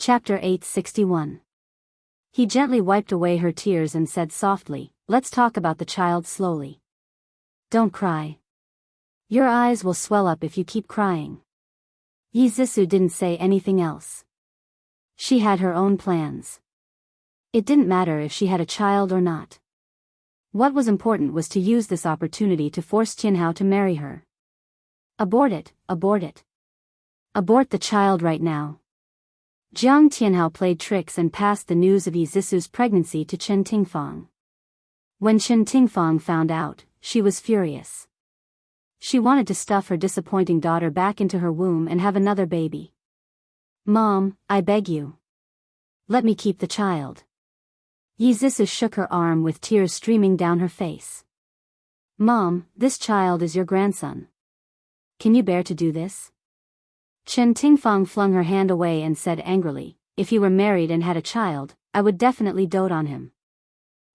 Chapter 861. He gently wiped away her tears and said softly, "Let's talk about the child slowly. Don't cry. Your eyes will swell up if you keep crying." Yizisu didn't say anything else. She had her own plans. It didn't matter if she had a child or not. What was important was to use this opportunity to force Tianhao to marry her. Abort it, abort it. Abort the child right now. Jiang Tianhao played tricks and passed the news of Yizisu's pregnancy to Chen Tingfang. When Chen Tingfang found out, she was furious. She wanted to stuff her disappointing daughter back into her womb and have another baby. "Mom, I beg you. Let me keep the child." Yizisu shook her arm with tears streaming down her face. "Mom, this child is your grandson. Can you bear to do this?" Chen Tingfang flung her hand away and said angrily, "If he were married and had a child, I would definitely dote on him.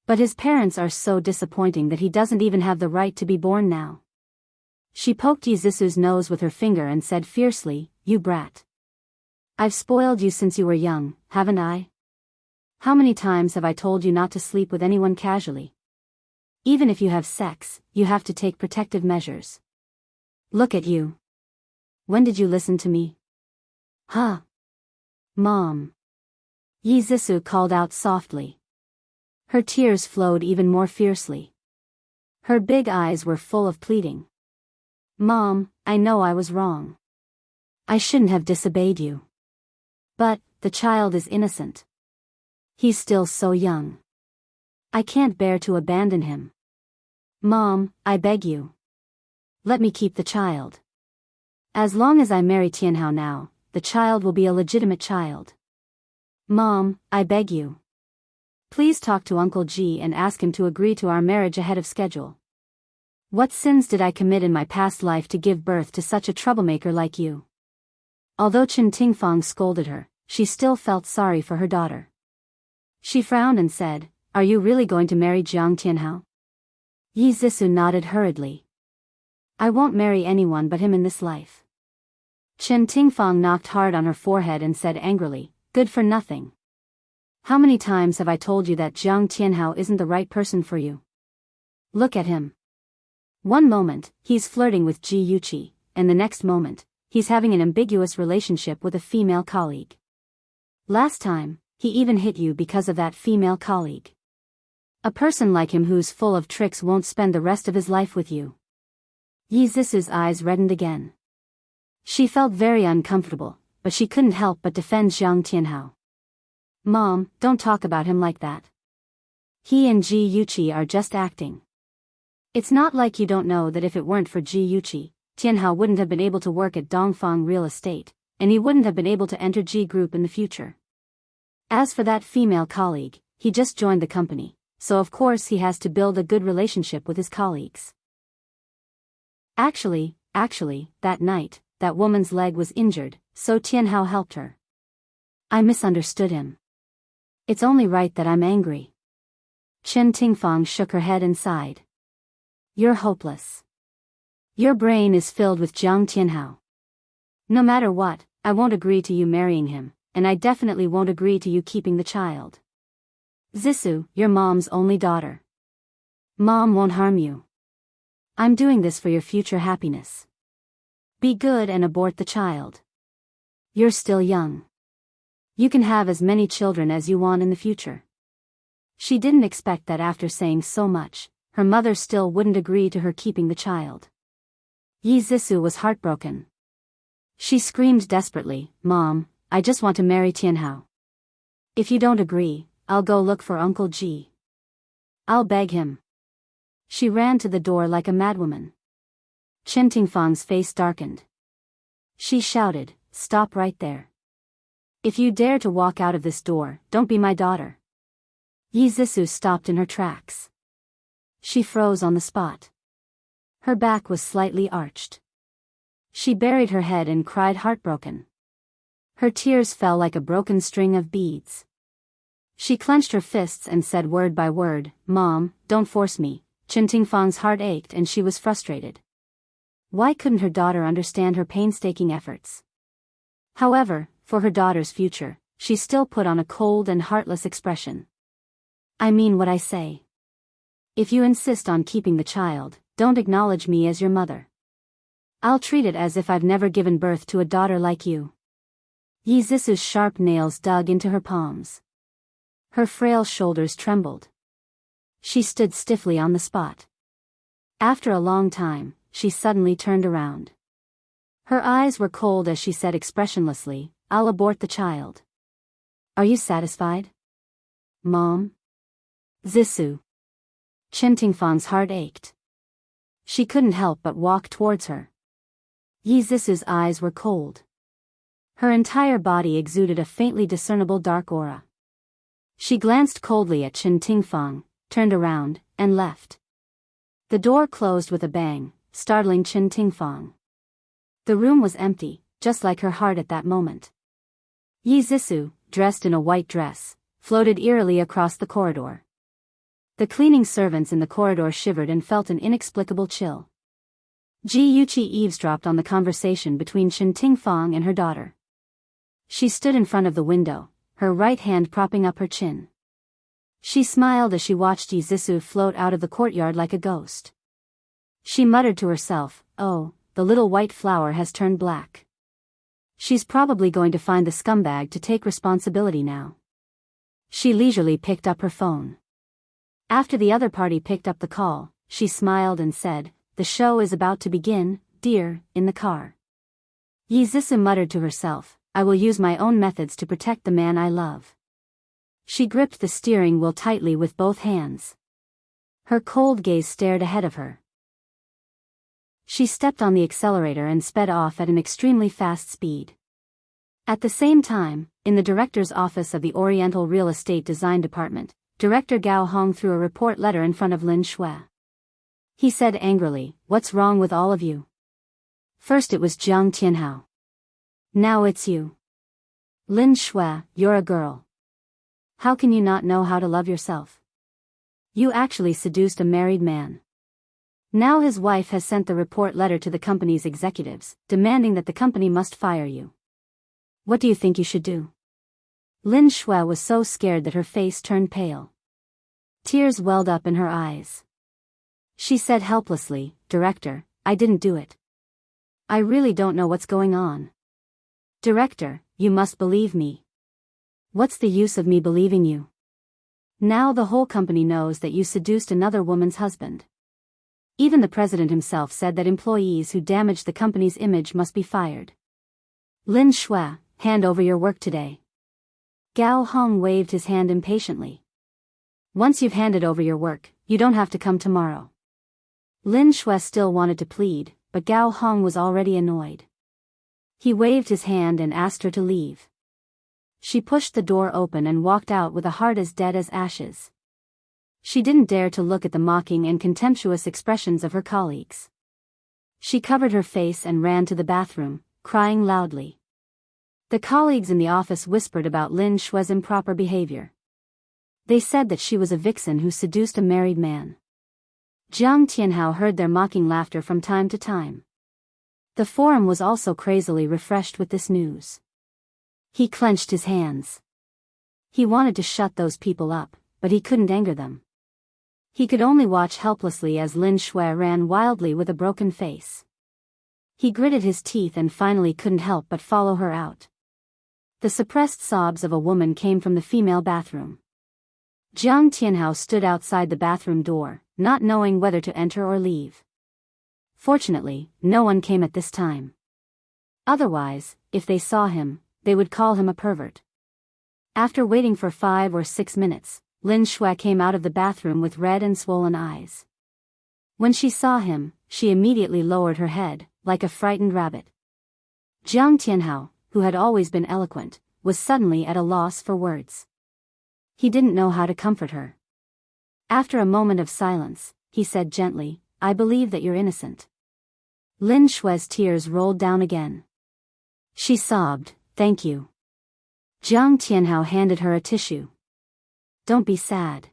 But his parents are so disappointing that he doesn't even have the right to be born now." She poked Yizisu's nose with her finger and said fiercely, "You brat. I've spoiled you since you were young, haven't I? How many times have I told you not to sleep with anyone casually? Even if you have sex, you have to take protective measures. Look at you. When did you listen to me?" "Huh? Mom." Yizisu called out softly. Her tears flowed even more fiercely. Her big eyes were full of pleading. "Mom, I know I was wrong. I shouldn't have disobeyed you. But, the child is innocent. He's still so young. I can't bear to abandon him. Mom, I beg you. Let me keep the child. As long as I marry Tianhao now, the child will be a legitimate child. Mom, I beg you. Please talk to Uncle Ji and ask him to agree to our marriage ahead of schedule. What sins did I commit in my past life to give birth to such a troublemaker like you?" Although Chen Tingfang scolded her, she still felt sorry for her daughter. She frowned and said, "Are you really going to marry Jiang Tianhao?" Yizisu nodded hurriedly. "I won't marry anyone but him in this life." Chen Tingfang knocked hard on her forehead and said angrily, "Good for nothing. How many times have I told you that Jiang Tianhao isn't the right person for you? Look at him. One moment, he's flirting with Ji Yuqi, and the next moment, he's having an ambiguous relationship with a female colleague. Last time, he even hit you because of that female colleague. A person like him who's full of tricks won't spend the rest of his life with you." Yizisu's eyes reddened again. She felt very uncomfortable, but she couldn't help but defend Jiang Tianhao. "Mom, don't talk about him like that. He and Ji Yuqi are just acting. It's not like you don't know that if it weren't for Ji Yuqi, Tianhao wouldn't have been able to work at Dongfang Real Estate, and he wouldn't have been able to enter Ji Group in the future. As for that female colleague, he just joined the company, so of course he has to build a good relationship with his colleagues. Actually, that night, that woman's leg was injured, so Tianhao helped her. I misunderstood him. It's only right that I'm angry." Chen Tingfang shook her head and sighed. "You're hopeless. Your brain is filled with Jiang Tianhao. No matter what, I won't agree to you marrying him, and I definitely won't agree to you keeping the child. Zisu, you're Mom's only daughter. Mom won't harm you. I'm doing this for your future happiness. Be good and abort the child. You're still young. You can have as many children as you want in the future." She didn't expect that after saying so much, her mother still wouldn't agree to her keeping the child. Yizisu was heartbroken. She screamed desperately, "Mom, I just want to marry Tianhao. If you don't agree, I'll go look for Uncle Ji. I'll beg him." She ran to the door like a madwoman. Chen Tingfang's face darkened. She shouted, "Stop right there. If you dare to walk out of this door, don't be my daughter." Yizisu stopped in her tracks. She froze on the spot. Her back was slightly arched. She buried her head and cried heartbroken. Her tears fell like a broken string of beads. She clenched her fists and said word by word, "Mom, don't force me." Chen Tingfang's heart ached and she was frustrated. Why couldn't her daughter understand her painstaking efforts? However, for her daughter's future, she still put on a cold and heartless expression. I mean what I say. If you insist on keeping the child, don't acknowledge me as your mother. I'll treat it as if I've never given birth to a daughter like you. Yi Zisu's sharp nails dug into her palms. Her frail shoulders trembled. She stood stiffly on the spot. After a long time, she suddenly turned around. Her eyes were cold as she said expressionlessly, I'll abort the child. Are you satisfied? Mom? Zisu. Chen Tingfang's heart ached. She couldn't help but walk towards her. Yi Zisu's eyes were cold. Her entire body exuded a faintly discernible dark aura. She glanced coldly at Chen Tingfang, turned around, and left. The door closed with a bang, startling Chen Tingfang. The room was empty, just like her heart at that moment. Yi Zisu, dressed in a white dress, floated eerily across the corridor. The cleaning servants in the corridor shivered and felt an inexplicable chill. Ji Yuqi eavesdropped on the conversation between Chen Tingfang and her daughter. She stood in front of the window, her right hand propping up her chin. She smiled as she watched Yi Zisu float out of the courtyard like a ghost. She muttered to herself, oh, the little white flower has turned black. She's probably going to find the scumbag to take responsibility now. She leisurely picked up her phone. After the other party picked up the call, she smiled and said, the show is about to begin, dear, in the car. Yi Zisu muttered to herself, I will use my own methods to protect the man I love. She gripped the steering wheel tightly with both hands. Her cold gaze stared ahead of her. She stepped on the accelerator and sped off at an extremely fast speed. At the same time, in the director's office of the Oriental Real Estate Design Department, Director Gao Hong threw a report letter in front of Lin Shui. He said angrily, what's wrong with all of you? First it was Jiang Tianhao. Now it's you. Lin Shui, you're a girl. How can you not know how to love yourself? You actually seduced a married man. Now his wife has sent the report letter to the company's executives, demanding that the company must fire you. What do you think you should do? Lin Shui was so scared that her face turned pale. Tears welled up in her eyes. She said helplessly, Director, I didn't do it. I really don't know what's going on. Director, you must believe me. What's the use of me believing you? Now the whole company knows that you seduced another woman's husband. Even the president himself said that employees who damaged the company's image must be fired. Lin Shui, hand over your work today. Gao Hong waved his hand impatiently. Once you've handed over your work, you don't have to come tomorrow. Lin Shui still wanted to plead, but Gao Hong was already annoyed. He waved his hand and asked her to leave. She pushed the door open and walked out with a heart as dead as ashes. She didn't dare to look at the mocking and contemptuous expressions of her colleagues. She covered her face and ran to the bathroom, crying loudly. The colleagues in the office whispered about Lin Shui's improper behavior. They said that she was a vixen who seduced a married man. Jiang Tianhao heard their mocking laughter from time to time. The forum was also crazily refreshed with this news. He clenched his hands. He wanted to shut those people up, but he couldn't anger them. He could only watch helplessly as Lin Shui ran wildly with a broken face. He gritted his teeth and finally couldn't help but follow her out. The suppressed sobs of a woman came from the female bathroom. Jiang Tianhao stood outside the bathroom door, not knowing whether to enter or leave. Fortunately, no one came at this time. Otherwise, if they saw him, they would call him a pervert. After waiting for 5 or 6 minutes, Lin Shui came out of the bathroom with red and swollen eyes. When she saw him, she immediately lowered her head, like a frightened rabbit. Jiang Tianhao, who had always been eloquent, was suddenly at a loss for words. He didn't know how to comfort her. After a moment of silence, he said gently, I believe that you're innocent. Lin Shui's tears rolled down again. She sobbed, thank you. Jiang Tianhao handed her a tissue. Don't be sad.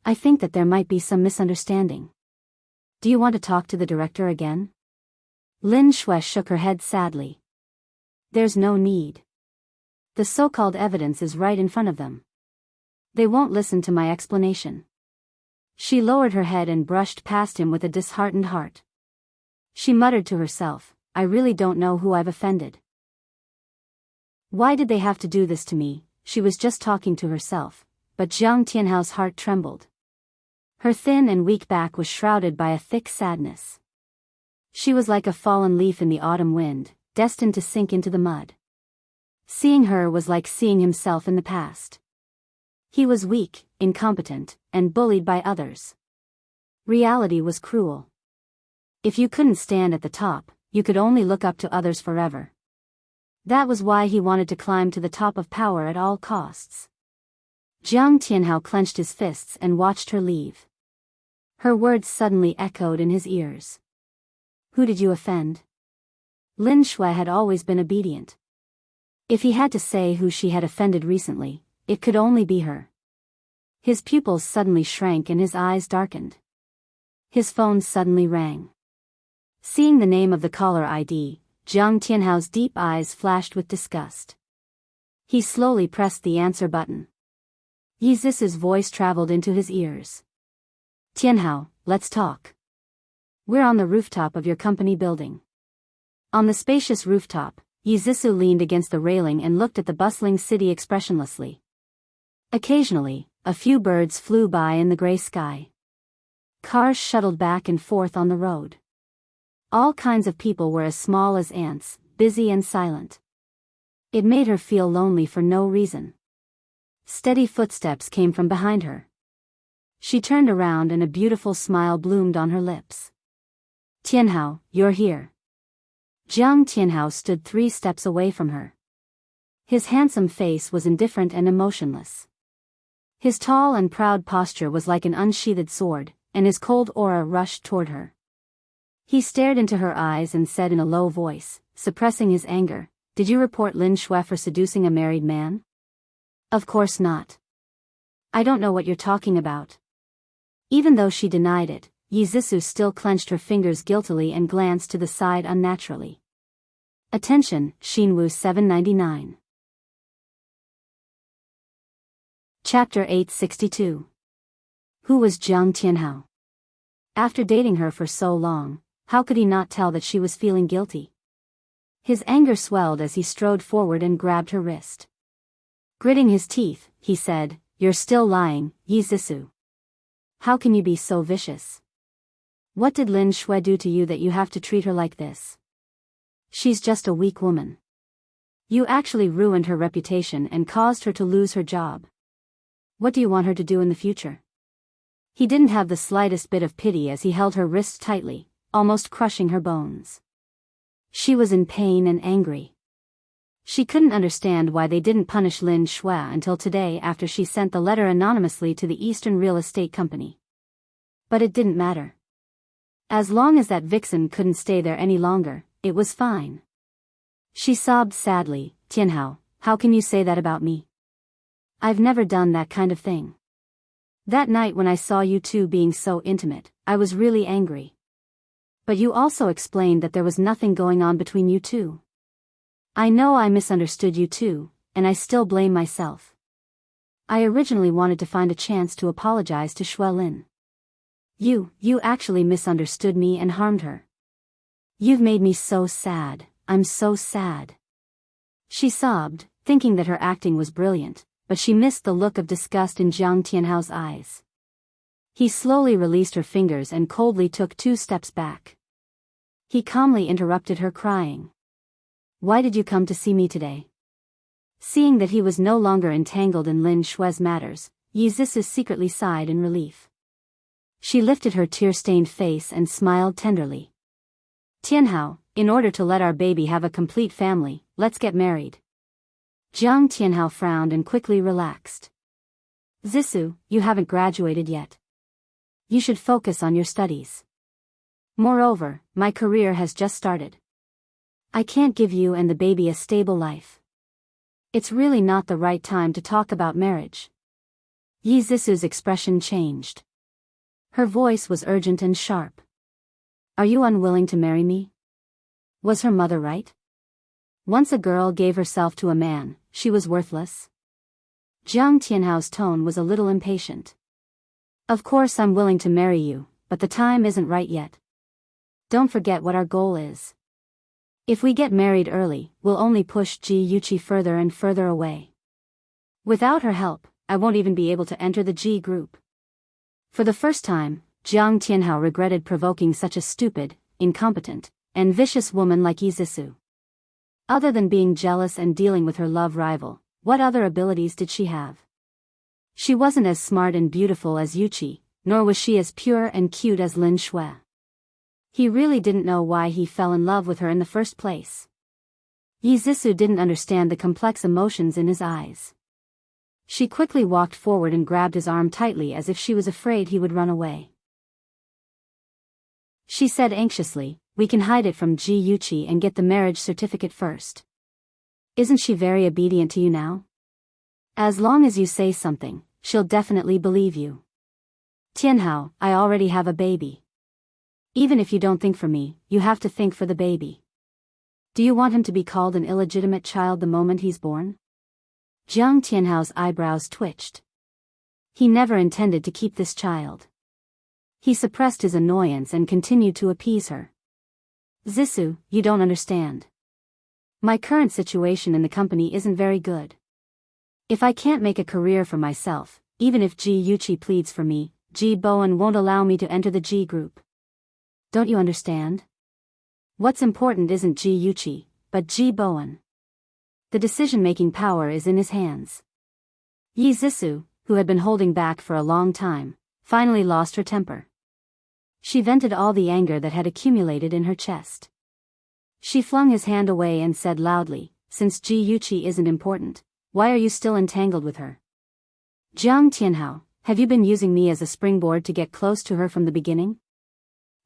I think that there might be some misunderstanding. Do you want to talk to the director again? Lin Shui shook her head sadly. There's no need. The so-called evidence is right in front of them. They won't listen to my explanation. She lowered her head and brushed past him with a disheartened heart. She muttered to herself, I really don't know who I've offended. Why did they have to do this to me? She was just talking to herself, but Jiang Tianhao's heart trembled. Her thin and weak back was shrouded by a thick sadness. She was like a fallen leaf in the autumn wind, destined to sink into the mud. Seeing her was like seeing himself in the past. He was weak, incompetent, and bullied by others. Reality was cruel. If you couldn't stand at the top, you could only look up to others forever. That was why he wanted to climb to the top of power at all costs. Jiang Tianhao clenched his fists and watched her leave. Her words suddenly echoed in his ears. Who did you offend? Lin Shui had always been obedient. If he had to say who she had offended recently, it could only be her. His pupils suddenly shrank and his eyes darkened. His phone suddenly rang. Seeing the name of the caller ID, Jiang Tianhao's deep eyes flashed with disgust. He slowly pressed the answer button. Yi Zisu's voice traveled into his ears. Tianhao, let's talk. We're on the rooftop of your company building. On the spacious rooftop, Yi Zisu leaned against the railing and looked at the bustling city expressionlessly. Occasionally, a few birds flew by in the gray sky. Cars shuttled back and forth on the road. All kinds of people were as small as ants, busy and silent. It made her feel lonely for no reason. Steady footsteps came from behind her. She turned around and a beautiful smile bloomed on her lips. Tianhao, you're here. Jiang Tianhao stood 3 steps away from her. His handsome face was indifferent and emotionless. His tall and proud posture was like an unsheathed sword, and his cold aura rushed toward her. He stared into her eyes and said in a low voice, suppressing his anger, Did you report Lin Shui for seducing a married man? Of course not. I don't know what you're talking about. Even though she denied it, Yi Zisu still clenched her fingers guiltily and glanced to the side unnaturally. Attention, Xinwu 799. Chapter 862. Who was Jiang Tianhao? After dating her for so long, how could he not tell that she was feeling guilty? His anger swelled as he strode forward and grabbed her wrist. Gritting his teeth, he said, You're still lying, Yi Zisu. How can you be so vicious? What did Lin Shui do to you that you have to treat her like this? She's just a weak woman. You actually ruined her reputation and caused her to lose her job. What do you want her to do in the future? He didn't have the slightest bit of pity as he held her wrists tightly, almost crushing her bones. She was in pain and angry. She couldn't understand why they didn't punish Lin Shui until today after she sent the letter anonymously to the Eastern Real Estate Company. But it didn't matter. As long as that vixen couldn't stay there any longer, it was fine. She sobbed sadly, Tianhao, how can you say that about me? I've never done that kind of thing. That night when I saw you two being so intimate, I was really angry. But you also explained that there was nothing going on between you two. I know I misunderstood you too, and I still blame myself. I originally wanted to find a chance to apologize to Shui Lin. You actually misunderstood me and harmed her. You've made me so sad, I'm so sad. She sobbed, thinking that her acting was brilliant, but she missed the look of disgust in Jiang Tianhao's eyes. He slowly released her fingers and coldly took 2 steps back. He calmly interrupted her crying. Why did you come to see me today? Seeing that he was no longer entangled in Lin Shui's matters, Yi Zisu secretly sighed in relief. She lifted her tear-stained face and smiled tenderly. Tianhao, in order to let our baby have a complete family, let's get married. Jiang Tianhao frowned and quickly relaxed. Zisu, you haven't graduated yet. You should focus on your studies. Moreover, my career has just started. I can't give you and the baby a stable life. It's really not the right time to talk about marriage. Yi Zisu's expression changed. Her voice was urgent and sharp. Are you unwilling to marry me? Was her mother right? Once a girl gave herself to a man, she was worthless? Jiang Tianhao's tone was a little impatient. Of course I'm willing to marry you, but the time isn't right yet. Don't forget what our goal is. If we get married early, we'll only push Ji Yuqi further and further away. Without her help, I won't even be able to enter the Ji group. For the first time, Jiang Tianhao regretted provoking such a stupid, incompetent, and vicious woman like Yizisu. Other than being jealous and dealing with her love rival, what other abilities did she have? She wasn't as smart and beautiful as Yuqi, nor was she as pure and cute as Lin Shui. He really didn't know why he fell in love with her in the first place. Yizisu didn't understand the complex emotions in his eyes. She quickly walked forward and grabbed his arm tightly as if she was afraid he would run away. She said anxiously, "We can hide it from Ji Yuqi and get the marriage certificate first. Isn't she very obedient to you now? As long as you say something, she'll definitely believe you. Tianhao, I already have a baby. Even if you don't think for me, you have to think for the baby. Do you want him to be called an illegitimate child the moment he's born?" Jiang Tianhao's eyebrows twitched. He never intended to keep this child. He suppressed his annoyance and continued to appease her. "Zisu, you don't understand. My current situation in the company isn't very good. If I can't make a career for myself, even if Ji Yuqi pleads for me, Ji Bowen won't allow me to enter the Ji group. Don't you understand? What's important isn't Ji Yuqi, but Ji Bowen. The decision-making power is in his hands." Yizisu, who had been holding back for a long time, finally lost her temper. She vented all the anger that had accumulated in her chest. She flung his hand away and said loudly, "Since Ji Yuqi isn't important, why are you still entangled with her? Jiang Tianhao, have you been using me as a springboard to get close to her from the beginning?"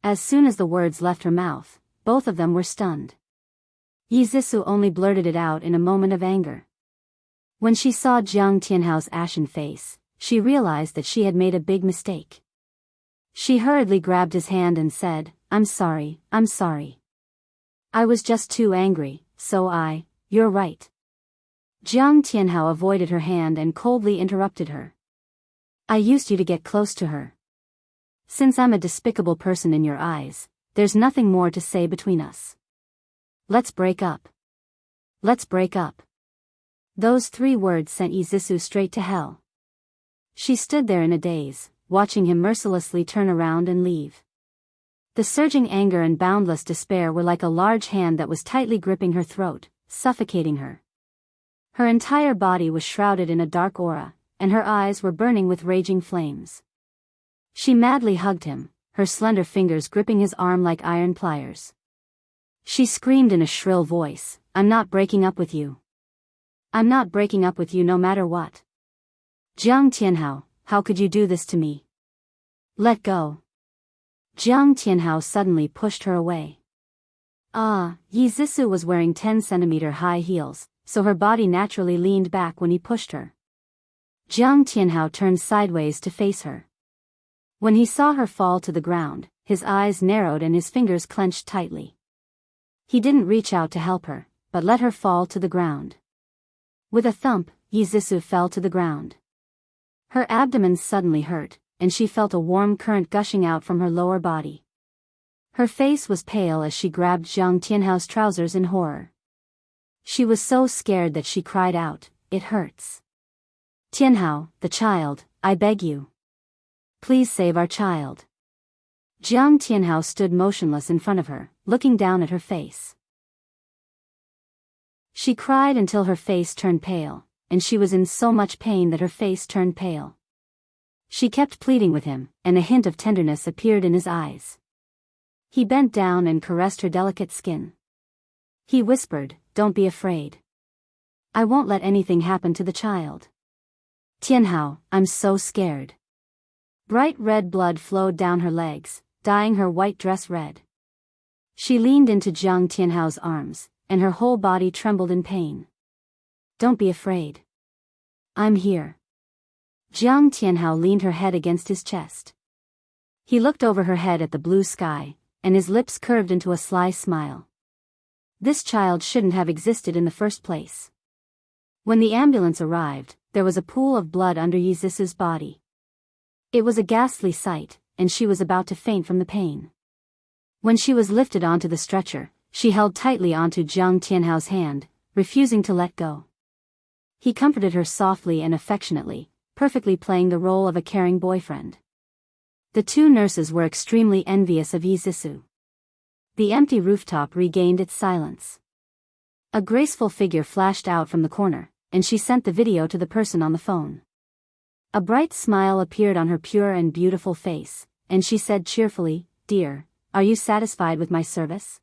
As soon as the words left her mouth, both of them were stunned. Yizisu only blurted it out in a moment of anger. When she saw Jiang Tianhao's ashen face, she realized that she had made a big mistake. She hurriedly grabbed his hand and said, I'm sorry. I was just too angry, you're right." Jiang Tianhao avoided her hand and coldly interrupted her. "I used you to get close to her. Since I'm a despicable person in your eyes, there's nothing more to say between us. Let's break up. Let's break up." Those 3 words sent Yizisu straight to hell. She stood there in a daze, watching him mercilessly turn around and leave. The surging anger and boundless despair were like a large hand that was tightly gripping her throat, suffocating her. Her entire body was shrouded in a dark aura, and her eyes were burning with raging flames. She madly hugged him, her slender fingers gripping his arm like iron pliers. She screamed in a shrill voice, "I'm not breaking up with you. I'm not breaking up with you no matter what. Jiang Tianhao, how could you do this to me? Let go." Jiang Tianhao suddenly pushed her away. Yizisu was wearing 10-centimeter high heels, so her body naturally leaned back when he pushed her. Jiang Tianhao turned sideways to face her. When he saw her fall to the ground, his eyes narrowed and his fingers clenched tightly. He didn't reach out to help her, but let her fall to the ground. With a thump, Yizisu fell to the ground. Her abdomen suddenly hurt, and she felt a warm current gushing out from her lower body. Her face was pale as she grabbed Jiang Tianhao's trousers in horror. She was so scared that she cried out, "It hurts. Tianhao, the child, I beg you. Please save our child." Jiang Tianhao stood motionless in front of her, looking down at her face. She cried until her face turned pale, and she was in so much pain that her face turned pale. She kept pleading with him, and a hint of tenderness appeared in his eyes. He bent down and caressed her delicate skin. He whispered, "Don't be afraid. I won't let anything happen to the child. Tianhao, I'm so scared." Bright red blood flowed down her legs, dyeing her white dress red. She leaned into Jiang Tianhao's arms, and her whole body trembled in pain. "Don't be afraid. I'm here." Jiang Tianhao leaned her head against his chest. He looked over her head at the blue sky, and his lips curved into a sly smile. This child shouldn't have existed in the first place. When the ambulance arrived, there was a pool of blood under Yizisu's body. It was a ghastly sight, and she was about to faint from the pain. When she was lifted onto the stretcher, she held tightly onto Jiang Tianhao's hand, refusing to let go. He comforted her softly and affectionately, perfectly playing the role of a caring boyfriend. The two nurses were extremely envious of Yizisu. The empty rooftop regained its silence. A graceful figure flashed out from the corner, and she sent the video to the person on the phone. A bright smile appeared on her pure and beautiful face, and she said cheerfully, "Dear, are you satisfied with my service?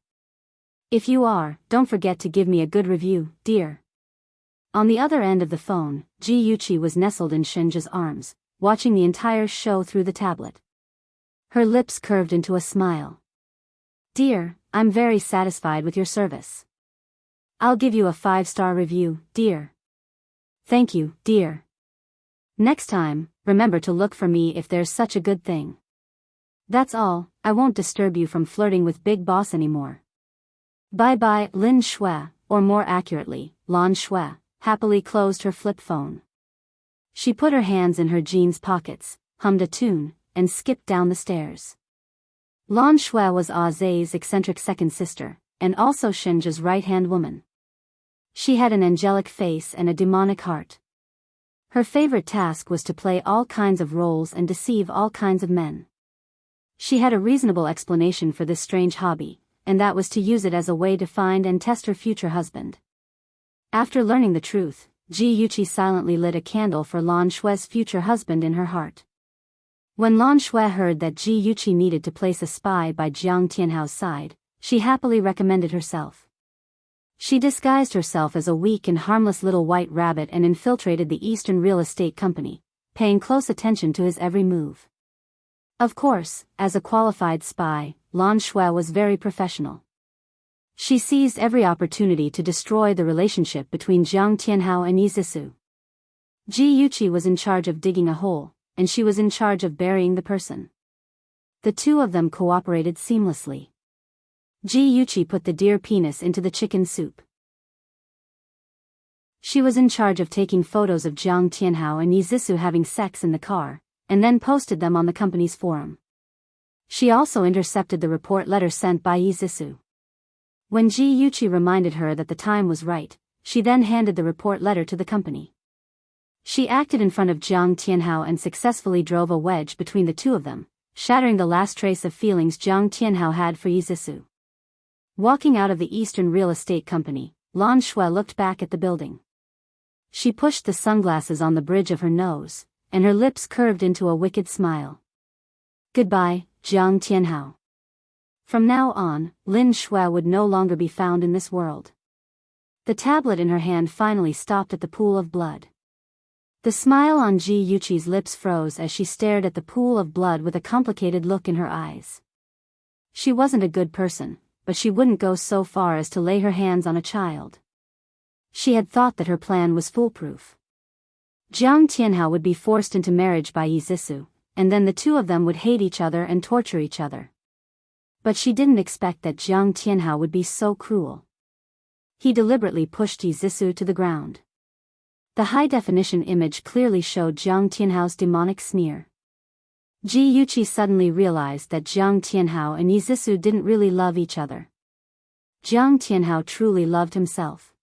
If you are, don't forget to give me a good review, dear." On the other end of the phone, Ji Yuqi was nestled in Shenja's arms, watching the entire show through the tablet. Her lips curved into a smile. "Dear, I'm very satisfied with your service. I'll give you a 5-star review, dear." "Thank you, dear. Next time, remember to look for me if there's such a good thing. That's all, I won't disturb you from flirting with Big Boss anymore. Bye-bye." Lin Shui, or more accurately, Lan Shui, happily closed her flip phone. She put her hands in her jeans pockets, hummed a tune, and skipped down the stairs. Lan Shui was Zhe's eccentric second sister, and also Shenja's right-hand woman. She had an angelic face and a demonic heart. Her favorite task was to play all kinds of roles and deceive all kinds of men. She had a reasonable explanation for this strange hobby, and that was to use it as a way to find and test her future husband. After learning the truth, Ji Yuqi silently lit a candle for Lan Shui's future husband in her heart. When Lan Shui heard that Ji Yuqi needed to place a spy by Jiang Tianhao's side, she happily recommended herself. She disguised herself as a weak and harmless little white rabbit and infiltrated the Eastern real estate company, paying close attention to his every move. Of course, as a qualified spy, Lan Shui was very professional. She seized every opportunity to destroy the relationship between Jiang Tianhao and Yizisu. Ji Yuqi was in charge of digging a hole, and she was in charge of burying the person. The two of them cooperated seamlessly. Ji Yuqi put the deer penis into the chicken soup. She was in charge of taking photos of Jiang Tianhao and Yizisu having sex in the car, and then posted them on the company's forum. She also intercepted the report letter sent by Yizisu. When Ji Yuqi reminded her that the time was right, she then handed the report letter to the company. She acted in front of Jiang Tianhao and successfully drove a wedge between the two of them, shattering the last trace of feelings Jiang Tianhao had for Yizisu. Walking out of the Eastern real estate company, Lan Shui looked back at the building. She pushed the sunglasses on the bridge of her nose, and her lips curved into a wicked smile. "Goodbye, Jiang Tianhao. From now on, Lin Shui would no longer be found in this world." The tablet in her hand finally stopped at the pool of blood. The smile on Ji Yuqi's lips froze as she stared at the pool of blood with a complicated look in her eyes. She wasn't a good person, but she wouldn't go so far as to lay her hands on a child. She had thought that her plan was foolproof. Jiang Tianhao would be forced into marriage by Yizisu, and then the two of them would hate each other and torture each other. But she didn't expect that Jiang Tianhao would be so cruel. He deliberately pushed Yizisu to the ground. The high-definition image clearly showed Jiang Tianhao's demonic sneer. Ji Yuqi suddenly realized that Jiang Tianhao and Yizisu didn't really love each other. Jiang Tianhao truly loved himself.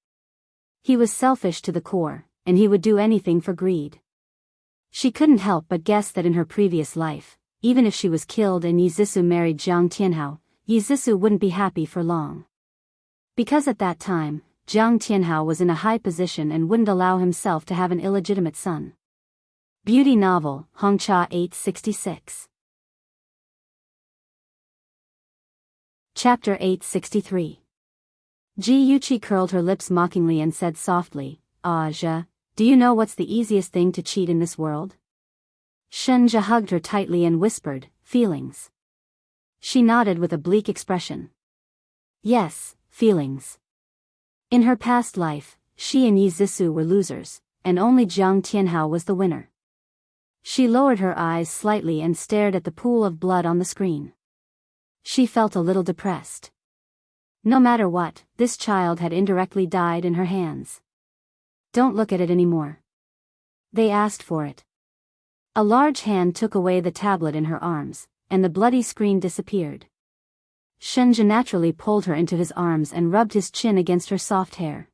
He was selfish to the core, and he would do anything for greed. She couldn't help but guess that in her previous life, even if she was killed and Yizisu married Jiang Tianhao, Yizisu wouldn't be happy for long. Because at that time, Jiang Tianhao was in a high position and wouldn't allow himself to have an illegitimate son. Beauty novel, Hongcha 866. Chapter 863. Ji Yuqi curled her lips mockingly and said softly, "Aja, do you know what's the easiest thing to cheat in this world?" Shenja hugged her tightly and whispered, "Feelings." She nodded with a bleak expression. Yes, feelings. In her past life, she and Yizisu were losers, and only Jiang Tianhao was the winner. She lowered her eyes slightly and stared at the pool of blood on the screen. She felt a little depressed. No matter what, this child had indirectly died in her hands. Don't look at it anymore. They asked for it. A large hand took away the tablet in her arms, and the bloody screen disappeared. Shenja naturally pulled her into his arms and rubbed his chin against her soft hair.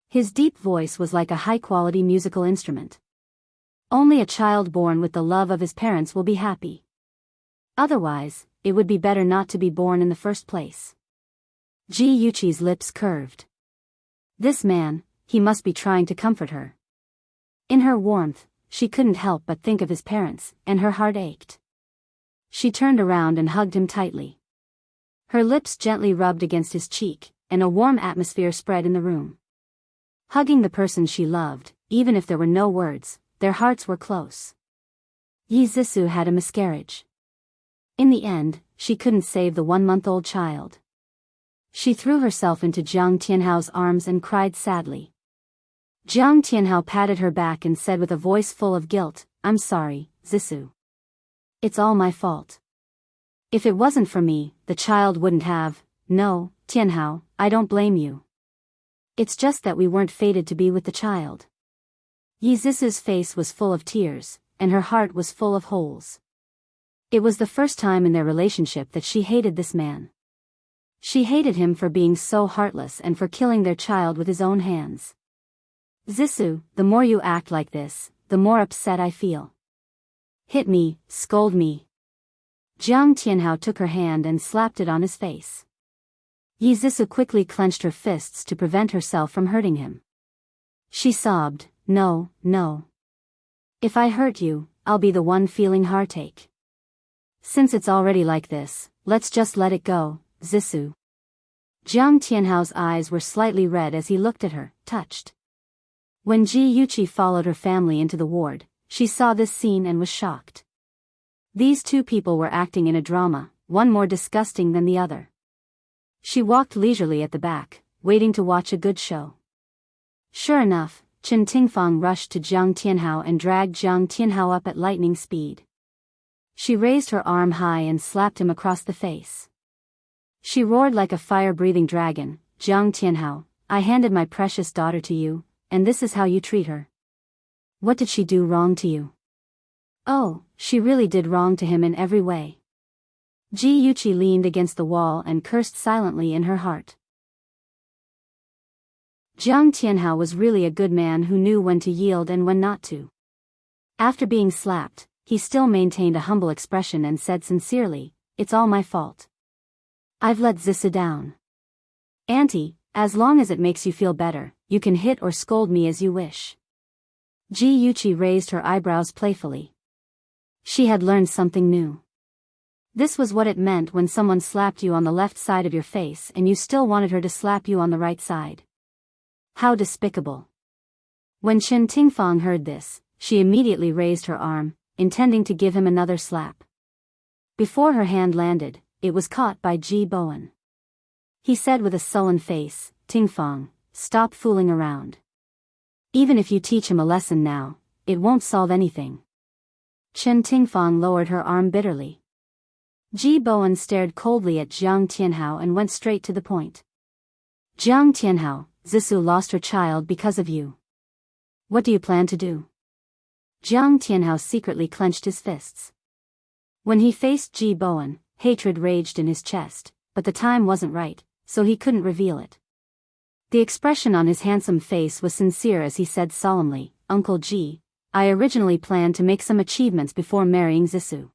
His deep voice was like a high-quality musical instrument. Only a child born with the love of his parents will be happy. Otherwise, it would be better not to be born in the first place. Ji Yuqi's lips curved. This man, he must be trying to comfort her. In her warmth, she couldn't help but think of his parents, and her heart ached. She turned around and hugged him tightly. Her lips gently rubbed against his cheek, and a warm atmosphere spread in the room. Hugging the person she loved, even if there were no words, their hearts were close. Yi Zissou had a miscarriage. In the end, she couldn't save the 1-month-old child. She threw herself into Jiang Tianhao's arms and cried sadly. Jiang Tianhao patted her back and said with a voice full of guilt, "I'm sorry, Zissou. It's all my fault. If it wasn't for me, the child wouldn't have. No, Tianhao, I don't blame you. It's just that we weren't fated to be with the child." Yi Zissou's face was full of tears, and her heart was full of holes. It was the first time in their relationship that she hated this man. She hated him for being so heartless and for killing their child with his own hands. "Zissou, the more you act like this, the more upset I feel. Hit me, scold me." Jiang Tianhao took her hand and slapped it on his face. Yi Zissou quickly clenched her fists to prevent herself from hurting him. She sobbed, "No, no. If I hurt you, I'll be the one feeling heartache. Since it's already like this, let's just let it go, Zissou." Jiang Tianhao's eyes were slightly red as he looked at her, touched. When Ji Yuqi followed her family into the ward, she saw this scene and was shocked. These two people were acting in a drama, one more disgusting than the other. She walked leisurely at the back, waiting to watch a good show. Sure enough, Chen Tingfang rushed to Jiang Tianhao and dragged Jiang Tianhao up at lightning speed. She raised her arm high and slapped him across the face. She roared like a fire-breathing dragon, "Jiang Tianhao, I handed my precious daughter to you, and this is how you treat her. What did she do wrong to you?" Oh, she really did wrong to him in every way. Ji Yuqi leaned against the wall and cursed silently in her heart. Jiang Tianhao was really a good man who knew when to yield and when not to. After being slapped, he still maintained a humble expression and said sincerely, "It's all my fault. I've let Zissou down. Auntie, as long as it makes you feel better, you can hit or scold me as you wish." Ji Yuqi raised her eyebrows playfully. She had learned something new. This was what it meant when someone slapped you on the left side of your face and you still wanted her to slap you on the right side. How despicable. When Chen Tingfang heard this, she immediately raised her arm, intending to give him another slap. Before her hand landed, it was caught by Ji Bowen. He said with a sullen face, "Tingfang, stop fooling around. Even if you teach him a lesson now, it won't solve anything." Chen Tingfang lowered her arm bitterly. Ji Bowen stared coldly at Jiang Tianhao and went straight to the point. "Jiang Tianhao, Zissou lost her child because of you. What do you plan to do?" Jiang Tianhao secretly clenched his fists. When he faced Ji Bowen, hatred raged in his chest, but the time wasn't right, so he couldn't reveal it. The expression on his handsome face was sincere as he said solemnly, "Uncle Ji, I originally planned to make some achievements before marrying Zissou.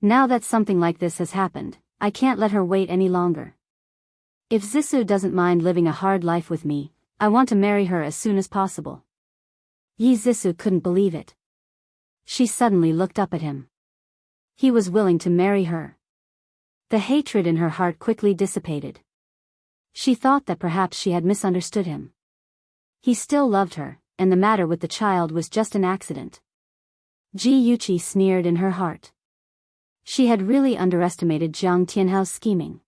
Now that something like this has happened, I can't let her wait any longer. If Zissou doesn't mind living a hard life with me, I want to marry her as soon as possible." Yi Zissou couldn't believe it. She suddenly looked up at him. He was willing to marry her. The hatred in her heart quickly dissipated. She thought that perhaps she had misunderstood him. He still loved her, and the matter with the child was just an accident. Ji Yuqi sneered in her heart. She had really underestimated Jiang Tianhao's scheming.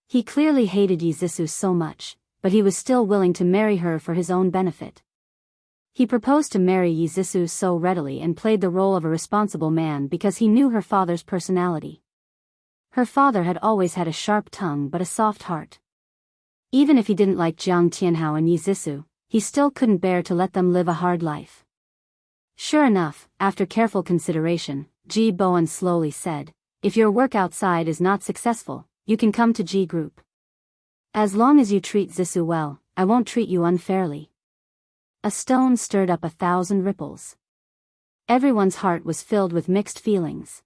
He clearly hated Yi Zissou so much, but he was still willing to marry her for his own benefit. He proposed to marry Yi Zissou so readily and played the role of a responsible man because he knew her father's personality. Her father had always had a sharp tongue but a soft heart. Even if he didn't like Jiang Tianhao and Yi Zissou, he still couldn't bear to let them live a hard life. Sure enough, after careful consideration, Ji Bowen slowly said, "If your work outside is not successful, you can come to G Group. As long as you treat Zissou well, I won't treat you unfairly." A stone stirred up 1,000 ripples. Everyone's heart was filled with mixed feelings.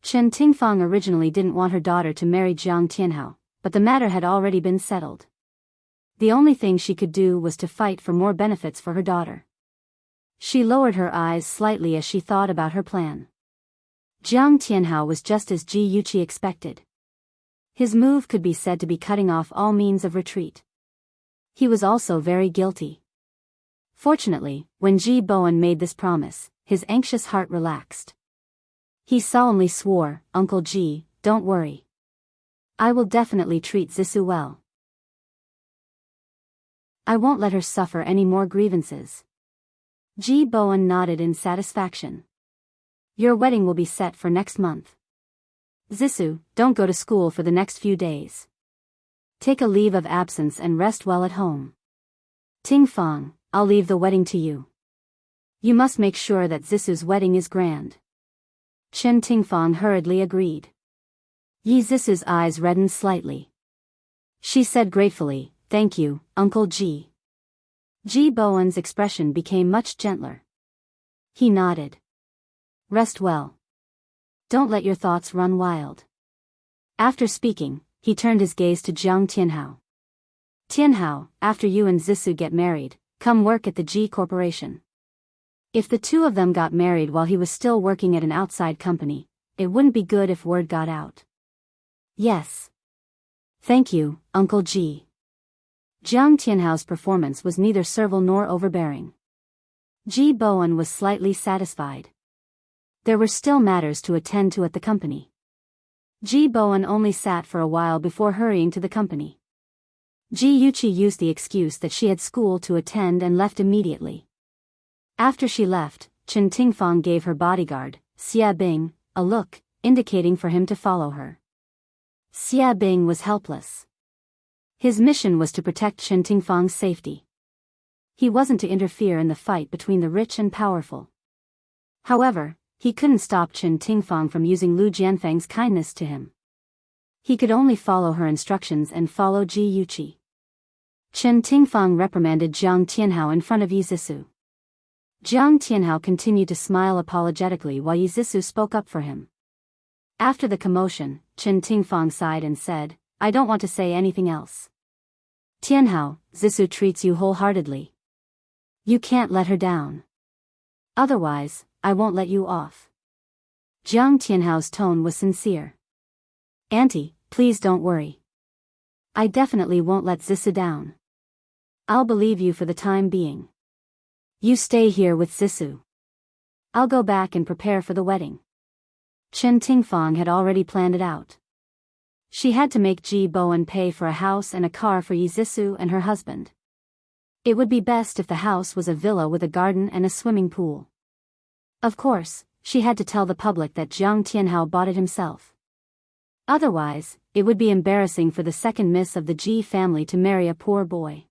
Chen Tingfang originally didn't want her daughter to marry Jiang Tianhao, but the matter had already been settled. The only thing she could do was to fight for more benefits for her daughter. She lowered her eyes slightly as she thought about her plan. Jiang Tianhao was just as Ji Yuqi expected. His move could be said to be cutting off all means of retreat. He was also very guilty. Fortunately, when Ji Bowen made this promise, his anxious heart relaxed. He solemnly swore, "Uncle Ji, don't worry. I will definitely treat Zissou well. I won't let her suffer any more grievances." Ji Bowen nodded in satisfaction. "Your wedding will be set for next month. Zissou, don't go to school for the next few days. Take a leave of absence and rest well at home. Tingfang, I'll leave the wedding to you. You must make sure that Zissou's wedding is grand." Chen Tingfang hurriedly agreed. Yi Zissou's eyes reddened slightly. She said gratefully, "Thank you, Uncle Ji." Ji Bowen's expression became much gentler. He nodded. "Rest well. Don't let your thoughts run wild." After speaking, he turned his gaze to Jiang Tianhao. "Tianhao, after you and Zissou get married, come work at the Ji Corporation." If the two of them got married while he was still working at an outside company, it wouldn't be good if word got out. "Yes. Thank you, Uncle Ji." Jiang Tianhao's performance was neither servile nor overbearing. Ji Bowen was slightly satisfied. There were still matters to attend to at the company. Ji Bowen only sat for a while before hurrying to the company. Ji Yuqi used the excuse that she had school to attend and left immediately. After she left, Chen Tingfang gave her bodyguard, Xia Bing, a look, indicating for him to follow her. Xia Bing was helpless. His mission was to protect Chen Tingfang's safety. He wasn't to interfere in the fight between the rich and powerful. However, he couldn't stop Chen Tingfang from using Lu Jianfang's kindness to him. He could only follow her instructions and follow Ji Yuqi. Chen Tingfang reprimanded Jiang Tianhao in front of Yi Zissou. Jiang Tianhao continued to smile apologetically while Yi Zissou spoke up for him. After the commotion, Chen Tingfang sighed and said, "I don't want to say anything else. Tianhao, Zissou treats you wholeheartedly. You can't let her down. Otherwise, I won't let you off." Jiang Tianhao's tone was sincere. "Auntie, please don't worry. I definitely won't let Zissou down. I'll believe you for the time being. You stay here with Zissou. I'll go back and prepare for the wedding." Chen Tingfang had already planned it out. She had to make Ji Bowen pay for a house and a car for Yi Zissou and her husband. It would be best if the house was a villa with a garden and a swimming pool. Of course, she had to tell the public that Jiang Tianhao bought it himself. Otherwise, it would be embarrassing for the second miss of the Ji family to marry a poor boy.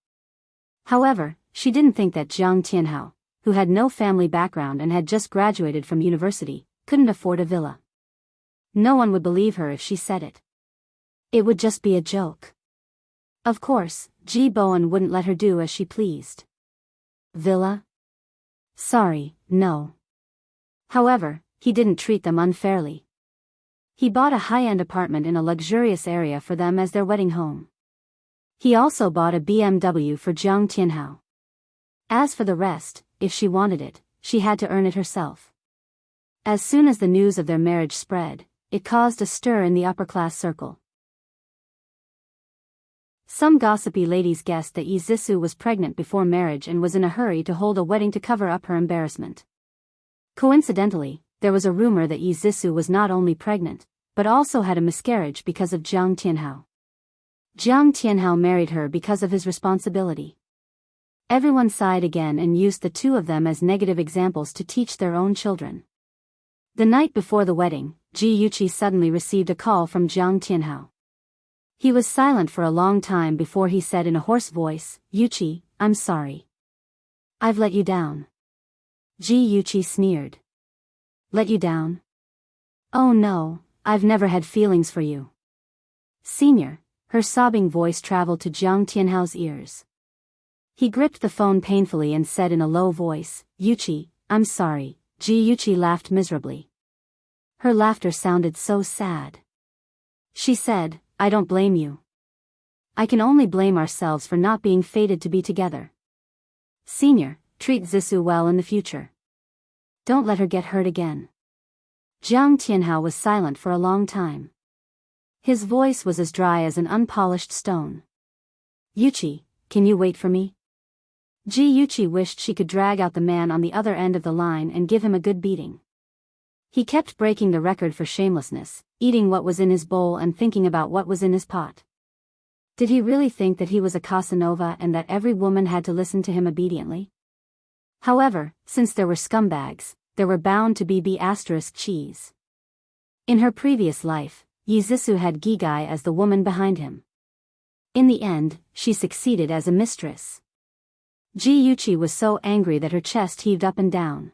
However, she didn't think that Jiang Tianhao, who had no family background and had just graduated from university, couldn't afford a villa. No one would believe her if she said it. It would just be a joke. Of course, Ji Bowen wouldn't let her do as she pleased. Villa? Sorry, no. However, he didn't treat them unfairly. He bought a high-end apartment in a luxurious area for them as their wedding home. He also bought a BMW for Jiang Tianhao. As for the rest, if she wanted it, she had to earn it herself. As soon as the news of their marriage spread, it caused a stir in the upper-class circle. Some gossipy ladies guessed that Yi Zissou was pregnant before marriage and was in a hurry to hold a wedding to cover up her embarrassment. Coincidentally, there was a rumor that Yi Zissou was not only pregnant, but also had a miscarriage because of Jiang Tianhao. Jiang Tianhao married her because of his responsibility. Everyone sighed again and used the two of them as negative examples to teach their own children. The night before the wedding, Ji Yuqi suddenly received a call from Jiang Tianhao. He was silent for a long time before he said in a hoarse voice, "Yuqi, I'm sorry. I've let you down. Ji Yuchi sneered. Let you down? Oh no, I've never had feelings for you. Senior, her sobbing voice traveled to Jiang Tianhao's ears. He gripped the phone painfully and said in a low voice, Yuchi, I'm sorry. Ji Yuchi laughed miserably. Her laughter sounded so sad. She said, I don't blame you. I can only blame ourselves for not being fated to be together. Senior, treat Zissou well in the future. Don't let her get hurt again. Jiang Tianhao was silent for a long time. His voice was as dry as an unpolished stone. Yuchi, can you wait for me? Ji Yuchi wished she could drag out the man on the other end of the line and give him a good beating. He kept breaking the record for shamelessness, eating what was in his bowl and thinking about what was in his pot. Did he really think that he was a Casanova and that every woman had to listen to him obediently? However, since there were scumbags, there were bound to be B*cheese. In her previous life, Yi Zissou had Gigai as the woman behind him. In the end, she succeeded as a mistress. Ji Yuchi was so angry that her chest heaved up and down.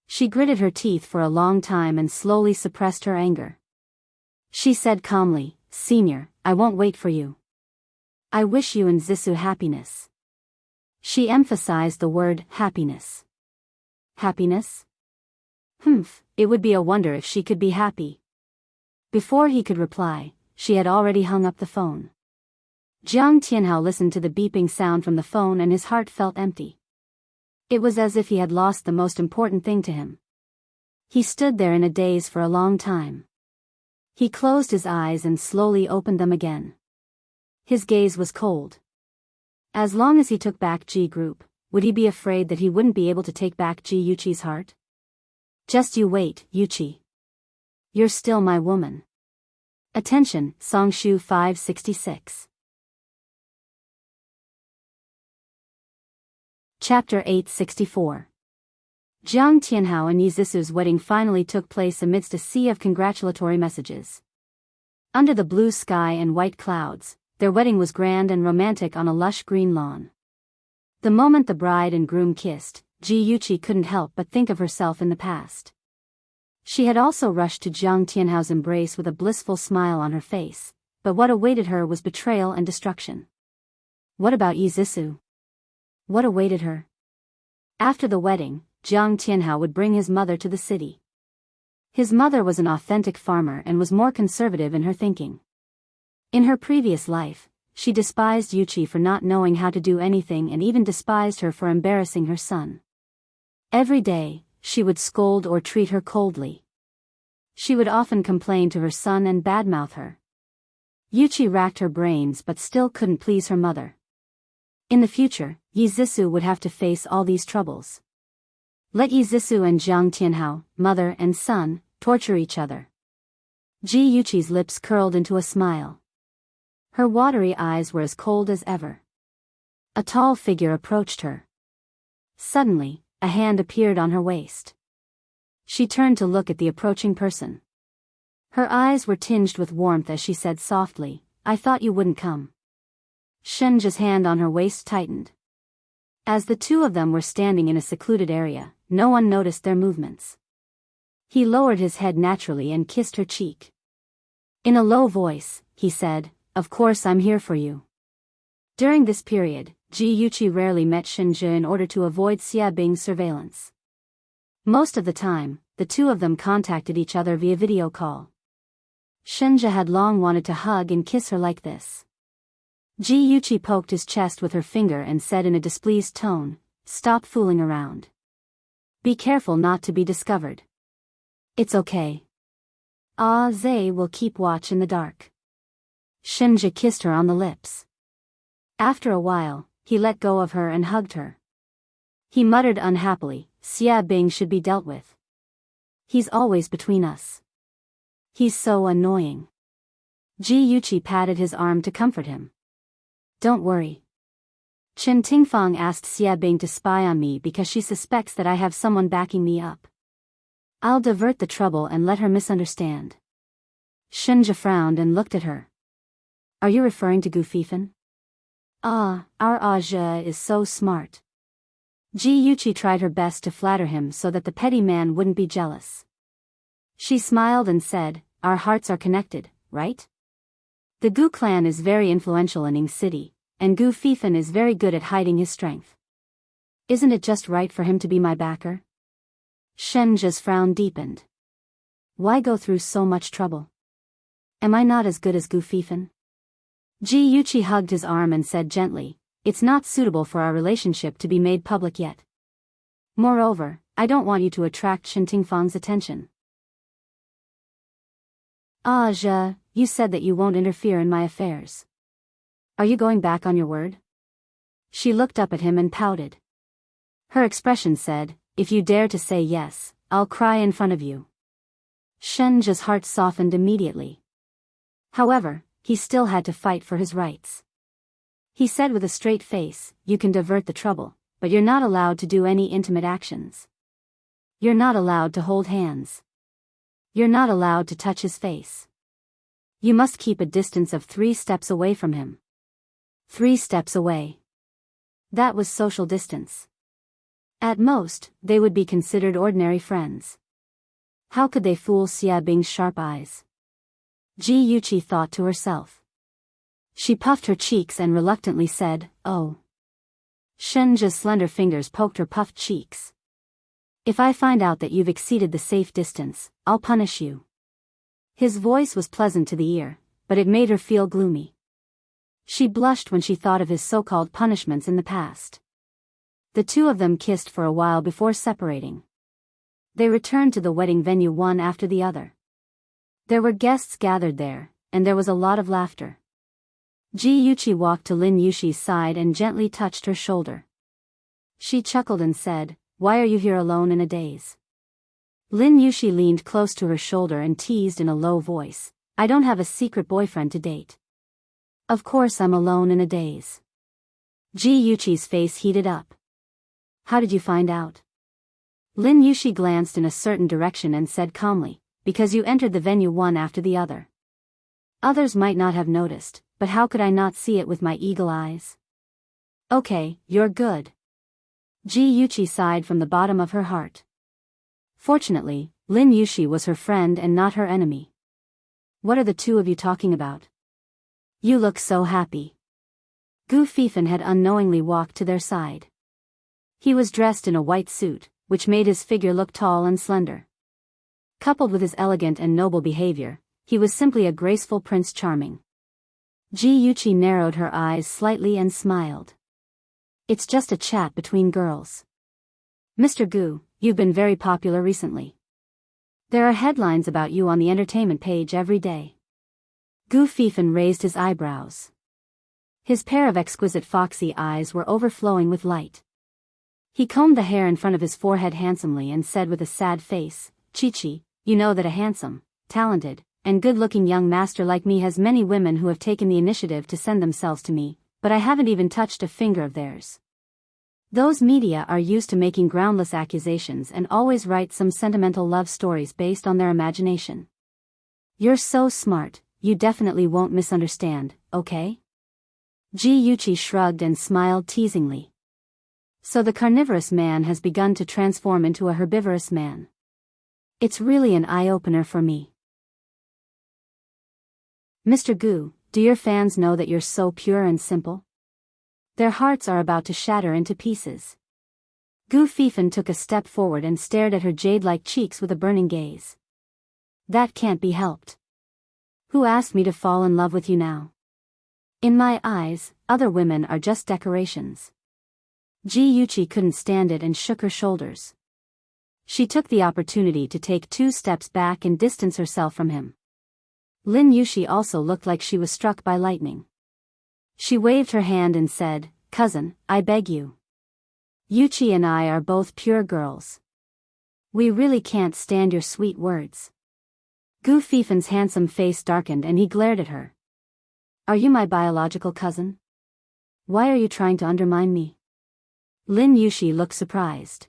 She gritted her teeth for a long time and slowly suppressed her anger. She said calmly, Senior, I won't wait for you. I wish you and Zissou happiness. She emphasized the word happiness. Happiness? It would be a wonder if she could be happy. Before he could reply, she had already hung up the phone. Jiang Tianhao listened to the beeping sound from the phone and his heart felt empty. It was as if he had lost the most important thing to him. He stood there in a daze for a long time. He closed his eyes and slowly opened them again. His gaze was cold. As long as he took back G Group, would he be afraid that he wouldn't be able to take back Ji Yuchi's heart? Just you wait, Yuchi. You're still my woman. Attention, Songshu 566. Chapter 864. Jiang Tianhao and Yi Zissou's wedding finally took place amidst a sea of congratulatory messages. Under the blue sky and white clouds, their wedding was grand and romantic on a lush green lawn. The moment the bride and groom kissed, Ji Yuchi couldn't help but think of herself in the past. She had also rushed to Jiang Tianhao's embrace with a blissful smile on her face, but what awaited her was betrayal and destruction. What about Yi Zissou? What awaited her? After the wedding, Jiang Tianhao would bring his mother to the city. His mother was an authentic farmer and was more conservative in her thinking. In her previous life, she despised Yuchi for not knowing how to do anything and even despised her for embarrassing her son. Every day, she would scold or treat her coldly. She would often complain to her son and badmouth her. Yuchi racked her brains but still couldn't please her mother. In the future, Yi Zissou would have to face all these troubles. Let Yi Zissou and Jiang Tianhao, mother and son, torture each other. Ji Yuchi's lips curled into a smile. Her watery eyes were as cold as ever. A tall figure approached her. Suddenly, a hand appeared on her waist. She turned to look at the approaching person. Her eyes were tinged with warmth as she said softly, I thought you wouldn't come. Shenja's hand on her waist tightened. As the two of them were standing in a secluded area, no one noticed their movements. He lowered his head naturally and kissed her cheek. In a low voice, he said, Of course I'm here for you. During this period, Ji Yuchi rarely met Shenja in order to avoid Xia Bing's surveillance. Most of the time, the two of them contacted each other via video call. Shenja had long wanted to hug and kiss her like this. Ji Yuchi poked his chest with her finger and said in a displeased tone, Stop fooling around. Be careful not to be discovered. It's okay. Zay will keep watch in the dark. Shenja kissed her on the lips. After a while, he let go of her and hugged her. He muttered unhappily, Xia Bing should be dealt with. He's always between us. He's so annoying. Ji Yuchi patted his arm to comfort him. Don't worry. Chen Tingfang asked Xia Bing to spy on me because she suspects that I have someone backing me up. I'll divert the trouble and let her misunderstand. Shenja frowned and looked at her. Are you referring to Gu Fifan? Ah, our Aja is so smart. Ji Yuchi tried her best to flatter him so that the petty man wouldn't be jealous. She smiled and said, our hearts are connected, right? The Gu clan is very influential in Ing City, and Gu Fifan is very good at hiding his strength. Isn't it just right for him to be my backer? Shenja's frown deepened. Why go through so much trouble? Am I not as good as Gu Fifan? Ji Yuchi hugged his arm and said gently, it's not suitable for our relationship to be made public yet. Moreover, I don't want you to attract Shen Tingfang's attention. Aja, you said that you won't interfere in my affairs. Are you going back on your word? She looked up at him and pouted. Her expression said, if you dare to say yes, I'll cry in front of you. Shenja's heart softened immediately. However, he still had to fight for his rights. He said with a straight face, you can divert the trouble, but you're not allowed to do any intimate actions. You're not allowed to hold hands. You're not allowed to touch his face. You must keep a distance of 3 steps away from him. 3 steps away. That was social distance. At most, they would be considered ordinary friends. How could they fool Xia Bing's sharp eyes? Ji Yuchi thought to herself. She puffed her cheeks and reluctantly said, oh. Shenja's slender fingers poked her puffed cheeks. If I find out that you've exceeded the safe distance, I'll punish you. His voice was pleasant to the ear, but it made her feel gloomy. She blushed when she thought of his so-called punishments in the past. The two of them kissed for a while before separating. They returned to the wedding venue one after the other. There were guests gathered there, and there was a lot of laughter. Ji Yuchi walked to Lin Yushi's side and gently touched her shoulder. She chuckled and said, why are you here alone in a daze? Lin Yushi leaned close to her shoulder and teased in a low voice, I don't have a secret boyfriend to date. Of course I'm alone in a daze. Ji Yuchi's face heated up. How did you find out? Lin Yushi glanced in a certain direction and said calmly, because you entered the venue one after the other. Others might not have noticed, but how could I not see it with my eagle eyes? Okay, you're good. Ji Yuchi sighed from the bottom of her heart. Fortunately, Lin Yushi was her friend and not her enemy. What are the two of you talking about? You look so happy. Gu Fifan had unknowingly walked to their side. He was dressed in a white suit, which made his figure look tall and slender. Coupled with his elegant and noble behavior, he was simply a graceful Prince Charming. Ji Yuchi narrowed her eyes slightly and smiled. It's just a chat between girls. Mr. Gu, you've been very popular recently. There are headlines about you on the entertainment page every day. Gu Fifan raised his eyebrows. His pair of exquisite foxy eyes were overflowing with light. He combed the hair in front of his forehead handsomely and said with a sad face, Chi-Chi, you know that a handsome, talented, and good-looking young master like me has many women who have taken the initiative to send themselves to me, but I haven't even touched a finger of theirs. Those media are used to making groundless accusations and always write some sentimental love stories based on their imagination. You're so smart, you definitely won't misunderstand, okay? Ji Yuchi shrugged and smiled teasingly. So the carnivorous man has begun to transform into a herbivorous man. It's really an eye-opener for me. Mr. Gu, do your fans know that you're so pure and simple? Their hearts are about to shatter into pieces. Gu Fifan took a step forward and stared at her jade-like cheeks with a burning gaze. That can't be helped. Who asked me to fall in love with you now? In my eyes, other women are just decorations. Ji Yuchi couldn't stand it and shook her shoulders. She took the opportunity to take 2 steps back and distance herself from him. Lin Yushi also looked like she was struck by lightning. She waved her hand and said, Cousin, I beg you. Yuchi and I are both pure girls. We really can't stand your sweet words. Gu Fifan's handsome face darkened and he glared at her. Are you my biological cousin? Why are you trying to undermine me? Lin Yushi looked surprised.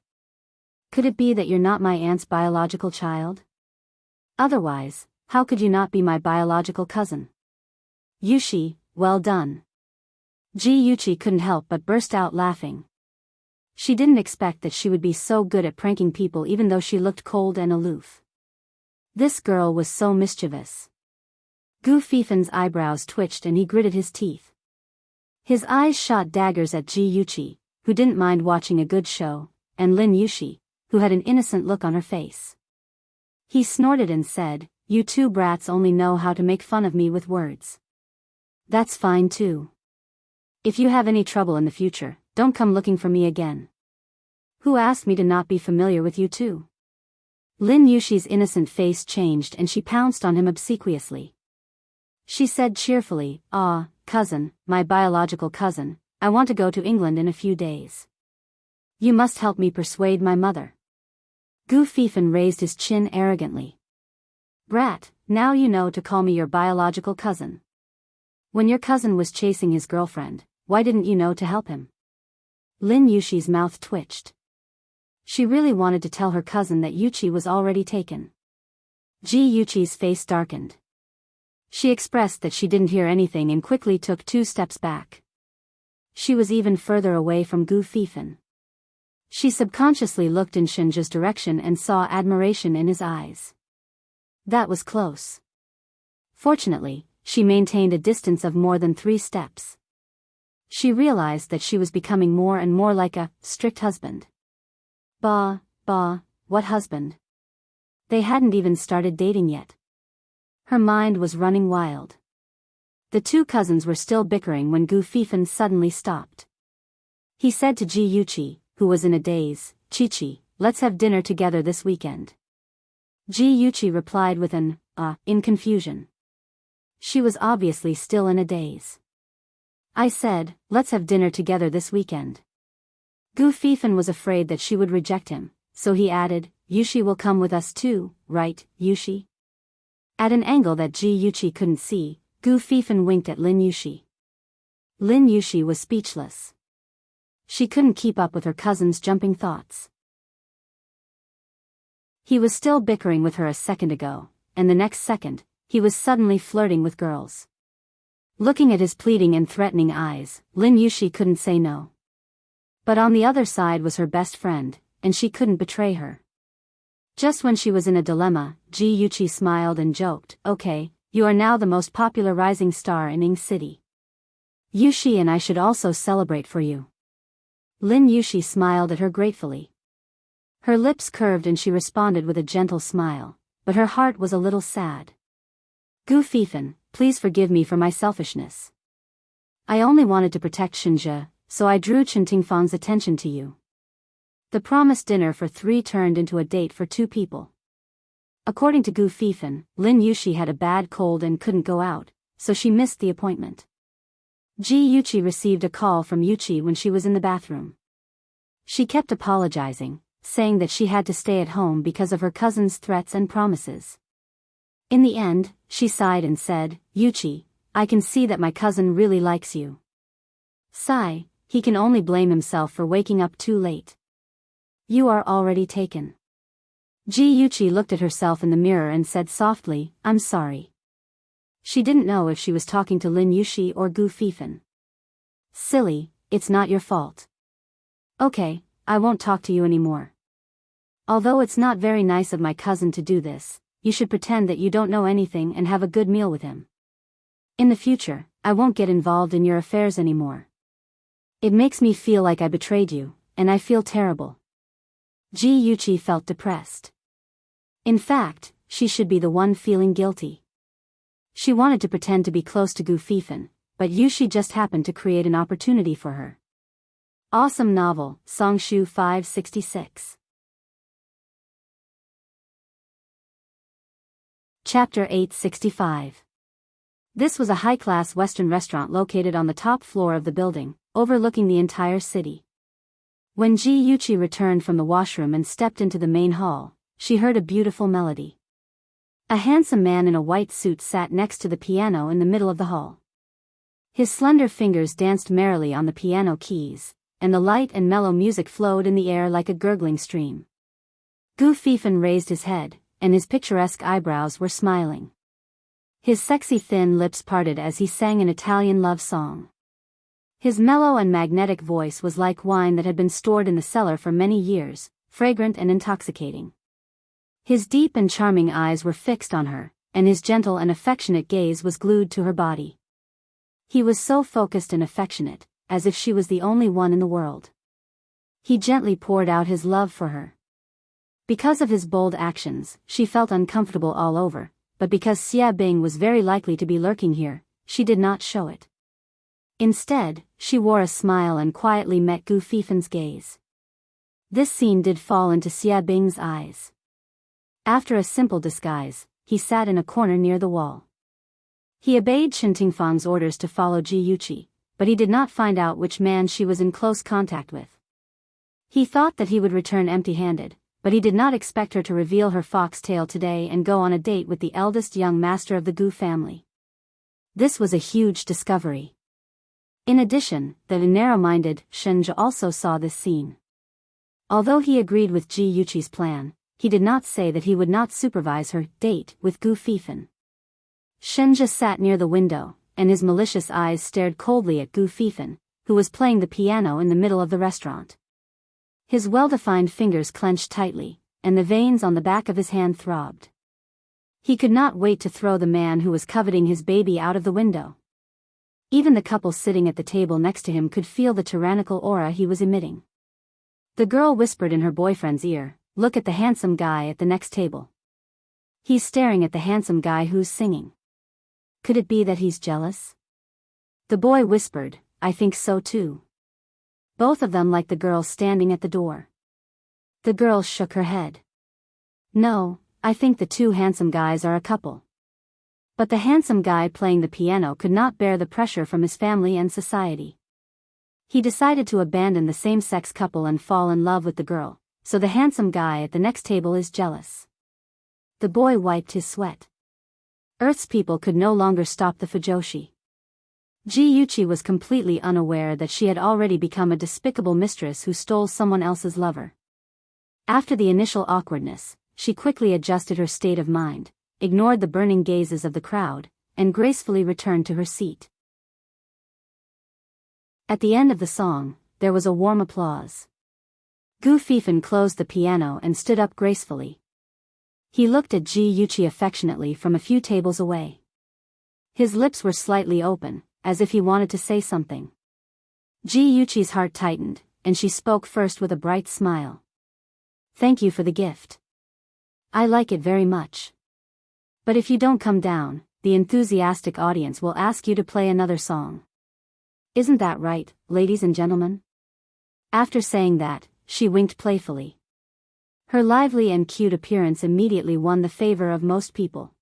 Could it be that you're not my aunt's biological child? Otherwise, how could you not be my biological cousin? Yushi, well done. Ji Yuchi couldn't help but burst out laughing. She didn't expect that she would be so good at pranking people even though she looked cold and aloof. This girl was so mischievous. Gu Fifan's eyebrows twitched and he gritted his teeth. His eyes shot daggers at Ji Yuchi, who didn't mind watching a good show, and Lin Yushi, who had an innocent look on her face. He snorted and said, "You two brats only know how to make fun of me with words. That's fine too. If you have any trouble in the future, don't come looking for me again. Who asked me to not be familiar with you two?" Lin Yushi's innocent face changed and she pounced on him obsequiously. She said cheerfully, "Ah, cousin, my biological cousin, I want to go to England in a few days. You must help me persuade my mother." Gu Fifan raised his chin arrogantly. "Brat, now you know to call me your biological cousin. When your cousin was chasing his girlfriend, why didn't you know to help him?" Lin Yushi's mouth twitched. She really wanted to tell her cousin that Yuchi was already taken. Ji Yuchi's face darkened. She expressed that she didn't hear anything and quickly took 2 steps back. She was even further away from Gu Fifan. She subconsciously looked in Shinja's direction and saw admiration in his eyes. That was close. Fortunately, she maintained a distance of more than 3 steps. She realized that she was becoming more and more like a strict husband. Bah, what husband? They hadn't even started dating yet. Her mind was running wild. The 2 cousins were still bickering when Gu Fifan suddenly stopped. He said to Ji Yuchi, who was in a daze, "Chi-Chi, let's have dinner together this weekend." Ji Yuchi replied with an, in confusion. She was obviously still in a daze. "I said, let's have dinner together this weekend." Gu Fifan was afraid that she would reject him, so he added, "Yushi will come with us too, right, Yushi?" At an angle that Ji Yuchi couldn't see, Gu Fifan winked at Lin Yushi. Lin Yushi was speechless. She couldn't keep up with her cousin's jumping thoughts. He was still bickering with her a second ago, and the next second, he was suddenly flirting with girls. Looking at his pleading and threatening eyes, Lin Yushi couldn't say no. But on the other side was her best friend, and she couldn't betray her. Just when she was in a dilemma, Ji Yuchi smiled and joked, "Okay, you are now the most popular rising star in Ing City. Yushi and I should also celebrate for you." Lin Yushi smiled at her gratefully. Her lips curved and she responded with a gentle smile, but her heart was a little sad. "Gu Fifan, please forgive me for my selfishness. I only wanted to protect Shinja, so I drew Chen Tingfang's attention to you." The promised dinner for 3 turned into a date for 2 people. According to Gu Fifan, Lin Yushi had a bad cold and couldn't go out, so she missed the appointment. Ji Yuchi received a call from Yuchi when she was in the bathroom. She kept apologizing, saying that she had to stay at home because of her cousin's threats and promises. In the end, she sighed and said, "Yuchi, I can see that my cousin really likes you." Sigh, he can only blame himself for waking up too late. "You are already taken." Ji Yuchi looked at herself in the mirror and said softly, "I'm sorry." She didn't know if she was talking to Lin Yushi or Gu Fifan. "Silly, it's not your fault." "Okay, I won't talk to you anymore. Although it's not very nice of my cousin to do this, you should pretend that you don't know anything and have a good meal with him. In the future, I won't get involved in your affairs anymore. It makes me feel like I betrayed you, and I feel terrible." Ji Yuchi felt depressed. In fact, she should be the one feeling guilty. She wanted to pretend to be close to Gu Fifan, but Yushi just happened to create an opportunity for her. Awesome novel, Songshu 566. Chapter 865. This was a high-class Western restaurant located on the top floor of the building, overlooking the entire city. When Ji Yuchi returned from the washroom and stepped into the main hall, she heard a beautiful melody. A handsome man in a white suit sat next to the piano in the middle of the hall. His slender fingers danced merrily on the piano keys, and the light and mellow music flowed in the air like a gurgling stream. Gu Fifan raised his head, and his picturesque eyebrows were smiling. His sexy thin lips parted as he sang an Italian love song. His mellow and magnetic voice was like wine that had been stored in the cellar for many years, fragrant and intoxicating. His deep and charming eyes were fixed on her, and his gentle and affectionate gaze was glued to her body. He was so focused and affectionate, as if she was the only one in the world. He gently poured out his love for her. Because of his bold actions, she felt uncomfortable all over, but because Xia Bing was very likely to be lurking here, she did not show it. Instead, she wore a smile and quietly met Gu Fifen's gaze. This scene did fall into Xia Bing's eyes. After a simple disguise, he sat in a corner near the wall. He obeyed Chen Tingfang's orders to follow Ji Yuqi, but he did not find out which man she was in close contact with. He thought that he would return empty-handed, but he did not expect her to reveal her foxtail today and go on a date with the eldest young master of the Gu family. This was a huge discovery. In addition, the narrow-minded Shenja also saw this scene. Although he agreed with Ji Yuqi's plan, he did not say that he would not supervise her date with Gu Fifen. Shenja sat near the window, and his malicious eyes stared coldly at Gu Fifen, who was playing the piano in the middle of the restaurant. His well-defined fingers clenched tightly, and the veins on the back of his hand throbbed. He could not wait to throw the man who was coveting his baby out of the window. Even the couple sitting at the table next to him could feel the tyrannical aura he was emitting. The girl whispered in her boyfriend's ear, "Look at the handsome guy at the next table. He's staring at the handsome guy who's singing. Could it be that he's jealous?" The boy whispered, "I think so too." Both of them liked the girl standing at the door. The girl shook her head. "No, I think the two handsome guys are a couple." But the handsome guy playing the piano could not bear the pressure from his family and society. He decided to abandon the same-sex couple and fall in love with the girl, so the handsome guy at the next table is jealous. The boy wiped his sweat. Earth's people could no longer stop the fujoshi. Ji Yuqi was completely unaware that she had already become a despicable mistress who stole someone else's lover. After the initial awkwardness, she quickly adjusted her state of mind, ignored the burning gazes of the crowd, and gracefully returned to her seat. At the end of the song, there was a warm applause. Gu Fifen closed the piano and stood up gracefully. He looked at Ji Yuqi affectionately from a few tables away. His lips were slightly open, as if he wanted to say something. Ji Yuqi's heart tightened, and she spoke first with a bright smile. "Thank you for the gift. I like it very much. But if you don't come down, the enthusiastic audience will ask you to play another song. Isn't that right, ladies and gentlemen?" After saying that, she winked playfully. Her lively and cute appearance immediately won the favor of most people.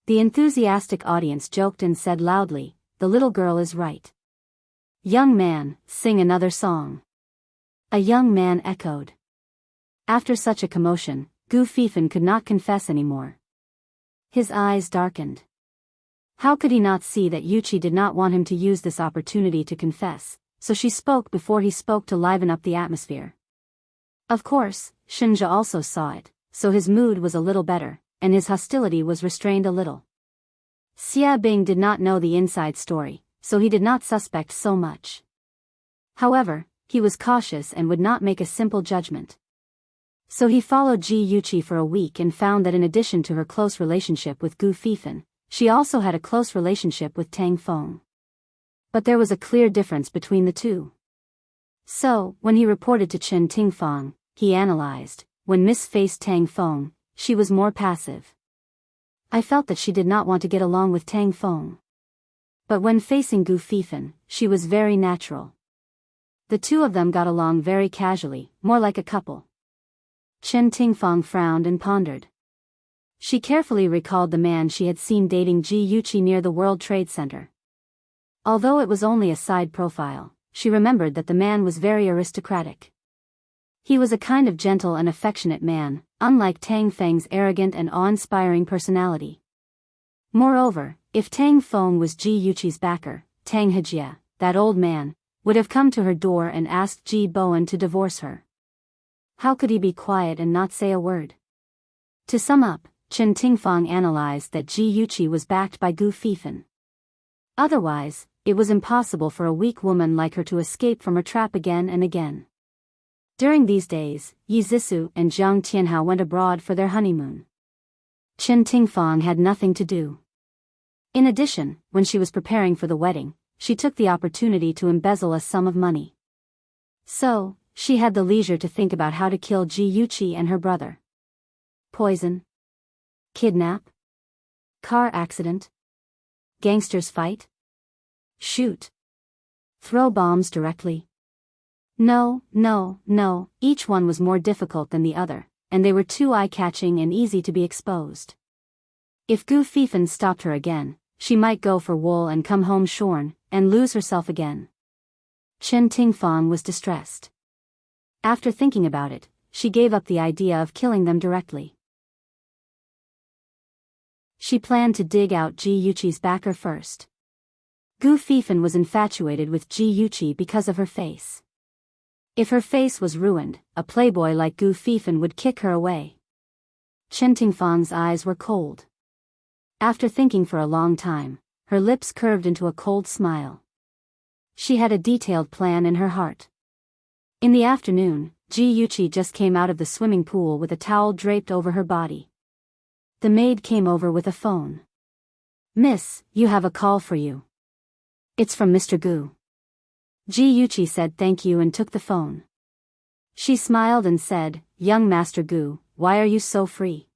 The enthusiastic audience joked and said loudly, "The little girl is right. Young man, sing another song." A young man echoed. After such a commotion, Gu Fifen could not confess anymore. His eyes darkened. How could he not see that Yuqi did not want him to use this opportunity to confess, so she spoke before he spoke to liven up the atmosphere. Of course, Shenja also saw it, so his mood was a little better, and his hostility was restrained a little. Xia Bing did not know the inside story, so he did not suspect so much. However, he was cautious and would not make a simple judgment. So he followed Ji Yuqi for a week and found that in addition to her close relationship with Gu Fifen, she also had a close relationship with Tang Feng. But there was a clear difference between the two. So, when he reported to Chen Tingfang, he analyzed, when Miss faced Tang Feng, she was more passive. I felt that she did not want to get along with Tang Feng. But when facing Gu Fifen, she was very natural. The two of them got along very casually, more like a couple. Chen Tingfang frowned and pondered. She carefully recalled the man she had seen dating Ji Yuqi near the World Trade Center. Although it was only a side profile, she remembered that the man was very aristocratic. He was a kind of gentle and affectionate man, unlike Tang Feng's arrogant and awe-inspiring personality. Moreover, if Tang Feng was Ji Yuqi's backer, Tang Hejia, that old man, would have come to her door and asked Ji Bowen to divorce her. How could he be quiet and not say a word? To sum up, Chen Tingfang analyzed that Ji Yuqi was backed by Gu Fifen. Otherwise, it was impossible for a weak woman like her to escape from her trap again and again. During these days, Yi Zixu and Jiang Tianhao went abroad for their honeymoon. Chen Tingfang had nothing to do. In addition, when she was preparing for the wedding, she took the opportunity to embezzle a sum of money. So, she had the leisure to think about how to kill Ji Yuqi and her brother. Poison? Kidnap? Car accident? Gangsters fight? Shoot? Throw bombs directly? No, each one was more difficult than the other, and they were too eye-catching and easy to be exposed. If Gu Fifan stopped her again, she might go for wool and come home shorn, and lose herself again. Chen Tingfang was distressed. After thinking about it, she gave up the idea of killing them directly. She planned to dig out Ji Yuqi's backer first. Gu Fifan was infatuated with Ji Yuqi because of her face. If her face was ruined, a playboy like Gu Fifan would kick her away. Chen Tingfang's eyes were cold. After thinking for a long time, her lips curved into a cold smile. She had a detailed plan in her heart. In the afternoon, Ji Yuqi just came out of the swimming pool with a towel draped over her body. The maid came over with a phone. "Miss, you have a call for you." "It's from Mr. Gu." Ji Yuqi said thank you and took the phone. She smiled and said, "Young Master Gu, why are you so free?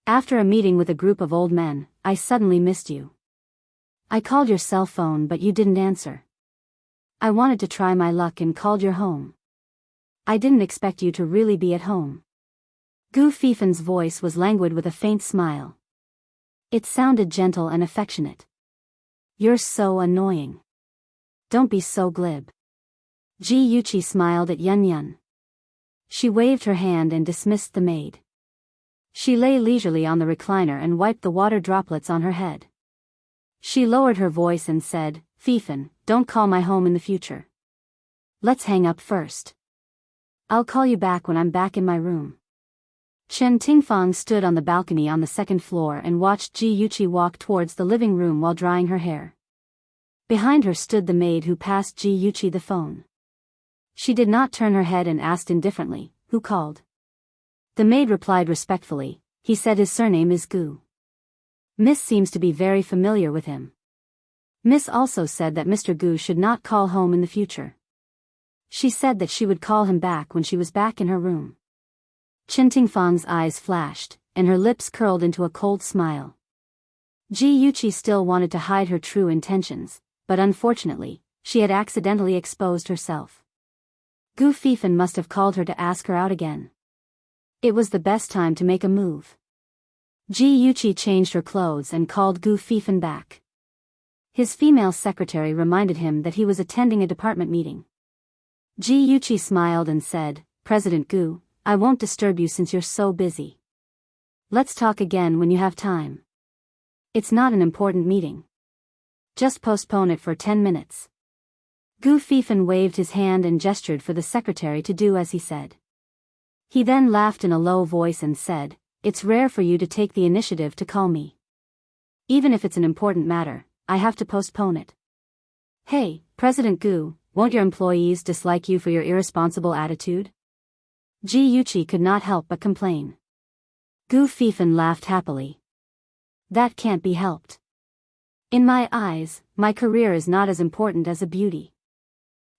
After a meeting with a group of old men, I suddenly missed you. I called your cell phone but you didn't answer. I wanted to try my luck and called your home. I didn't expect you to really be at home." Gu Fifan's voice was languid with a faint smile. It sounded gentle and affectionate. "You're so annoying. Don't be so glib." Ji Yuqi smiled at Yun Yun. She waved her hand and dismissed the maid. She lay leisurely on the recliner and wiped the water droplets on her head. She lowered her voice and said, "Fifan, don't call my home in the future. Let's hang up first. I'll call you back when I'm back in my room." Chen Tingfang stood on the balcony on the second floor and watched Ji Yuqi walk towards the living room while drying her hair. Behind her stood the maid who passed Ji Yuqi the phone. She did not turn her head and asked indifferently, "Who called?" The maid replied respectfully, "He said his surname is Gu. Miss seems to be very familiar with him. Miss also said that Mr. Gu should not call home in the future. She said that she would call him back when she was back in her room." Chen Tingfang's eyes flashed, and her lips curled into a cold smile. Ji Yuqi still wanted to hide her true intentions, but unfortunately, she had accidentally exposed herself. Gu Fifan must have called her to ask her out again. It was the best time to make a move. Ji Yuqi changed her clothes and called Gu Fifan back. His female secretary reminded him that he was attending a department meeting. Ji Yuqi smiled and said, "President Gu, I won't disturb you since you're so busy. Let's talk again when you have time. It's not an important meeting. Just postpone it for 10 minutes. Gu Fifan waved his hand and gestured for the secretary to do as he said. He then laughed in a low voice and said, "It's rare for you to take the initiative to call me. Even if it's an important matter, I have to postpone it. Hey, President Gu, won't your employees dislike you for your irresponsible attitude?" Ji Yuqi could not help but complain. Gu Fifan laughed happily. "That can't be helped. In my eyes, my career is not as important as a beauty."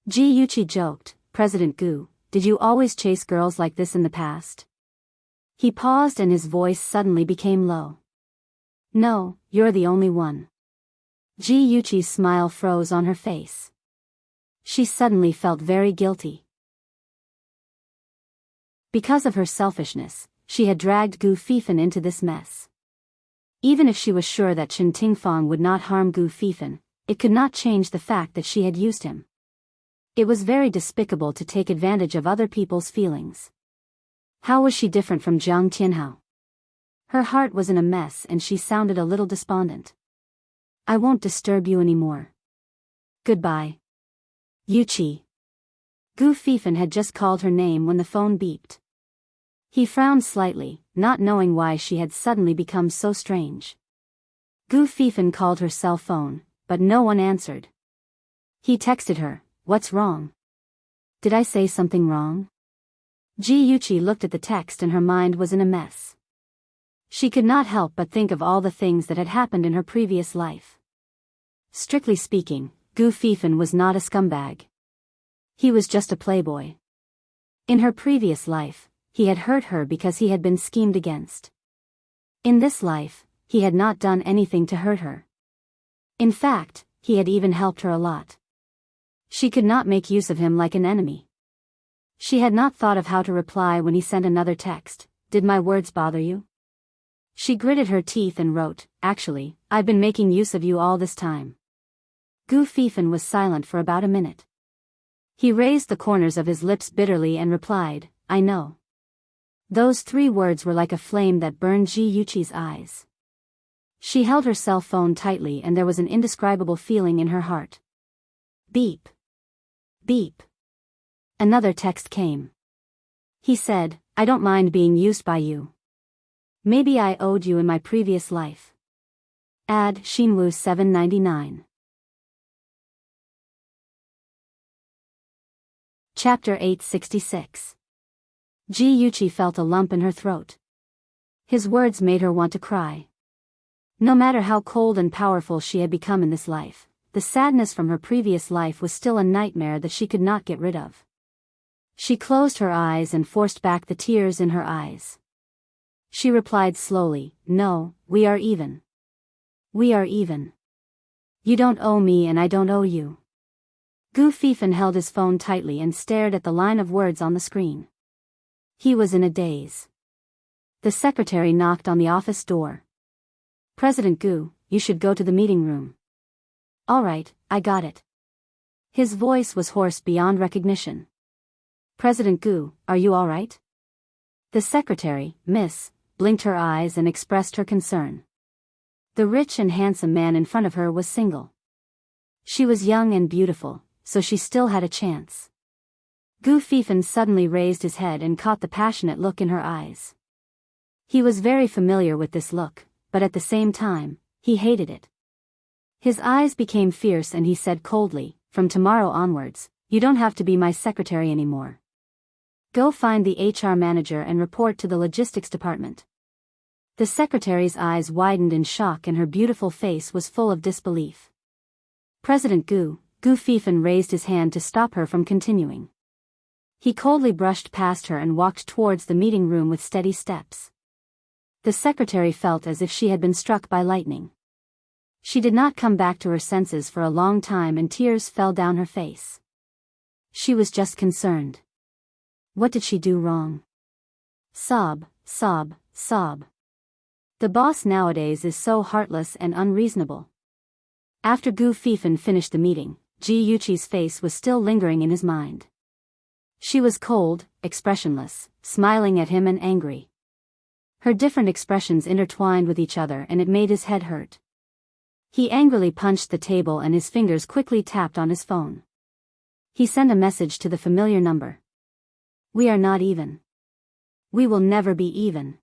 Ji Yuqi joked, "President Gu, did you always chase girls like this in the past?" He paused and his voice suddenly became low. "No, you're the only one." Ji Yuqi's smile froze on her face. She suddenly felt very guilty. Because of her selfishness, she had dragged Gu Fifan into this mess. Even if she was sure that Chen Tingfang would not harm Gu Fifan, it could not change the fact that she had used him. It was very despicable to take advantage of other people's feelings. How was she different from Jiang Tianhao? Her heart was in a mess and she sounded a little despondent. "I won't disturb you anymore. Goodbye. Yuqi." Gu Fifan had just called her name when the phone beeped. He frowned slightly, not knowing why she had suddenly become so strange. Gu Fifan called her cell phone, but no one answered. He texted her, "What's wrong? Did I say something wrong?" Ji Yuchi looked at the text and her mind was in a mess. She could not help but think of all the things that had happened in her previous life. Strictly speaking, Gu Fifan was not a scumbag. He was just a playboy. In her previous life, he had hurt her because he had been schemed against. In this life, he had not done anything to hurt her. In fact, he had even helped her a lot. She could not make use of him like an enemy. She had not thought of how to reply when he sent another text. "Did my words bother you?" She gritted her teeth and wrote, "Actually, I've been making use of you all this time." Gu Fifan was silent for about a minute. He raised the corners of his lips bitterly and replied, "I know." Those 3 words were like a flame that burned Ji Yuchi's eyes. She held her cell phone tightly and there was an indescribable feeling in her heart. Beep. Beep. Another text came. He said, "I don't mind being used by you. Maybe I owed you in my previous life. Add Shinwoo 799. Chapter 866. Ji Yuchi felt a lump in her throat. His words made her want to cry. No matter how cold and powerful she had become in this life, the sadness from her previous life was still a nightmare that she could not get rid of. She closed her eyes and forced back the tears in her eyes. She replied slowly, "No, we are even. We are even. You don't owe me and I don't owe you." Gu Fifan held his phone tightly and stared at the line of words on the screen. He was in a daze. The secretary knocked on the office door. "President Gu, you should go to the meeting room." "All right, I got it." His voice was hoarse beyond recognition. "President Gu, are you all right?" The secretary, Miss, blinked her eyes and expressed her concern. The rich and handsome man in front of her was single. She was young and beautiful, so she still had a chance. Gu Fifan suddenly raised his head and caught the passionate look in her eyes. He was very familiar with this look, but at the same time, he hated it. His eyes became fierce and he said coldly, "From tomorrow onwards, you don't have to be my secretary anymore. Go find the HR manager and report to the logistics department." The secretary's eyes widened in shock and her beautiful face was full of disbelief. "President Gu," Gu Fifan raised his hand to stop her from continuing. He coldly brushed past her and walked towards the meeting room with steady steps. The secretary felt as if she had been struck by lightning. She did not come back to her senses for a long time and tears fell down her face. She was just concerned. What did she do wrong? Sob, sob, sob. The boss nowadays is so heartless and unreasonable. After Gu Fifan finished the meeting, Ji Yuchi's face was still lingering in his mind. She was cold, expressionless, smiling at him and angry. Her different expressions intertwined with each other and it made his head hurt. He angrily punched the table and his fingers quickly tapped on his phone. He sent a message to the familiar number. "We are not even. We will never be even.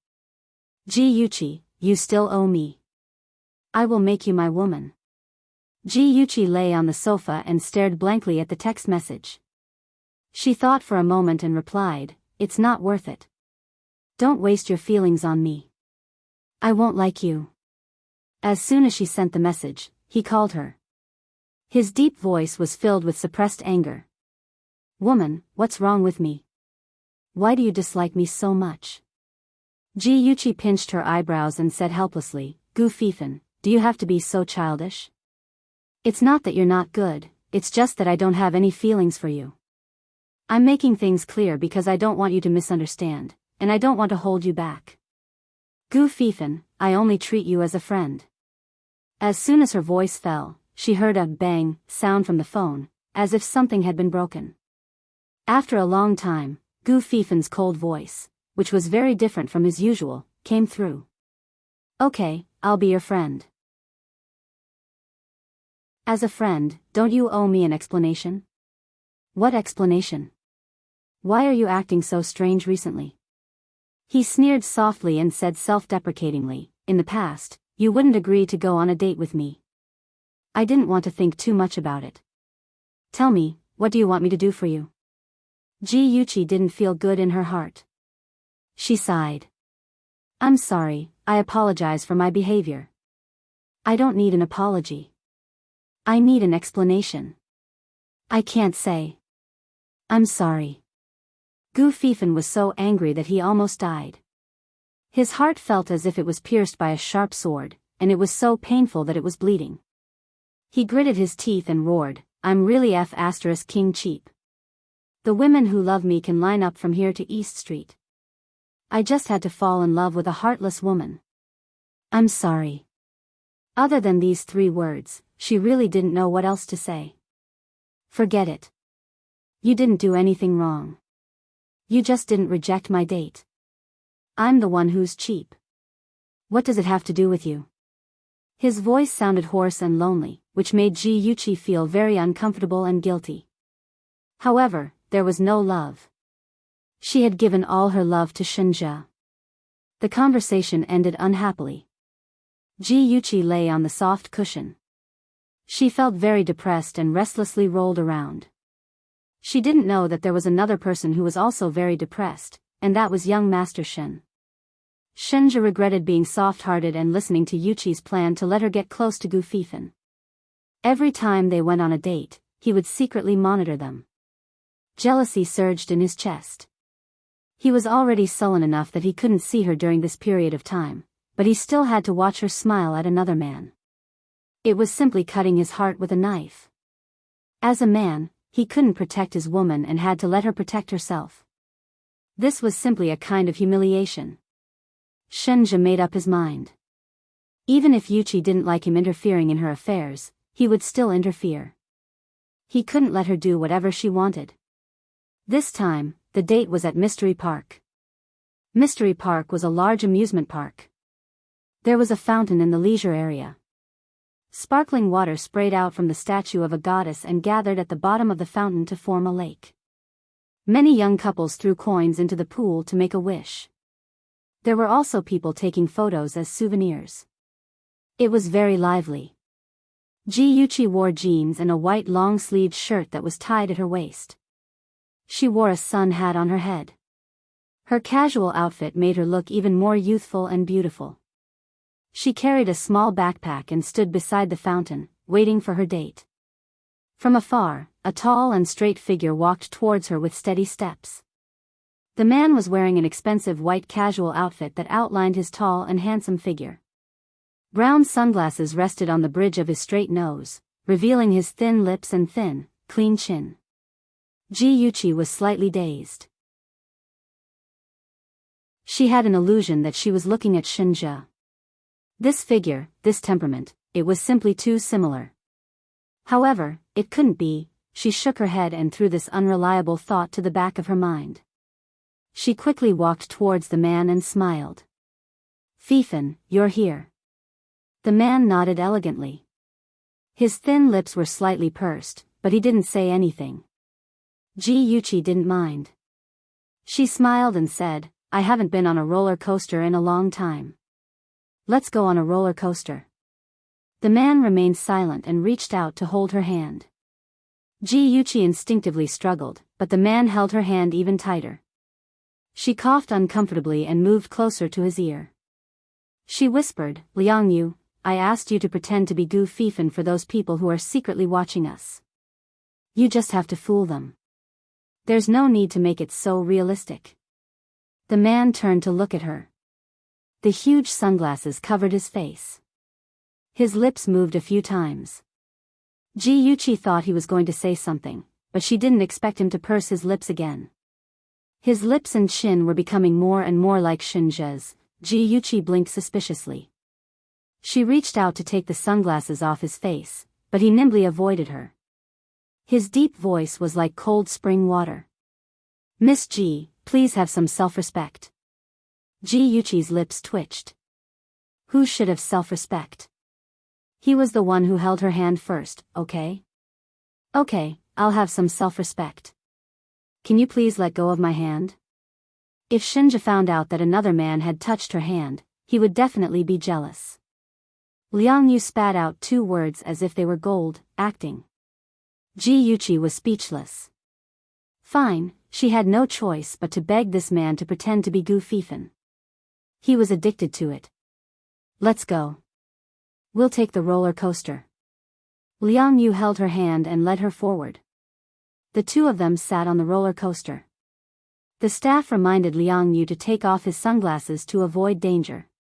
Ji Yuchi, you still owe me. I will make you my woman." Ji Yuchi lay on the sofa and stared blankly at the text message. She thought for a moment and replied, "It's not worth it. Don't waste your feelings on me. I won't like you." As soon as she sent the message, he called her. His deep voice was filled with suppressed anger. "Woman, what's wrong with me? Why do you dislike me so much?" Ji Yuchi pinched her eyebrows and said helplessly, "Gu Fifan, do you have to be so childish? It's not that you're not good, it's just that I don't have any feelings for you. I'm making things clear because I don't want you to misunderstand, and I don't want to hold you back. Gu Fifan, I only treat you as a friend." As soon as her voice fell, she heard a bang sound from the phone, as if something had been broken. After a long time, Gu Fifan's cold voice, which was very different from his usual, came through. "Okay, I'll be your friend." "As a friend, don't you owe me an explanation?" "What explanation? Why are you acting so strange recently?" He sneered softly and said self-deprecatingly, "In the past, you wouldn't agree to go on a date with me. I didn't want to think too much about it. Tell me, what do you want me to do for you? Ji Yuqi didn't feel good in her heart. She sighed. I'm sorry, I apologize for my behavior. I don't need an apology. I need an explanation. I can't say. I'm sorry. Gu Fifan was so angry that he almost died. His heart felt as if it was pierced by a sharp sword, and it was so painful that it was bleeding. He gritted his teeth and roared, I'm really King cheap. The women who love me can line up from here to East Street. I just had to fall in love with a heartless woman. I'm sorry. Other than these 3 words, she really didn't know what else to say. Forget it. You didn't do anything wrong. You just didn't reject my date. I'm the one who's cheap. What does it have to do with you? His voice sounded hoarse and lonely, which made Ji Yuqi feel very uncomfortable and guilty. However, there was no love. She had given all her love to Shenjia. The conversation ended unhappily. Ji Yuqi lay on the soft cushion. She felt very depressed and restlessly rolled around. She didn't know that there was another person who was also very depressed, and that was young Master Shen. Shenjia regretted being soft-hearted and listening to Yuqi's plan to let her get close to Gu Fifan. Every time they went on a date, he would secretly monitor them. Jealousy surged in his chest. He was already sullen enough that he couldn't see her during this period of time, but he still had to watch her smile at another man. It was simply cutting his heart with a knife. As a man, he couldn't protect his woman and had to let her protect herself. This was simply a kind of humiliation. Shenjia made up his mind. Even if Yuqi didn't like him interfering in her affairs, he would still interfere. He couldn't let her do whatever she wanted. This time, the date was at Mystery Park. Mystery Park was a large amusement park. There was a fountain in the leisure area. Sparkling water sprayed out from the statue of a goddess and gathered at the bottom of the fountain to form a lake. Many young couples threw coins into the pool to make a wish. There were also people taking photos as souvenirs. It was very lively. Ji Yuqi wore jeans and a white long-sleeved shirt that was tied at her waist. She wore a sun hat on her head. Her casual outfit made her look even more youthful and beautiful. She carried a small backpack and stood beside the fountain, waiting for her date. From afar, a tall and straight figure walked towards her with steady steps. The man was wearing an expensive white casual outfit that outlined his tall and handsome figure. Brown sunglasses rested on the bridge of his straight nose, revealing his thin lips and thin, clean chin. Ji Yuqi was slightly dazed. She had an illusion that she was looking at Shenjia. This figure, this temperament, it was simply too similar. However, it couldn't be. She shook her head and threw this unreliable thought to the back of her mind. She quickly walked towards the man and smiled. Fifan, you're here. The man nodded elegantly. His thin lips were slightly pursed, but he didn't say anything. Ji Yuqi didn't mind. She smiled and said, I haven't been on a roller coaster in a long time. Let's go on a roller coaster. The man remained silent and reached out to hold her hand. Ji Yuqi instinctively struggled, but the man held her hand even tighter. She coughed uncomfortably and moved closer to his ear. She whispered, Liangyu, I asked you to pretend to be Gu Fifan for those people who are secretly watching us. You just have to fool them. There's no need to make it so realistic. The man turned to look at her. The huge sunglasses covered his face. His lips moved a few times. Ji Yuqi thought he was going to say something, but she didn't expect him to purse his lips again. His lips and chin were becoming more and more like Shenjia's. Ji Yuqi blinked suspiciously. She reached out to take the sunglasses off his face, but he nimbly avoided her. His deep voice was like cold spring water. Miss Ji, please have some self-respect. Ji Yuqi's lips twitched. Who should have self-respect? He was the one who held her hand first, okay? Okay, I'll have some self-respect. Can you please let go of my hand? If Shenjia found out that another man had touched her hand, he would definitely be jealous. Liang Yu spat out 2 words as if they were gold, acting. Ji Yuchi was speechless. Fine, she had no choice but to beg this man to pretend to be Gu Fifan. He was addicted to it. Let's go. We'll take the roller coaster. Liang Yu held her hand and led her forward. The two of them sat on the roller coaster. The staff reminded Liang Yu to take off his sunglasses to avoid danger.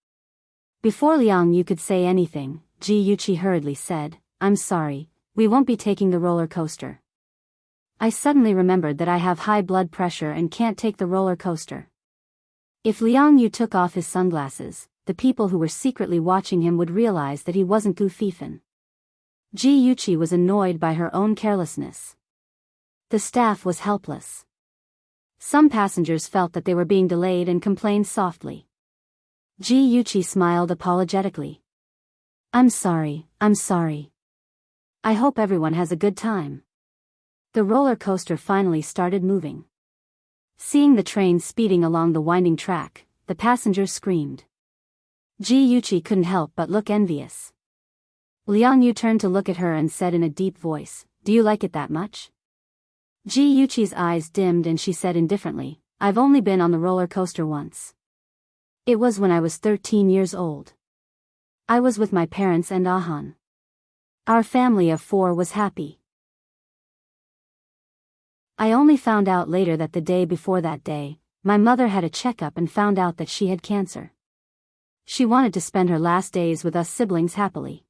Before Liang Yu could say anything, Ji Yuchi hurriedly said, "I'm sorry, we won't be taking the roller coaster. I suddenly remembered that I have high blood pressure and can't take the roller coaster." If Liang Yu took off his sunglasses, the people who were secretly watching him would realize that he wasn't Gu Fifan. Ji Yuchi was annoyed by her own carelessness. The staff was helpless. Some passengers felt that they were being delayed and complained softly. Ji Yuchi smiled apologetically. I'm sorry. I hope everyone has a good time." The roller coaster finally started moving. Seeing the train speeding along the winding track, the passengers screamed. Ji Yuchi couldn't help but look envious. Liang Yu turned to look at her and said in a deep voice, "Do you like it that much?" Ji Yuchi's eyes dimmed and she said indifferently, "I've only been on the roller coaster once. It was when I was 13 years old. I was with my parents and Ahan. Our family of 4 was happy. I only found out later that the day before that day, my mother had a checkup and found out that she had cancer. She wanted to spend her last days with us siblings happily."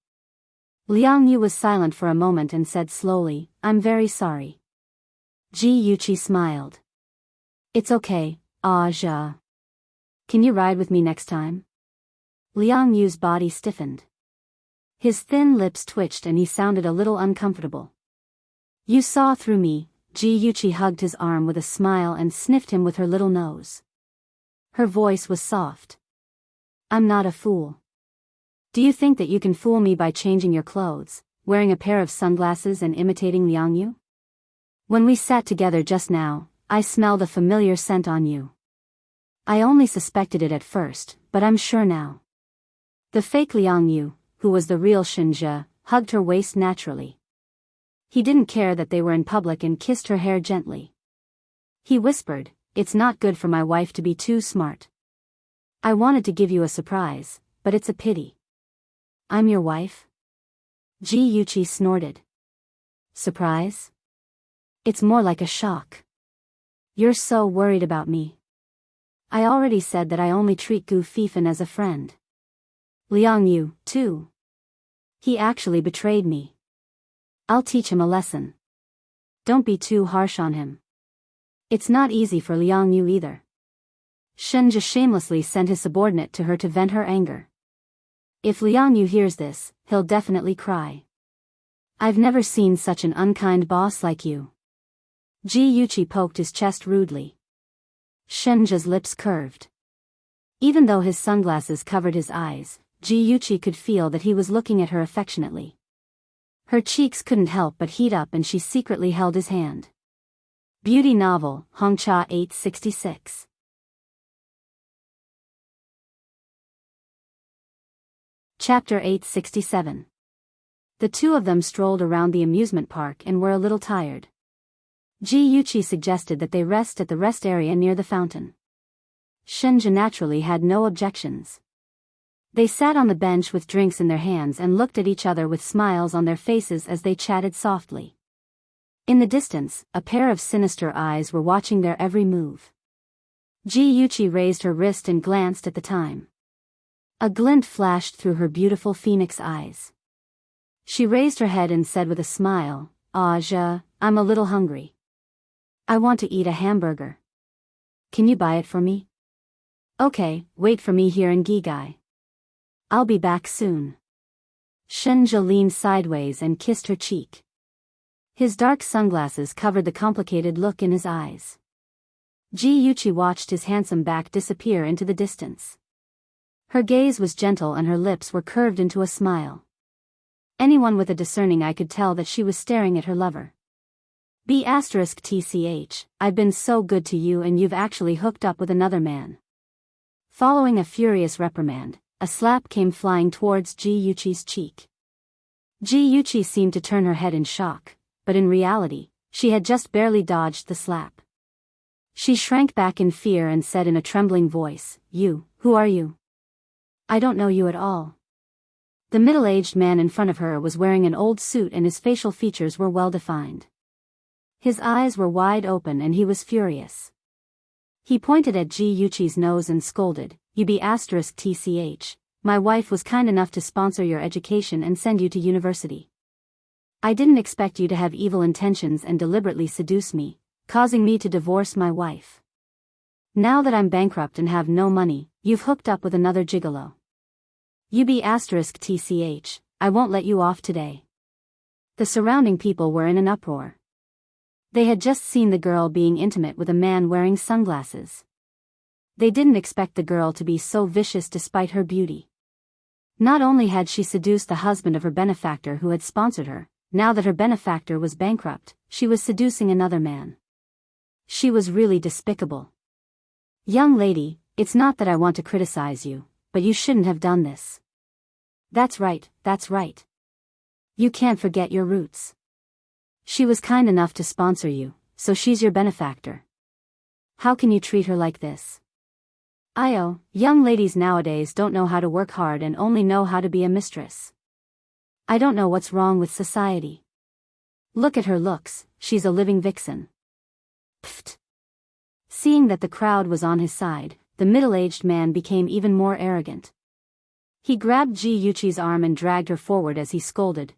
Liang Yu was silent for a moment and said slowly, "I'm very sorry." Ji Yuchi smiled. "It's okay, Aja. Can you ride with me next time?" Liang Yu's body stiffened. His thin lips twitched and he sounded a little uncomfortable. "You saw through me." Ji Yuchi hugged his arm with a smile and sniffed him with her little nose. Her voice was soft. "I'm not a fool. Do you think that you can fool me by changing your clothes, wearing a pair of sunglasses and imitating Liang Yu? When we sat together just now, I smelled a familiar scent on you. I only suspected it at first, but I'm sure now." The fake Liang Yu, who was the real Shenjie, hugged her waist naturally. He didn't care that they were in public and kissed her hair gently. He whispered, "It's not good for my wife to be too smart. I wanted to give you a surprise, but it's a pity." "I'm your wife?" Ji Yuchi snorted. "Surprise? It's more like a shock. You're so worried about me." "I already said that I only treat Gu Fifan as a friend. Liang Yu, too. He actually betrayed me. I'll teach him a lesson. Don't be too harsh on him. It's not easy for Liang Yu either." Shenjie shamelessly sent his subordinate to her to vent her anger. "If Liang Yu hears this, he'll definitely cry. I've never seen such an unkind boss like you." Ji Yuchi poked his chest rudely. Shenjie's lips curved. Even though his sunglasses covered his eyes, Ji Yuchi could feel that he was looking at her affectionately. Her cheeks couldn't help but heat up and she secretly held his hand. Beauty novel, Hongcha 866. Chapter 867. The two of them strolled around the amusement park and were a little tired. Ji Yuchi suggested that they rest at the rest area near the fountain. Shenjie naturally had no objections. They sat on the bench with drinks in their hands and looked at each other with smiles on their faces as they chatted softly. In the distance, a pair of sinister eyes were watching their every move. Ji Yuchi raised her wrist and glanced at the time. A glint flashed through her beautiful phoenix eyes. She raised her head and said with a smile, "Aja, I'm a little hungry. I want to eat a hamburger. Can you buy it for me?" "Okay, wait for me here in Gigai. I'll be back soon." Shenjie leaned sideways and kissed her cheek. His dark sunglasses covered the complicated look in his eyes. Ji Yuchi watched his handsome back disappear into the distance. Her gaze was gentle and her lips were curved into a smile. Anyone with a discerning eye could tell that she was staring at her lover. *TCH, I've been so good to you and you've actually hooked up with another man. Following a furious reprimand, a slap came flying towards Ji Yuchi's cheek. Ji Yuchi seemed to turn her head in shock, but in reality, she had just barely dodged the slap. She shrank back in fear and said in a trembling voice, "Who are you? I don't know you at all." The middle-aged man in front of her was wearing an old suit and his facial features were well-defined. His eyes were wide open and he was furious. He pointed at Ji Yuqi's nose and scolded, "You be *tch. My wife was kind enough to sponsor your education and send you to university. I didn't expect you to have evil intentions and deliberately seduce me, causing me to divorce my wife. Now that I'm bankrupt and have no money, you've hooked up with another gigolo. You be *tch. I won't let you off today." The surrounding people were in an uproar. They had just seen the girl being intimate with a man wearing sunglasses. They didn't expect the girl to be so vicious despite her beauty. Not only had she seduced the husband of her benefactor who had sponsored her, now that her benefactor was bankrupt, she was seducing another man. She was really despicable. "Young lady, it's not that I want to criticize you, but you shouldn't have done this." That's right. You can't forget your roots. She was kind enough to sponsor you, so she's your benefactor. How can you treat her like this? Young ladies nowadays don't know how to work hard and only know how to be a mistress. I don't know what's wrong with society. Look at her looks, she's a living vixen. Pfft. Seeing that the crowd was on his side, the middle-aged man became even more arrogant. He grabbed Ji Yuqi's arm and dragged her forward as he scolded,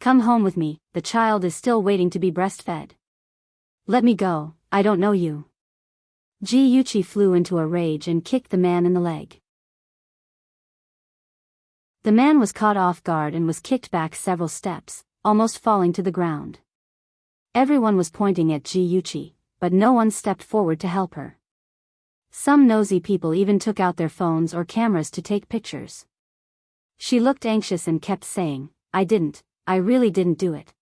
"Come home with me, the child is still waiting to be breastfed." "Let me go, I don't know you." Ji Yuqi flew into a rage and kicked the man in the leg. The man was caught off guard and was kicked back several steps, almost falling to the ground. Everyone was pointing at Ji Yuqi, but no one stepped forward to help her. Some nosy people even took out their phones or cameras to take pictures. She looked anxious and kept saying, I really didn't do it.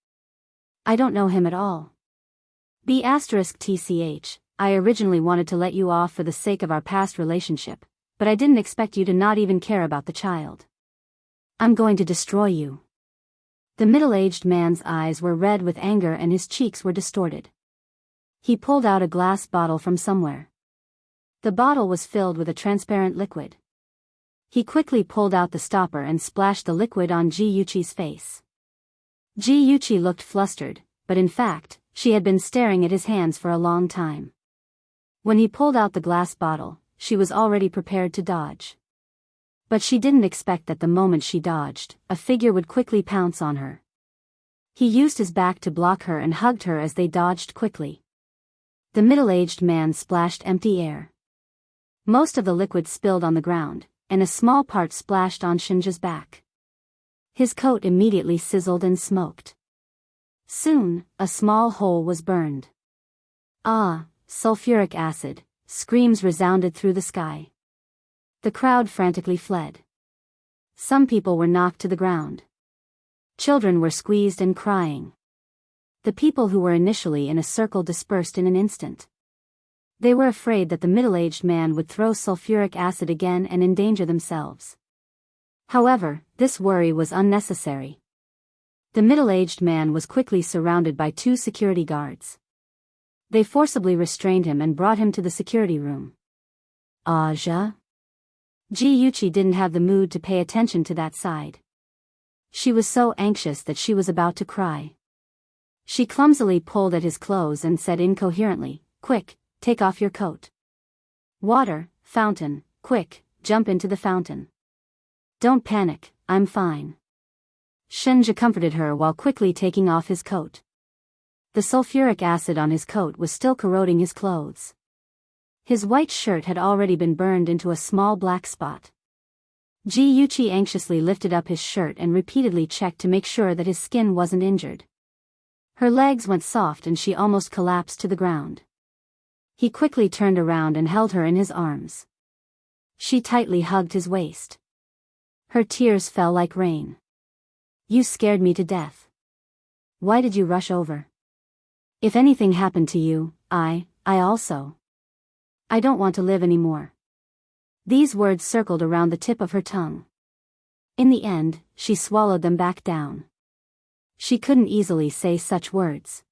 I don't know him at all. *tch. I originally wanted to let you off for the sake of our past relationship, but I didn't expect you to not even care about the child. I'm going to destroy you." The middle-aged man's eyes were red with anger and his cheeks were distorted. He pulled out a glass bottle from somewhere. The bottle was filled with a transparent liquid. He quickly pulled out the stopper and splashed the liquid on Ji Yuqi's face. Ji Yuqi looked flustered, but in fact, she had been staring at his hands for a long time. When he pulled out the glass bottle, she was already prepared to dodge. But she didn't expect that the moment she dodged, a figure would quickly pounce on her. He used his back to block her and hugged her as they dodged quickly. The middle-aged man splashed empty air. Most of the liquid spilled on the ground, and a small part splashed on Shinja's back. His coat immediately sizzled and smoked. Soon, a small hole was burned. "Ah, sulfuric acid," screams resounded through the sky. The crowd frantically fled. Some people were knocked to the ground. Children were squeezed and crying. The people who were initially in a circle dispersed in an instant. They were afraid that the middle-aged man would throw sulfuric acid again and endanger themselves. However, this worry was unnecessary. The middle-aged man was quickly surrounded by 2 security guards. They forcibly restrained him and brought him to the security room. Aja? Ji Yuqi didn't have the mood to pay attention to that side. She was so anxious that she was about to cry. She clumsily pulled at his clothes and said incoherently, "Quick, take off your coat. Water, fountain, quick, jump into the fountain. Don't panic, I'm fine." Shinja comforted her while quickly taking off his coat. The sulfuric acid on his coat was still corroding his clothes. His white shirt had already been burned into a small black spot. Ji Yuqi anxiously lifted up his shirt and repeatedly checked to make sure that his skin wasn't injured. Her legs went soft and she almost collapsed to the ground. He quickly turned around and held her in his arms. She tightly hugged his waist. Her tears fell like rain. "You scared me to death. Why did you rush over? If anything happened to you, I also. I don't want to live anymore." These words circled around the tip of her tongue. In the end, she swallowed them back down. She couldn't easily say such words.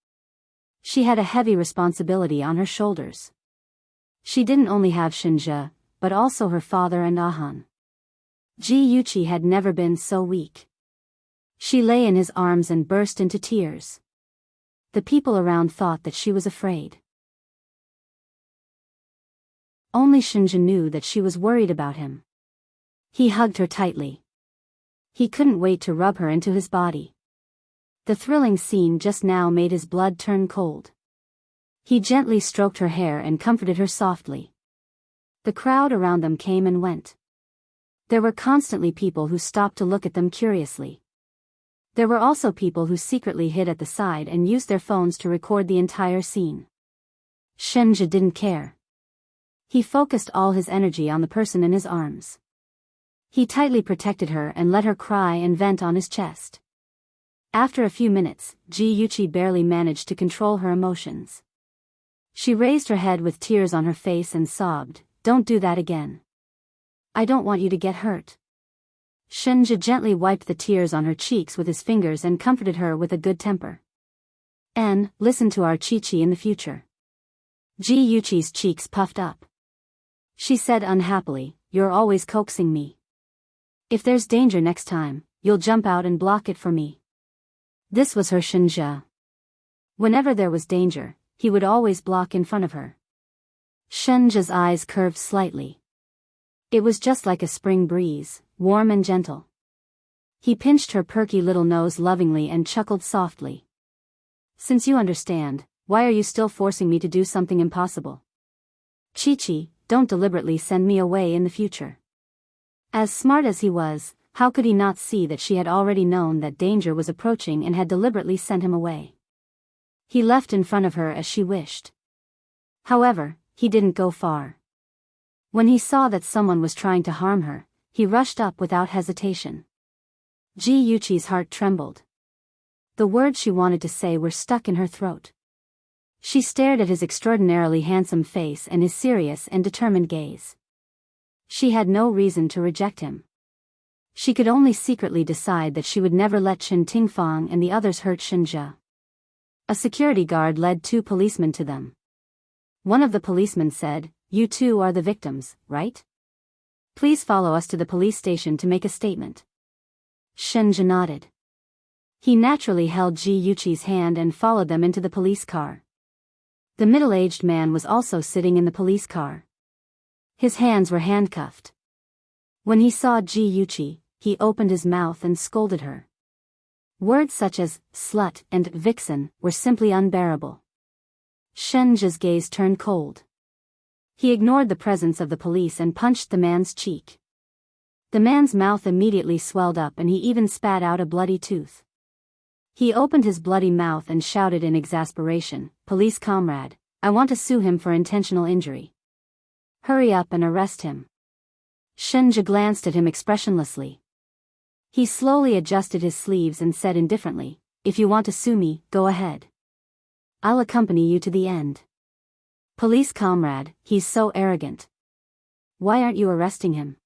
She had a heavy responsibility on her shoulders. She didn't only have Shinja, but also her father and Ahan. Ji-Yuchi had never been so weak. She lay in his arms and burst into tears. The people around thought that she was afraid. Only Shinja knew that she was worried about him. He hugged her tightly. He couldn't wait to rub her into his body. The thrilling scene just now made his blood turn cold. He gently stroked her hair and comforted her softly. The crowd around them came and went. There were constantly people who stopped to look at them curiously. There were also people who secretly hid at the side and used their phones to record the entire scene. Shinja didn't care. He focused all his energy on the person in his arms. He tightly protected her and let her cry and vent on his chest. After a few minutes, Ji-Yuchi barely managed to control her emotions. She raised her head with tears on her face and sobbed, "Don't do that again. I don't want you to get hurt." Shinja gently wiped the tears on her cheeks with his fingers and comforted her with a good temper. Listen to our Chi-Chi in the future." Ji-Yuchi's cheeks puffed up. She said unhappily, "You're always coaxing me. If there's danger next time, you'll jump out and block it for me." This was her Shinja. Whenever there was danger, he would always block in front of her. Shinja's eyes curved slightly. It was just like a spring breeze, warm and gentle. He pinched her perky little nose lovingly and chuckled softly. "Since you understand, why are you still forcing me to do something impossible? Chi-Chi, don't deliberately send me away in the future." As smart as he was, how could he not see that she had already known that danger was approaching and had deliberately sent him away? He left in front of her as she wished. However, he didn't go far. When he saw that someone was trying to harm her, he rushed up without hesitation. Ji-Yuchi's heart trembled. The words she wanted to say were stuck in her throat. She stared at his extraordinarily handsome face and his serious and determined gaze. She had no reason to reject him. She could only secretly decide that she would never let Qin Tingfang and the others hurt Shinja. A security guard led 2 policemen to them. One of the policemen said, "You two are the victims, right? Please follow us to the police station to make a statement." Shinja nodded. He naturally held Ji-Yuchi's hand and followed them into the police car. The middle-aged man was also sitting in the police car. His hands were handcuffed. When he saw Ji-Yuchi, he opened his mouth and scolded her. Words such as slut and vixen were simply unbearable. Shinja's gaze turned cold. He ignored the presence of the police and punched the man's cheek. The man's mouth immediately swelled up and he even spat out a bloody tooth. He opened his bloody mouth and shouted in exasperation, "Police comrade, I want to sue him for intentional injury. Hurry up and arrest him." Shinja glanced at him expressionlessly. He slowly adjusted his sleeves and said indifferently, "If you want to sue me, go ahead. I'll accompany you to the end." "Police comrade, he's so arrogant. Why aren't you arresting him?"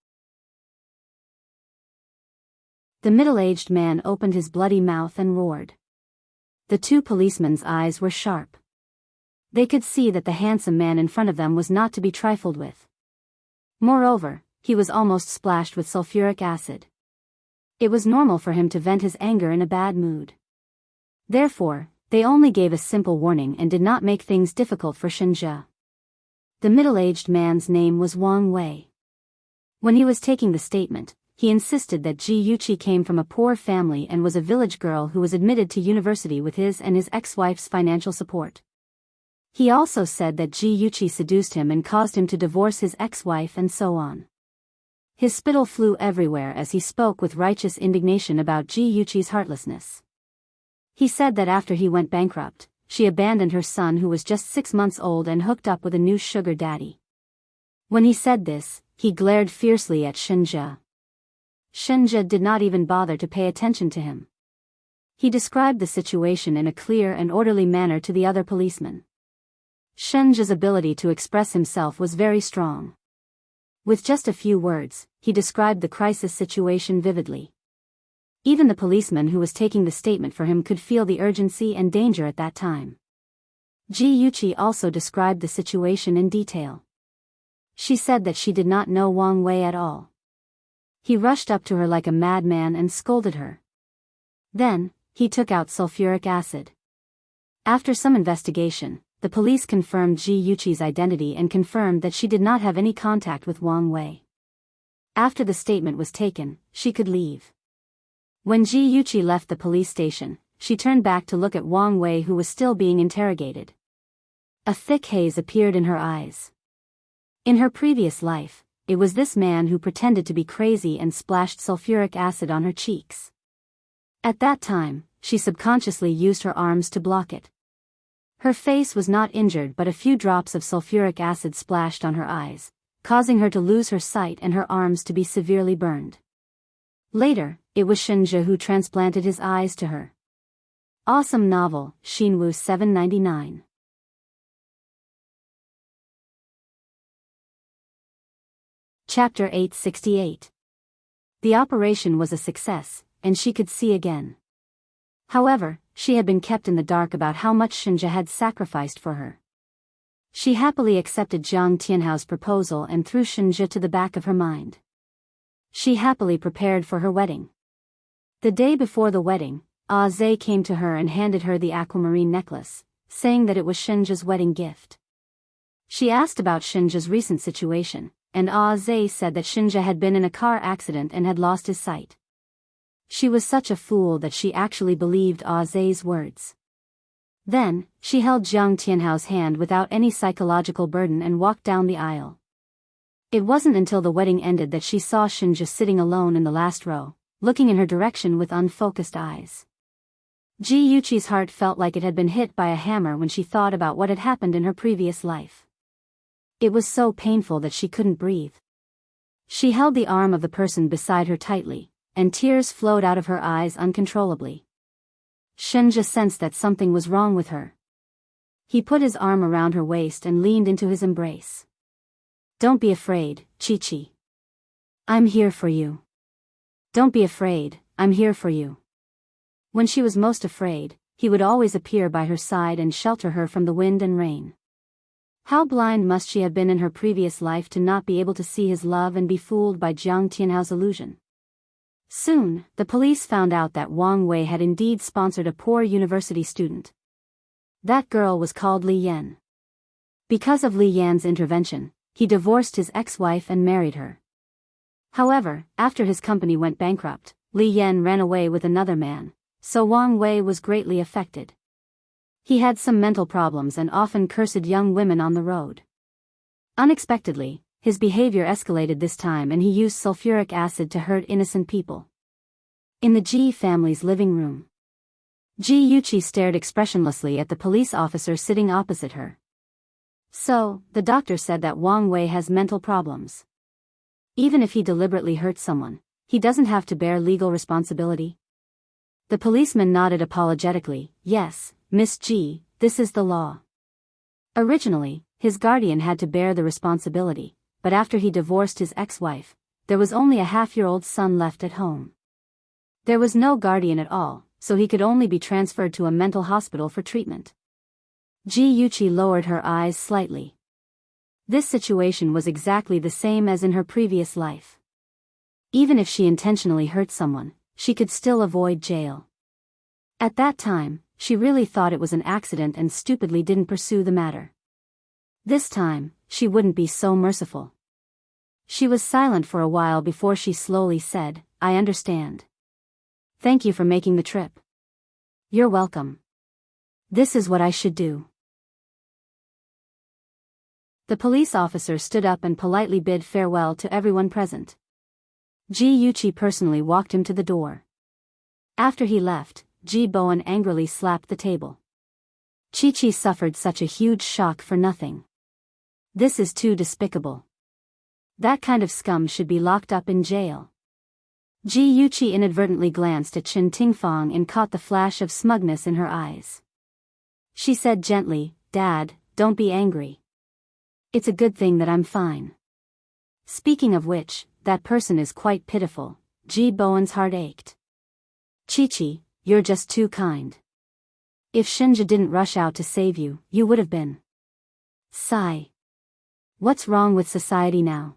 The middle-aged man opened his bloody mouth and roared. The 2 policemen's eyes were sharp. They could see that the handsome man in front of them was not to be trifled with. Moreover, he was almost splashed with sulfuric acid. It was normal for him to vent his anger in a bad mood. Therefore, they only gave a simple warning and did not make things difficult for Shinja. The middle-aged man's name was Wang Wei. When he was taking the statement, he insisted that Ji-Yuchi came from a poor family and was a village girl who was admitted to university with his and his ex-wife's financial support. He also said that Ji-Yuchi seduced him and caused him to divorce his ex-wife and so on. His spittle flew everywhere as he spoke with righteous indignation about Ji-Yuchi's heartlessness. He said that after he went bankrupt, she abandoned her son who was just 6 months old and hooked up with a new sugar daddy. When he said this, he glared fiercely at Shinja. Shinja did not even bother to pay attention to him. He described the situation in a clear and orderly manner to the other policemen. Shinja's ability to express himself was very strong. With just a few words, he described the crisis situation vividly. Even the policeman who was taking the statement for him could feel the urgency and danger at that time. Ji Yuqi also described the situation in detail. She said that she did not know Wang Wei at all. He rushed up to her like a madman and scolded her. Then, he took out sulfuric acid. After some investigation, the police confirmed Ji Yuqi's identity and confirmed that she did not have any contact with Wang Wei. After the statement was taken, she could leave. When Ji Yuqi left the police station, she turned back to look at Wang Wei, who was still being interrogated. A thick haze appeared in her eyes. In her previous life, it was this man who pretended to be crazy and splashed sulfuric acid on her cheeks. At that time, she subconsciously used her arms to block it. Her face was not injured, but a few drops of sulfuric acid splashed on her eyes, causing her to lose her sight and her arms to be severely burned. Later, it was Shenja who transplanted his eyes to her. Awesome novel, Xinwu 799. Chapter 868. The operation was a success, and she could see again. However, she had been kept in the dark about how much Shenja had sacrificed for her. She happily accepted Jiang Tianhao's proposal and threw Shenja to the back of her mind. She happily prepared for her wedding. The day before the wedding, Zhe came to her and handed her the aquamarine necklace, saying that it was Shenja's wedding gift. She asked about Shenja's recent situation, and Zhe said that Shenja had been in a car accident and had lost his sight. She was such a fool that she actually believed Zhe's words. Then, she held Jiang Tianhao's hand without any psychological burden and walked down the aisle. It wasn't until the wedding ended that she saw Shenja sitting alone in the last row, looking in her direction with unfocused eyes. Ji Yuqi's heart felt like it had been hit by a hammer when she thought about what had happened in her previous life. It was so painful that she couldn't breathe. She held the arm of the person beside her tightly, and tears flowed out of her eyes uncontrollably. Shenja sensed that something was wrong with her. He put his arm around her waist and leaned into his embrace. "Don't be afraid, Chi-Chi. I'm here for you. Don't be afraid, I'm here for you." When she was most afraid, he would always appear by her side and shelter her from the wind and rain. How blind must she have been in her previous life to not be able to see his love and be fooled by Jiang Tianhao's illusion? Soon, the police found out that Wang Wei had indeed sponsored a poor university student. That girl was called Li Yan. Because of Li Yan's intervention, he divorced his ex-wife and married her. However, after his company went bankrupt, Li Yan ran away with another man, so Wang Wei was greatly affected. He had some mental problems and often cursed young women on the road. Unexpectedly, his behavior escalated this time and he used sulfuric acid to hurt innocent people. In the Ji family's living room, Ji Yuqi stared expressionlessly at the police officer sitting opposite her. "So, the doctor said that Wang Wei has mental problems. Even if he deliberately hurts someone, he doesn't have to bear legal responsibility?" The policeman nodded apologetically. "Yes, Miss Ji, this is the law." Originally, his guardian had to bear the responsibility, but after he divorced his ex-wife, there was only a half-year-old son left at home. There was no guardian at all, so he could only be transferred to a mental hospital for treatment. Ji Yuqi lowered her eyes slightly. This situation was exactly the same as in her previous life. Even if she intentionally hurt someone, she could still avoid jail. At that time, she really thought it was an accident and stupidly didn't pursue the matter. This time, she wouldn't be so merciful. She was silent for a while before she slowly said, "I understand. Thank you for making the trip." "You're welcome. This is what I should do." The police officer stood up and politely bid farewell to everyone present. Ji Yuqi personally walked him to the door. After he left, Ji Bowen angrily slapped the table. Chi-Chi suffered such a huge shock for nothing. This is too despicable. That kind of scum should be locked up in jail. Ji Yuqi inadvertently glanced at Chen Tingfang and caught the flash of smugness in her eyes. She said gently, "Dad, don't be angry. It's a good thing that I'm fine." Speaking of which, that person is quite pitiful. Ji Bowen's heart ached. Chi-Chi, you're just too kind. If Shinja didn't rush out to save you, you would have been. Sigh. What's wrong with society now?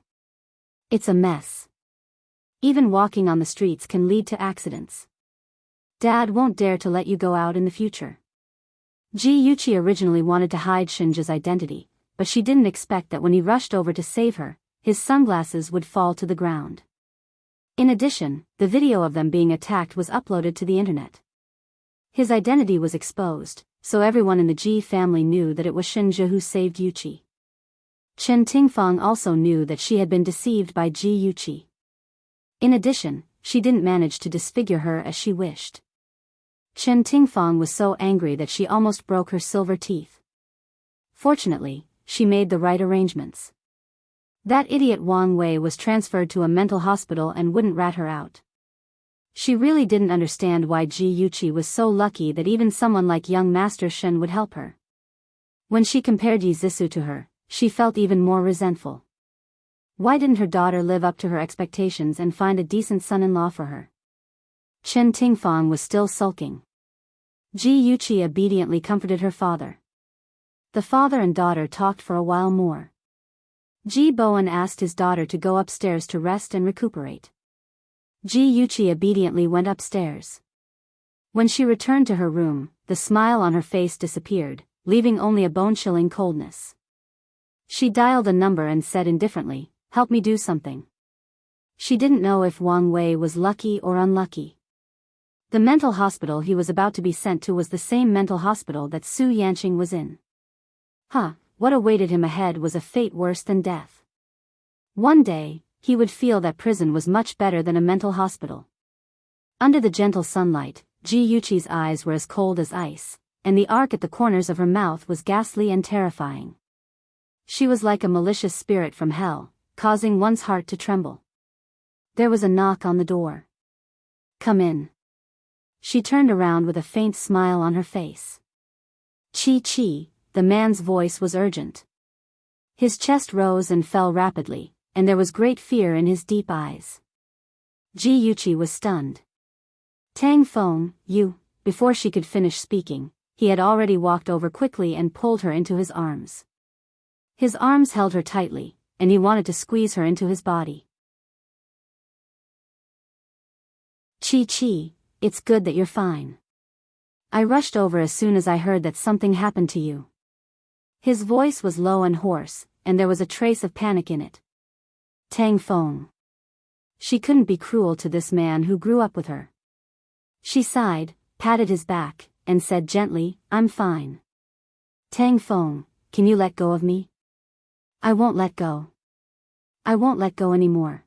It's a mess. Even walking on the streets can lead to accidents. Dad won't dare to let you go out in the future. Yuchi originally wanted to hide Shinja's identity, but she didn't expect that when he rushed over to save her, his sunglasses would fall to the ground. In addition, the video of them being attacked was uploaded to the internet. His identity was exposed, so everyone in the Ji family knew that it was Shinja who saved Yuchi. Chen Tingfang also knew that she had been deceived by Yuchi. In addition, she didn't manage to disfigure her as she wished. Chen Tingfang was so angry that she almost broke her silver teeth. Fortunately, she made the right arrangements. That idiot Wang Wei was transferred to a mental hospital and wouldn't rat her out. She really didn't understand why Yuchi was so lucky that even someone like young Master Shen would help her. When she compared Yi Zissou to her, she felt even more resentful. Why didn't her daughter live up to her expectations and find a decent son-in-law for her? Chen Tingfang was still sulking. Yuchi obediently comforted her father. The father and daughter talked for a while more. Ji Bowen asked his daughter to go upstairs to rest and recuperate. Yuchi obediently went upstairs. When she returned to her room, the smile on her face disappeared, leaving only a bone-chilling coldness. She dialed a number and said indifferently, "Help me do something." She didn't know if Wang Wei was lucky or unlucky. The mental hospital he was about to be sent to was the same mental hospital that Su Yanqing was in. What awaited him ahead was a fate worse than death. One day, he would feel that prison was much better than a mental hospital. Under the gentle sunlight, Yuchi's eyes were as cold as ice, and the arc at the corners of her mouth was ghastly and terrifying. She was like a malicious spirit from hell, causing one's heart to tremble. There was a knock on the door. "Come in." She turned around with a faint smile on her face. Chi-Chi, the man's voice was urgent. His chest rose and fell rapidly, and there was great fear in his deep eyes. Yuchi was stunned. "Tang Feng, you," before she could finish speaking, he had already walked over quickly and pulled her into his arms. His arms held her tightly, and he wanted to squeeze her into his body. "Chi-Chi, it's good that you're fine. I rushed over as soon as I heard that something happened to you." His voice was low and hoarse, and there was a trace of panic in it. Tang Feng. She couldn't be cruel to this man who grew up with her. She sighed, patted his back, and said gently, "I'm fine." "Tang Feng, can you let go of me?" "I won't let go. I won't let go anymore."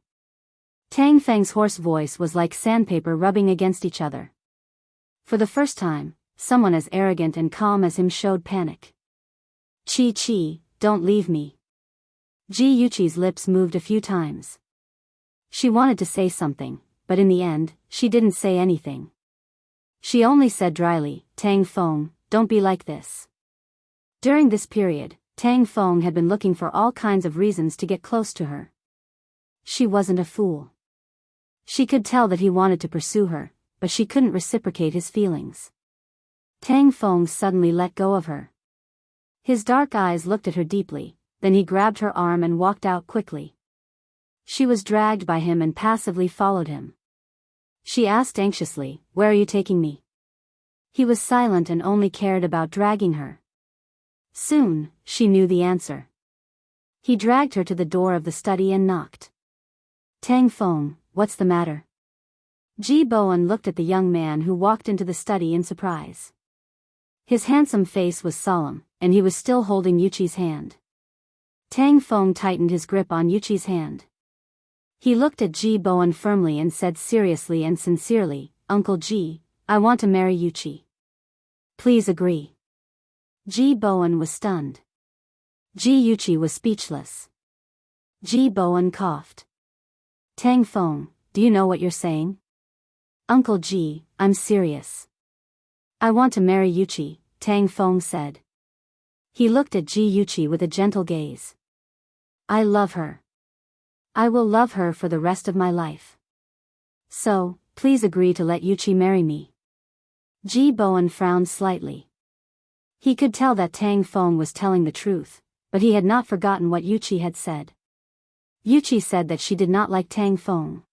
Tang Feng's hoarse voice was like sandpaper rubbing against each other. For the first time, someone as arrogant and calm as him showed panic. "Chi-Chi, don't leave me." Yuchi's lips moved a few times. She wanted to say something, but in the end, she didn't say anything. She only said dryly, "Tang Feng, don't be like this." During this period, Tang Feng had been looking for all kinds of reasons to get close to her. She wasn't a fool. She could tell that he wanted to pursue her, but she couldn't reciprocate his feelings. Tang Feng suddenly let go of her. His dark eyes looked at her deeply, then he grabbed her arm and walked out quickly. She was dragged by him and passively followed him. She asked anxiously, "Where are you taking me?" He was silent and only cared about dragging her. Soon, she knew the answer. He dragged her to the door of the study and knocked. "Tang Feng, what's the matter?" Ji Bowen looked at the young man who walked into the study in surprise. His handsome face was solemn, and he was still holding Yuchi's hand. Tang Feng tightened his grip on Yuchi's hand. He looked at Ji Bowen firmly and said seriously and sincerely, "Uncle Ji, I want to marry Yuchi. Please agree." Ji Bowen was stunned. Yuchi was speechless. Ji Bowen coughed. "Tang Feng, do you know what you're saying?" "Uncle Ji, I'm serious. I want to marry Yuchi," Tang Feng said. He looked at Yuchi with a gentle gaze. "I love her. I will love her for the rest of my life. So, please agree to let Yuchi marry me. Ji Bowen frowned slightly. He could tell that Tang Feng was telling the truth, but he had not forgotten what Yuchi had said. Yuchi said that she did not like Tang Feng.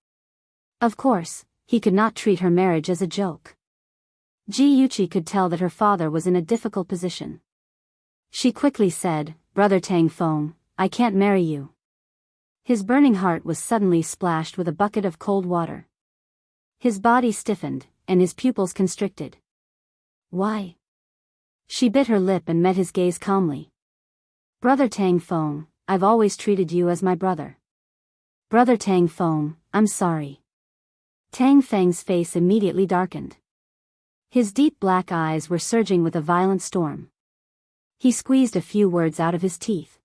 Of course, he could not treat her marriage as a joke. Ji Yuchi could tell that her father was in a difficult position. She quickly said, "Brother Tang Feng, I can't marry you." His burning heart was suddenly splashed with a bucket of cold water. His body stiffened, and his pupils constricted. Why? She bit her lip and met his gaze calmly. "Brother Tang Feng, I've always treated you as my brother." "Brother Tang Feng, I'm sorry." Tang Feng's face immediately darkened. His deep black eyes were surging with a violent storm. He squeezed a few words out of his teeth.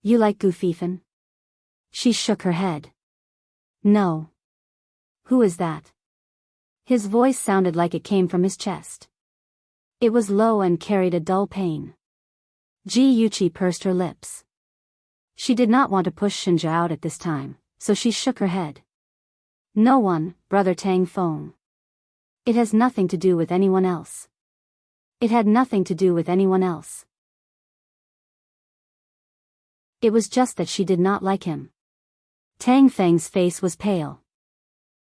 "You like Gu Fifan?" She shook her head. "No." "Who is that?" His voice sounded like it came from his chest. It was low and carried a dull pain. Ji Yuchi pursed her lips. She did not want to push Shinja out at this time, so she shook her head. "No one, Brother Tang Feng. It has nothing to do with anyone else." It had nothing to do with anyone else. It was just that she did not like him. Tang Feng's face was pale.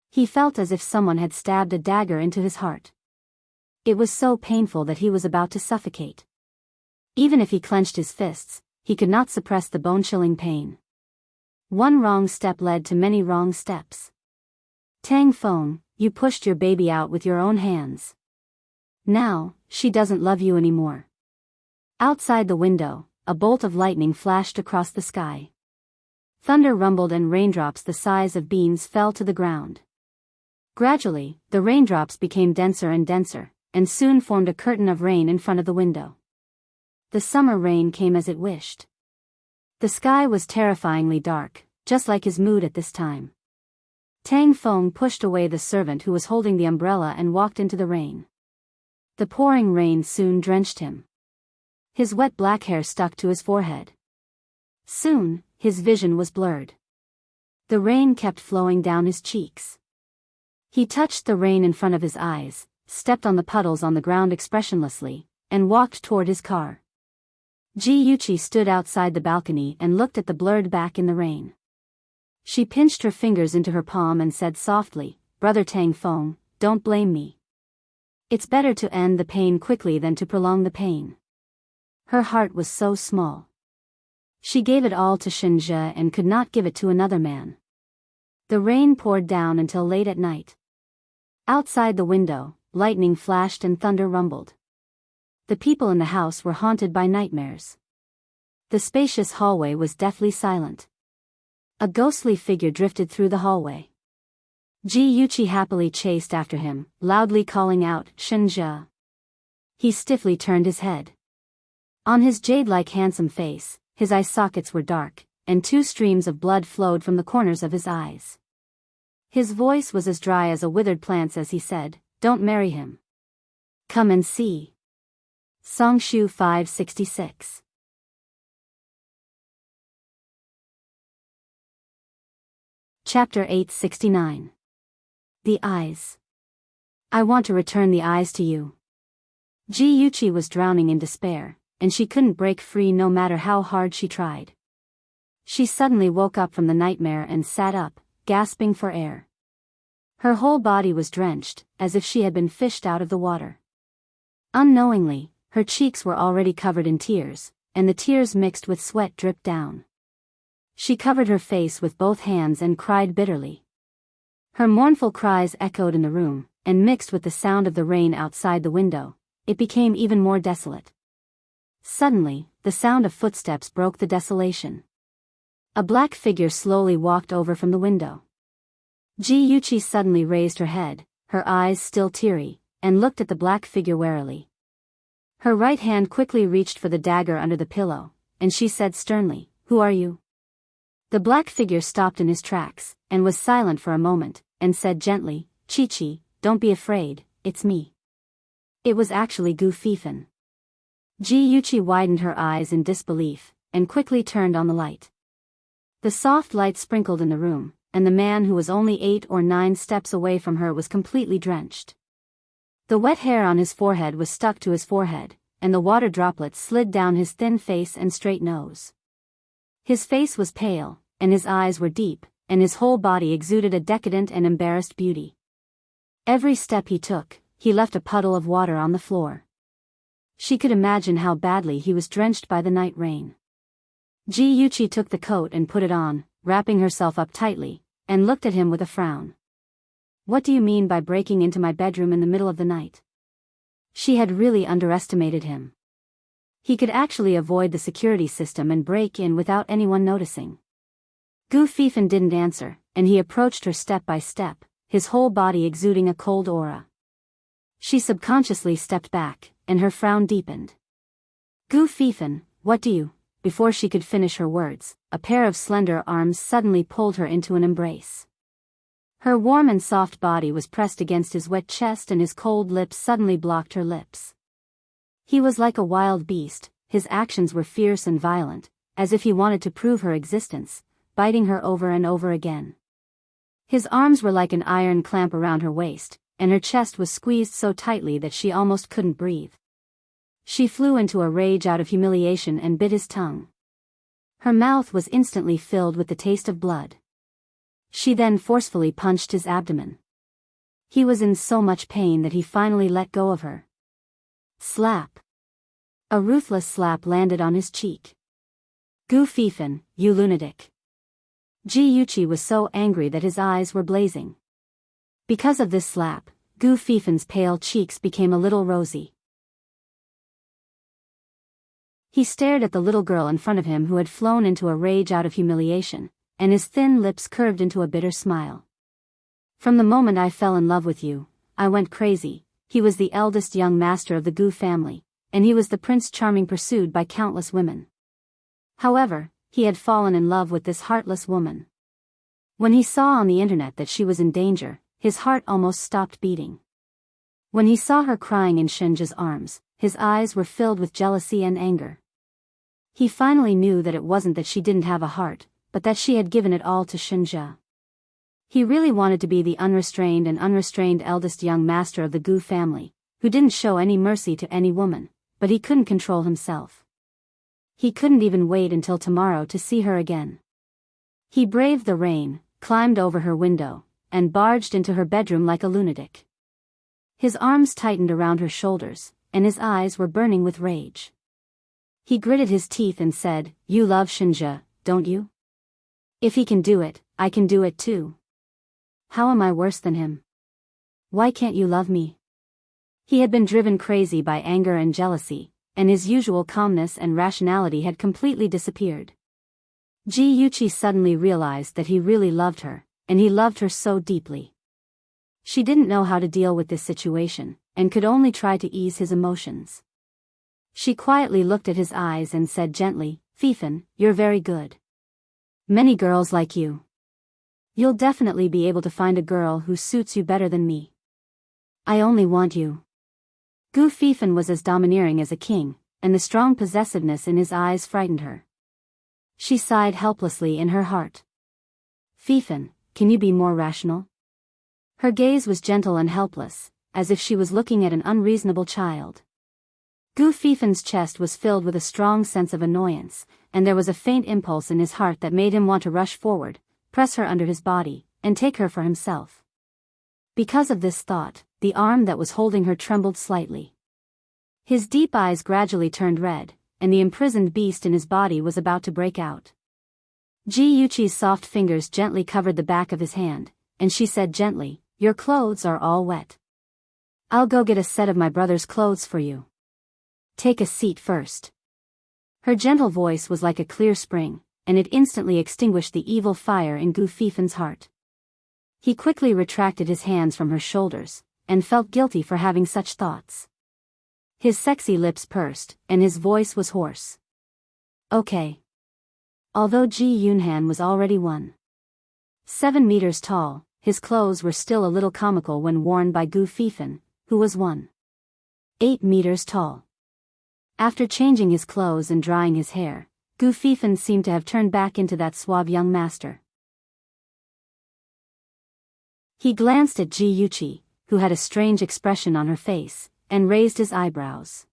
He felt as if someone had stabbed a dagger into his heart. It was so painful that he was about to suffocate. Even if he clenched his fists, he could not suppress the bone-chilling pain. One wrong step led to many wrong steps. "Tang Feng, you pushed your baby out with your own hands. Now, she doesn't love you anymore." Outside the window, a bolt of lightning flashed across the sky. Thunder rumbled and raindrops the size of beans fell to the ground. Gradually, the raindrops became denser and denser, and soon formed a curtain of rain in front of the window. The summer rain came as it wished. The sky was terrifyingly dark, just like his mood at this time. Tang Feng pushed away the servant who was holding the umbrella and walked into the rain. The pouring rain soon drenched him. His wet black hair stuck to his forehead. Soon, his vision was blurred. The rain kept flowing down his cheeks. He touched the rain in front of his eyes, stepped on the puddles on the ground expressionlessly, and walked toward his car. Ji Yuchi stood outside the balcony and looked at the blurred back in the rain. She pinched her fingers into her palm and said softly, "Brother Tang Feng, don't blame me. It's better to end the pain quickly than to prolong the pain." Her heart was so small. She gave it all to Shinja and could not give it to another man. The rain poured down until late at night. Outside the window, lightning flashed and thunder rumbled. The people in the house were haunted by nightmares. The spacious hallway was deathly silent. A ghostly figure drifted through the hallway. Ji Yuchi happily chased after him, loudly calling out, "Shinja." He stiffly turned his head. On his jade-like handsome face, his eye sockets were dark, and 2 streams of blood flowed from the corners of his eyes. His voice was as dry as a withered plant's as he said, "Don't marry him. Come and see." Songshu 566. Chapter 869. The Eyes. "I want to return the eyes to you." Ji Yuchi was drowning in despair, and she couldn't break free no matter how hard she tried. She suddenly woke up from the nightmare and sat up, gasping for air. Her whole body was drenched, as if she had been fished out of the water. Unknowingly, her cheeks were already covered in tears, and the tears mixed with sweat dripped down. She covered her face with both hands and cried bitterly. Her mournful cries echoed in the room, and mixed with the sound of the rain outside the window, it became even more desolate. Suddenly, the sound of footsteps broke the desolation. A black figure slowly walked over from the window. Ji Yuchi suddenly raised her head, her eyes still teary, and looked at the black figure warily. Her right hand quickly reached for the dagger under the pillow, and she said sternly, "Who are you?" The black figure stopped in his tracks, and was silent for a moment, and said gently, "Chi-Chi, don't be afraid, it's me." It was actually Gu Fifan. Ji Yuchi widened her eyes in disbelief, and quickly turned on the light. The soft light sprinkled in the room, and the man who was only 8 or 9 steps away from her was completely drenched. The wet hair on his forehead was stuck to his forehead, and the water droplets slid down his thin face and straight nose. His face was pale, and his eyes were deep, and his whole body exuded a decadent and embarrassed beauty. Every step he took, he left a puddle of water on the floor. She could imagine how badly he was drenched by the night rain. Ji-Yuchi took the coat and put it on, wrapping herself up tightly, and looked at him with a frown. "What do you mean by breaking into my bedroom in the middle of the night?" She had really underestimated him. He could actually avoid the security system and break in without anyone noticing. Gu Fifan didn't answer, and he approached her step by step, his whole body exuding a cold aura. She subconsciously stepped back, and her frown deepened. "Gu Fifan, what do you..." Before she could finish her words, a pair of slender arms suddenly pulled her into an embrace. Her warm and soft body was pressed against his wet chest and his cold lips suddenly blocked her lips. He was like a wild beast, his actions were fierce and violent, as if he wanted to prove her existence, biting her over and over again. His arms were like an iron clamp around her waist, and her chest was squeezed so tightly that she almost couldn't breathe. She flew into a rage out of humiliation and bit his tongue. Her mouth was instantly filled with the taste of blood. She then forcefully punched his abdomen. He was in so much pain that he finally let go of her. Slap. A ruthless slap landed on his cheek. "Gu Fifan, you lunatic." Ji-Yuchi was so angry that his eyes were blazing. Because of this slap, Gu Fifan's pale cheeks became a little rosy. He stared at the little girl in front of him who had flown into a rage out of humiliation, and his thin lips curved into a bitter smile. "From the moment I fell in love with you, I went crazy." He was the eldest young master of the Gu family, and he was the Prince Charming pursued by countless women. However, he had fallen in love with this heartless woman. When he saw on the internet that she was in danger, his heart almost stopped beating. When he saw her crying in Shinja's arms, his eyes were filled with jealousy and anger. He finally knew that it wasn't that she didn't have a heart, but that she had given it all to Shinja. He really wanted to be the unrestrained eldest young master of the Gu family, who didn't show any mercy to any woman, but he couldn't control himself. He couldn't even wait until tomorrow to see her again. He braved the rain, climbed over her window, and barged into her bedroom like a lunatic. His arms tightened around her shoulders, and his eyes were burning with rage. He gritted his teeth and said, "You love Shinja, don't you? If he can do it, I can do it too. How am I worse than him? Why can't you love me?" He had been driven crazy by anger and jealousy, and his usual calmness and rationality had completely disappeared. Ji-Yuchi suddenly realized that he really loved her, and he loved her so deeply. She didn't know how to deal with this situation, and could only try to ease his emotions. She quietly looked at his eyes and said gently, "Fifan, you're very good. Many girls like you. You'll definitely be able to find a girl who suits you better than me. I only want you." Gu Fifan was as domineering as a king, and the strong possessiveness in his eyes frightened her. She sighed helplessly in her heart. "Fifan, can you be more rational?" Her gaze was gentle and helpless, as if she was looking at an unreasonable child. Gu Fifan's chest was filled with a strong sense of annoyance, and there was a faint impulse in his heart that made him want to rush forward, press her under his body, and take her for himself. Because of this thought, the arm that was holding her trembled slightly. His deep eyes gradually turned red, and the imprisoned beast in his body was about to break out. Ji-Yuchi's soft fingers gently covered the back of his hand, and she said gently, "Your clothes are all wet. I'll go get a set of my brother's clothes for you. Take a seat first." Her gentle voice was like a clear spring, and it instantly extinguished the evil fire in Gu Fifan's heart. He quickly retracted his hands from her shoulders, and felt guilty for having such thoughts. His sexy lips pursed, and his voice was hoarse. "Okay." Although Ji Yunhan was already 1.7 meters tall, his clothes were still a little comical when worn by Gu Fifan, who was 1.8 meters tall. After changing his clothes and drying his hair, Gu Fifan seemed to have turned back into that suave young master. He glanced at Ji Yuchi, who had a strange expression on her face, and raised his eyebrows.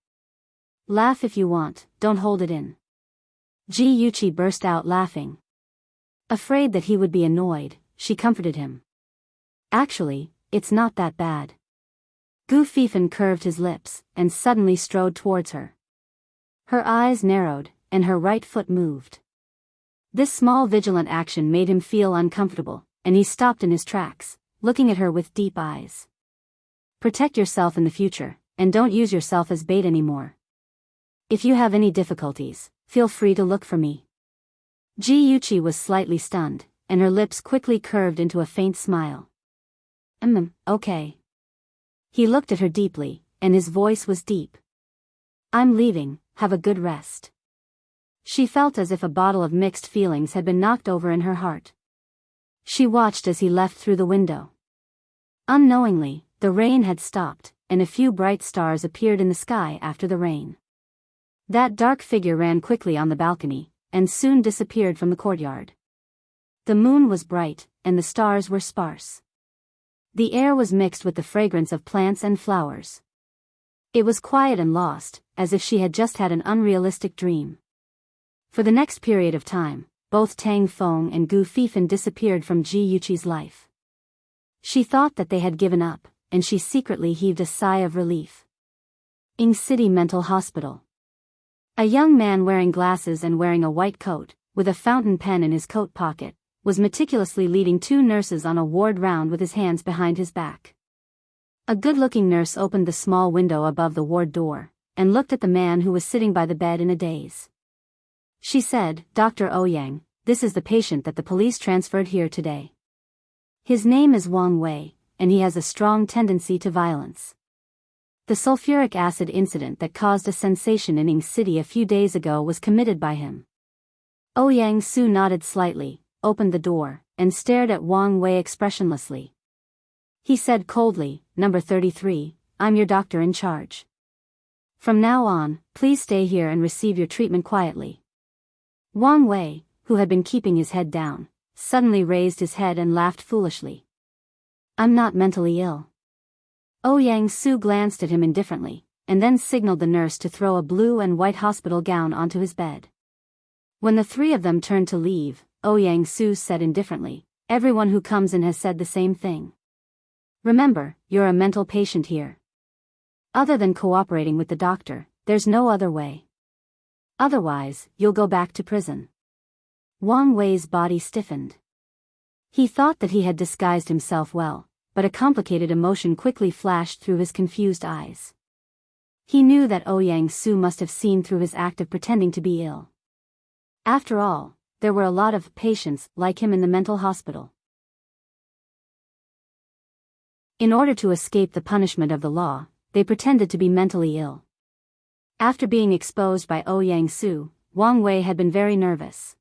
Laugh if you want, don't hold it in. Ji Yuchi burst out laughing. Afraid that he would be annoyed, she comforted him. Actually, it's not that bad. Gu Fifan curved his lips, and suddenly strode towards her. Her eyes narrowed, and her right foot moved. This small vigilant action made him feel uncomfortable, and he stopped in his tracks, looking at her with deep eyes. Protect yourself in the future, and don't use yourself as bait anymore. If you have any difficulties, feel free to look for me. Ji Yuchi was slightly stunned, and her lips quickly curved into a faint smile. Okay. He looked at her deeply, and his voice was deep. I'm leaving, have a good rest. She felt as if a bottle of mixed feelings had been knocked over in her heart. She watched as he left through the window. Unknowingly, the rain had stopped, and a few bright stars appeared in the sky after the rain. That dark figure ran quickly on the balcony, and soon disappeared from the courtyard. The moon was bright, and the stars were sparse. The air was mixed with the fragrance of plants and flowers. It was quiet and lost, as if she had just had an unrealistic dream. For the next period of time, both Tang Feng and Gu Fifan disappeared from Ji Yuchi's life. She thought that they had given up, and she secretly heaved a sigh of relief. Ing City Mental Hospital. A young man wearing glasses and wearing a white coat, with a fountain pen in his coat pocket, was meticulously leading two nurses on a ward round with his hands behind his back. A good-looking nurse opened the small window above the ward door, and looked at the man who was sitting by the bed in a daze. She said, Dr. Ouyang, this is the patient that the police transferred here today. His name is Wang Wei, and he has a strong tendency to violence. The sulfuric acid incident that caused a sensation in Ing City a few days ago was committed by him. Ouyang Su nodded slightly, opened the door, and stared at Wang Wei expressionlessly. He said coldly, Number 33, I'm your doctor in charge. From now on, please stay here and receive your treatment quietly. Wang Wei, who had been keeping his head down, suddenly raised his head and laughed foolishly. I'm not mentally ill. Ouyang Su glanced at him indifferently, and then signaled the nurse to throw a blue and white hospital gown onto his bed. When the three of them turned to leave, Ouyang Su said indifferently, Everyone who comes in has said the same thing. Remember, you're a mental patient here. Other than cooperating with the doctor, there's no other way. Otherwise, you'll go back to prison. Wang Wei's body stiffened. He thought that he had disguised himself well, but a complicated emotion quickly flashed through his confused eyes. He knew that Ouyang Su must have seen through his act of pretending to be ill. After all, there were a lot of patients like him in the mental hospital. In order to escape the punishment of the law, they pretended to be mentally ill. After being exposed by Ouyang Su, Wang Wei had been very nervous.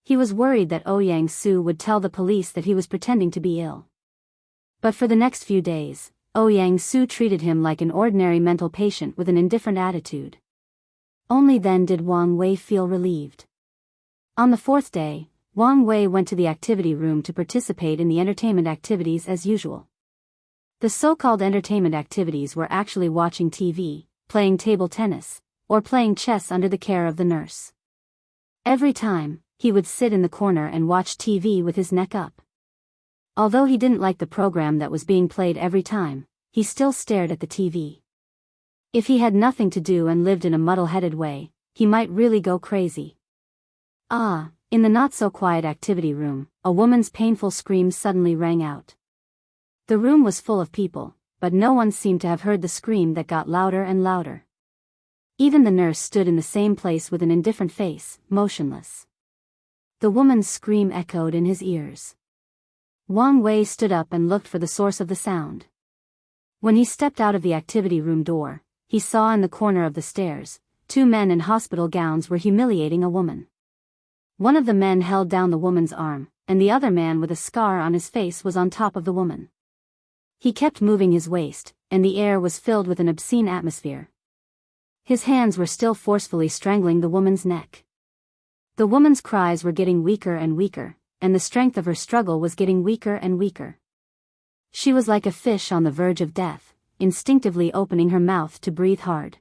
He was worried that Ouyang Su would tell the police that he was pretending to be ill. But for the next few days, Ouyang Su treated him like an ordinary mental patient with an indifferent attitude. Only then did Wang Wei feel relieved. On the fourth day, Wang Wei went to the activity room to participate in the entertainment activities as usual. The so-called entertainment activities were actually watching TV, playing table tennis, or playing chess under the care of the nurse. Every time, he would sit in the corner and watch TV with his neck up. Although he didn't like the program that was being played every time, he still stared at the TV. If he had nothing to do and lived in a muddle-headed way, he might really go crazy. In the not-so-quiet activity room, a woman's painful scream suddenly rang out. The room was full of people, but no one seemed to have heard the scream that got louder and louder. Even the nurse stood in the same place with an indifferent face, motionless. The woman's scream echoed in his ears. Wang Wei stood up and looked for the source of the sound. When he stepped out of the activity room door, he saw in the corner of the stairs, two men in hospital gowns were humiliating a woman. One of the men held down the woman's arm, and the other man with a scar on his face was on top of the woman. He kept moving his waist, and the air was filled with an obscene atmosphere. His hands were still forcefully strangling the woman's neck. The woman's cries were getting weaker and weaker, and the strength of her struggle was getting weaker and weaker. She was like a fish on the verge of death, instinctively opening her mouth to breathe hard.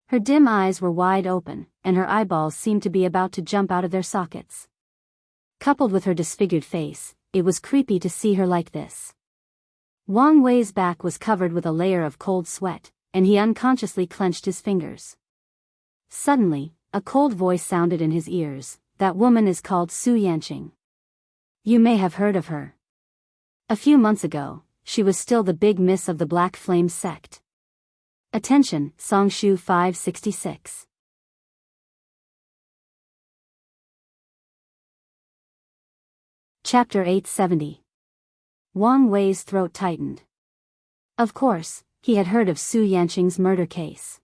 Her dim eyes were wide open, and her eyeballs seemed to be about to jump out of their sockets. Coupled with her disfigured face, it was creepy to see her like this. Wang Wei's back was covered with a layer of cold sweat, and he unconsciously clenched his fingers. Suddenly, a cold voice sounded in his ears. That woman is called Su Yanqing. You may have heard of her. A few months ago, she was still the big miss of the Black Flame sect. Attention, Songshu 566. Chapter 870. Wang Wei's throat tightened. Of course, he had heard of Su Yanqing's murder case.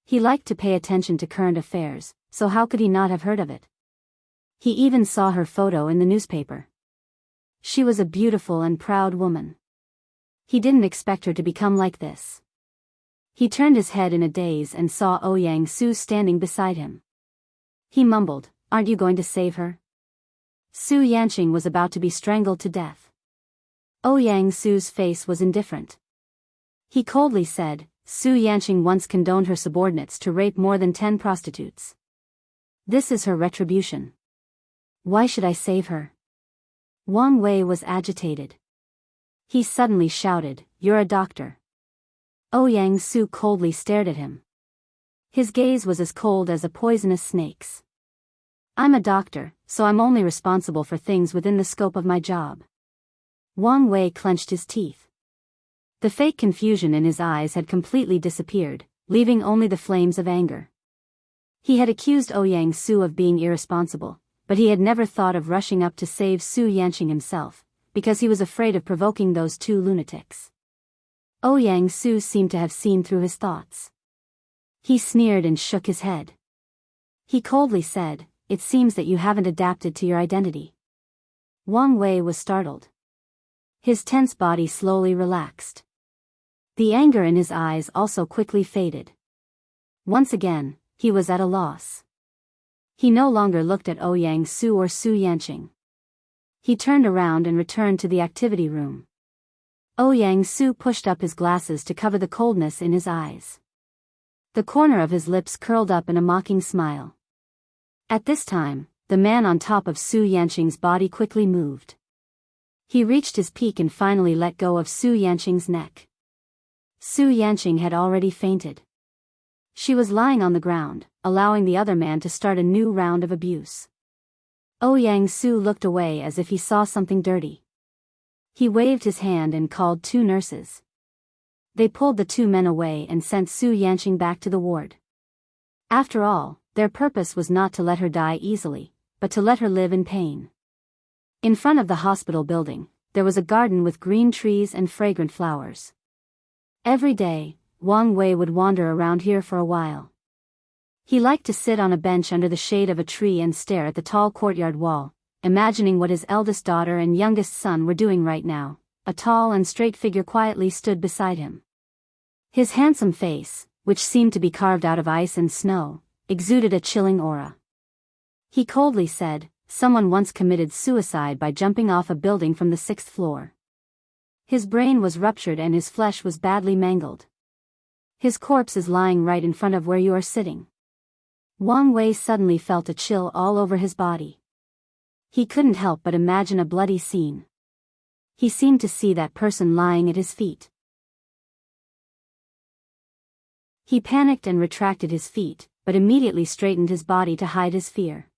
He liked to pay attention to current affairs, so how could he not have heard of it? He even saw her photo in the newspaper. She was a beautiful and proud woman. He didn't expect her to become like this. He turned his head in a daze and saw Ouyang Su standing beside him. He mumbled, "Aren't you going to save her?" Su Yanqing was about to be strangled to death. Ouyang Su's face was indifferent. He coldly said, Su Yanqing once condoned her subordinates to rape more than 10 prostitutes. This is her retribution. Why should I save her? Wang Wei was agitated. He suddenly shouted, "You're a doctor." Ouyang Su coldly stared at him. His gaze was as cold as a poisonous snake's. I'm a doctor, so I'm only responsible for things within the scope of my job. Wang Wei clenched his teeth. The fake confusion in his eyes had completely disappeared, leaving only the flames of anger. He had accused Ouyang Su of being irresponsible, but he had never thought of rushing up to save Su Yanqing himself, because he was afraid of provoking those two lunatics. Ouyang Su seemed to have seen through his thoughts. He sneered and shook his head. He coldly said, "It seems that you haven't adapted to your identity." Wang Wei was startled. His tense body slowly relaxed. The anger in his eyes also quickly faded. Once again, he was at a loss. He no longer looked at Ouyang Su or Su Yanqing. He turned around and returned to the activity room. Ouyang Su pushed up his glasses to cover the coldness in his eyes. The corner of his lips curled up in a mocking smile. At this time, the man on top of Su Yanqing's body quickly moved. He reached his peak and finally let go of Su Yanqing's neck. Su Yanqing had already fainted. She was lying on the ground, allowing the other man to start a new round of abuse. Ouyang Su looked away as if he saw something dirty. He waved his hand and called 2 nurses. They pulled the 2 men away and sent Su Yanqing back to the ward. After all, their purpose was not to let her die easily, but to let her live in pain. In front of the hospital building, there was a garden with green trees and fragrant flowers. Every day, Wang Wei would wander around here for a while. He liked to sit on a bench under the shade of a tree and stare at the tall courtyard wall, imagining what his eldest daughter and youngest son were doing right now. A tall and straight figure quietly stood beside him. His handsome face, which seemed to be carved out of ice and snow, exuded a chilling aura. He coldly said, "Someone once committed suicide by jumping off a building from the 6th floor. His brain was ruptured and his flesh was badly mangled. His corpse is lying right in front of where you are sitting." Wang Wei suddenly felt a chill all over his body. He couldn't help but imagine a bloody scene. He seemed to see that person lying at his feet. He panicked and retracted his feet, but immediately straightened his body to hide his fear.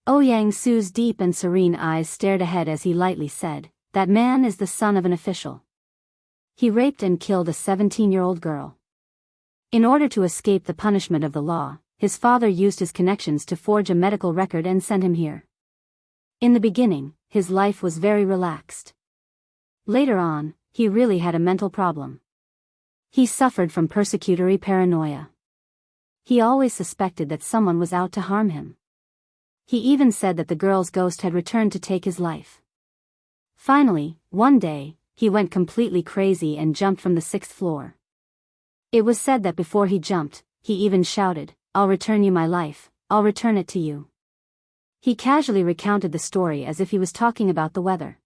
Ouyang Su's deep and serene eyes stared ahead as he lightly said, "That man is the son of an official. He raped and killed a 17-year-old girl. In order to escape the punishment of the law, his father used his connections to forge a medical record and send him here. In the beginning, his life was very relaxed. Later on, he really had a mental problem. He suffered from persecutory paranoia. He always suspected that someone was out to harm him. He even said that the girl's ghost had returned to take his life. Finally, one day, he went completely crazy and jumped from the 6th floor. It was said that before he jumped, he even shouted, 'I'll return you my life, I'll return it to you.'" He casually recounted the story as if he was talking about the weather.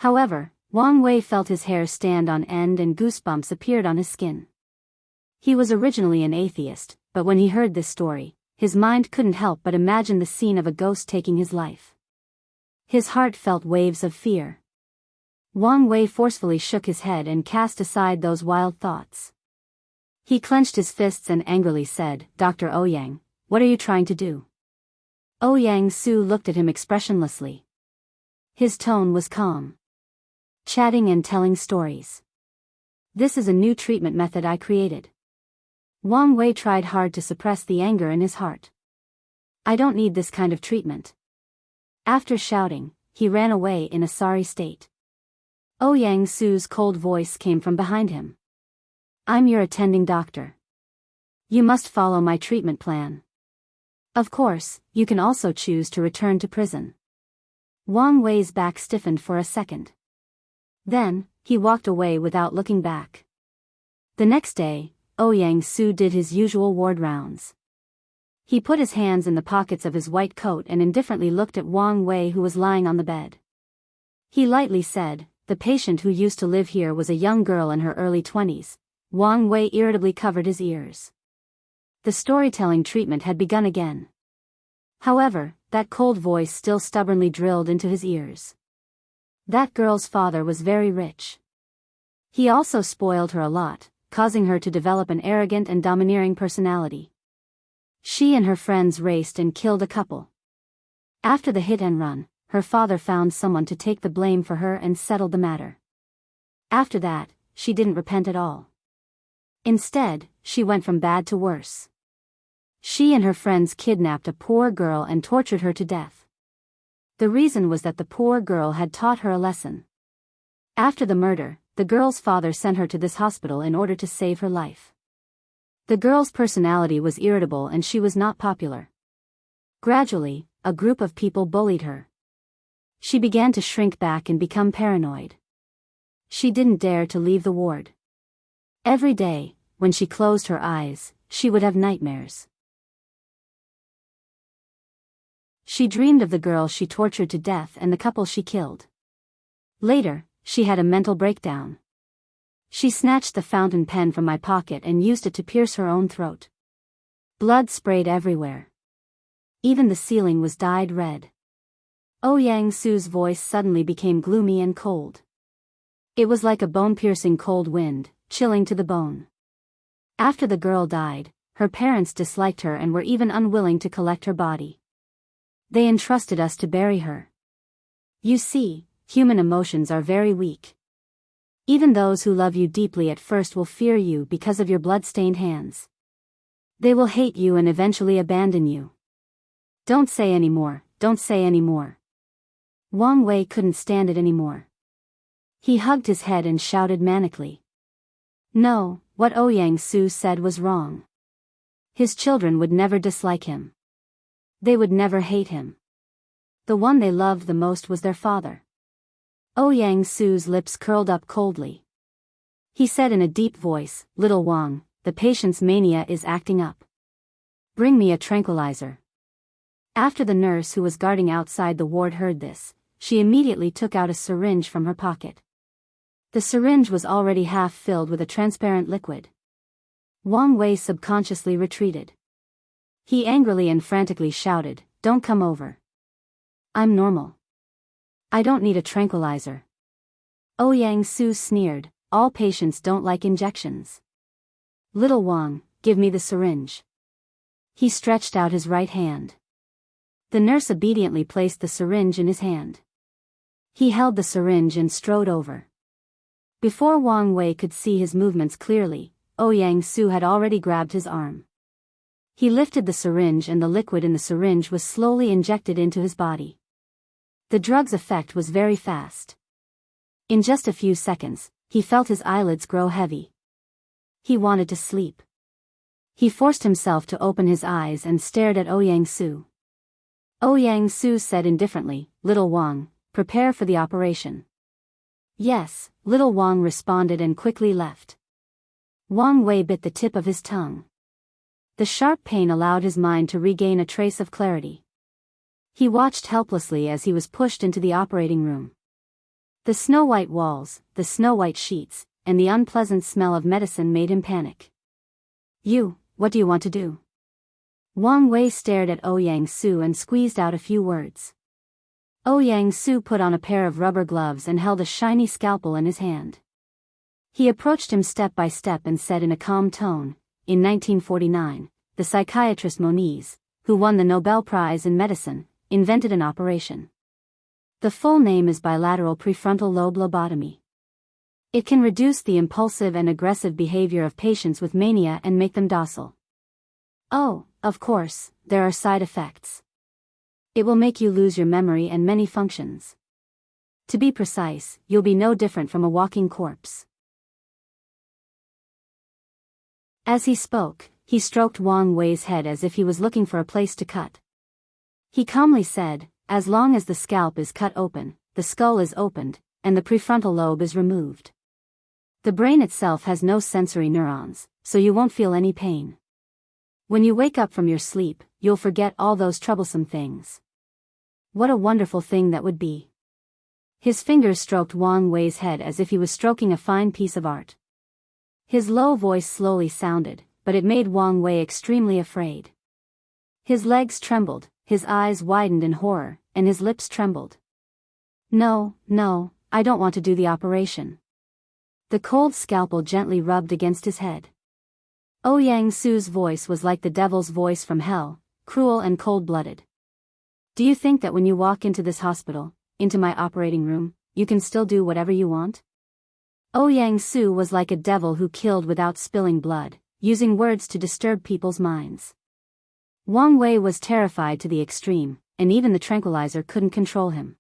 However, Wang Wei felt his hair stand on end and goosebumps appeared on his skin. He was originally an atheist, but when he heard this story, his mind couldn't help but imagine the scene of a ghost taking his life. His heart felt waves of fear. Wang Wei forcefully shook his head and cast aside those wild thoughts. He clenched his fists and angrily said, "Dr. Ouyang, what are you trying to do?" Ouyang Su looked at him expressionlessly. His tone was calm. "Chatting and telling stories. This is a new treatment method I created." Wang Wei tried hard to suppress the anger in his heart. "I don't need this kind of treatment." After shouting, he ran away in a sorry state. Ouyang Su's cold voice came from behind him. "I'm your attending doctor. You must follow my treatment plan. Of course, you can also choose to return to prison." Wang Wei's back stiffened for a second. Then, he walked away without looking back. The next day, Ouyang Su did his usual ward rounds. He put his hands in the pockets of his white coat and indifferently looked at Wang Wei, who was lying on the bed. He lightly said, "The patient who used to live here was a young girl in her early 20s. Wang Wei irritably covered his ears. The storytelling treatment had begun again. However, that cold voice still stubbornly drilled into his ears. That girl's father was very rich. He also spoiled her a lot, causing her to develop an arrogant and domineering personality. She and her friends raced and killed a couple. After the hit and run, her father found someone to take the blame for her and settled the matter. After that, she didn't repent at all. Instead, she went from bad to worse. She and her friends kidnapped a poor girl and tortured her to death. The reason was that the poor girl had taught her a lesson. After the murder, the girl's father sent her to this hospital in order to save her life. The girl's personality was irritable and she was not popular. Gradually, a group of people bullied her. She began to shrink back and become paranoid. She didn't dare to leave the ward. Every day, when she closed her eyes, she would have nightmares. She dreamed of the girl she tortured to death and the couple she killed. Later, she had a mental breakdown. She snatched the fountain pen from my pocket and used it to pierce her own throat. Blood sprayed everywhere. Even the ceiling was dyed red. Ouyang Su's voice suddenly became gloomy and cold. It was like a bone-piercing cold wind, chilling to the bone. After the girl died, her parents disliked her and were even unwilling to collect her body. They entrusted us to bury her. You see, human emotions are very weak. Even those who love you deeply at first will fear you because of your blood-stained hands. They will hate you and eventually abandon you. Don't say any more, don't say any more. Wang Wei couldn't stand it anymore. He hugged his head and shouted manically. No, what Ouyang Su said was wrong. His children would never dislike him. They would never hate him. The one they loved the most was their father. Ouyang Su's lips curled up coldly. He said in a deep voice, "Little Wang, the patient's mania is acting up. Bring me a tranquilizer." After the nurse who was guarding outside the ward heard this, she immediately took out a syringe from her pocket. The syringe was already half filled with a transparent liquid. Wang Wei subconsciously retreated. He angrily and frantically shouted, "Don't come over. I'm normal. I don't need a tranquilizer." Ouyang Su sneered, "All patients don't like injections. Little Wang, give me the syringe." He stretched out his right hand. The nurse obediently placed the syringe in his hand. He held the syringe and strode over. Before Wang Wei could see his movements clearly, Ouyang Su had already grabbed his arm. He lifted the syringe and the liquid in the syringe was slowly injected into his body. The drug's effect was very fast. In just a few seconds, he felt his eyelids grow heavy. He wanted to sleep. He forced himself to open his eyes and stared at Ouyang Su. Ouyang Su said indifferently, "Little Wang, prepare for the operation." "Yes," Little Wang responded and quickly left. Wang Wei bit the tip of his tongue. The sharp pain allowed his mind to regain a trace of clarity. He watched helplessly as he was pushed into the operating room. The snow-white walls, the snow-white sheets, and the unpleasant smell of medicine made him panic. What do you want to do? Wang Wei stared at Ouyang Su and squeezed out a few words. Ouyang Su put on a pair of rubber gloves and held a shiny scalpel in his hand. He approached him step by step and said in a calm tone, "In 1949, the psychiatrist Moniz, who won the Nobel Prize in Medicine, invented an operation. The full name is bilateral prefrontal lobe lobotomy. It can reduce the impulsive and aggressive behavior of patients with mania and make them docile. Oh, of course, there are side effects. It will make you lose your memory and many functions. To be precise, you'll be no different from a walking corpse." As he spoke, he stroked Wang Wei's head as if he was looking for a place to cut. He calmly said, "As long as the scalp is cut open, the skull is opened, and the prefrontal lobe is removed. The brain itself has no sensory neurons, so you won't feel any pain. When you wake up from your sleep, you'll forget all those troublesome things. What a wonderful thing that would be." His fingers stroked Wang Wei's head as if he was stroking a fine piece of art. His low voice slowly sounded, but it made Wang Wei extremely afraid. His legs trembled, his eyes widened in horror, and his lips trembled. No, I don't want to do the operation." The cold scalpel gently rubbed against his head. Ouyang Su's voice was like the devil's voice from hell, cruel and cold-blooded. "Do you think that when you walk into this hospital, into my operating room, you can still do whatever you want?" Ouyang Su was like a devil who killed without spilling blood, using words to disturb people's minds. Wang Wei was terrified to the extreme, and even the tranquilizer couldn't control him.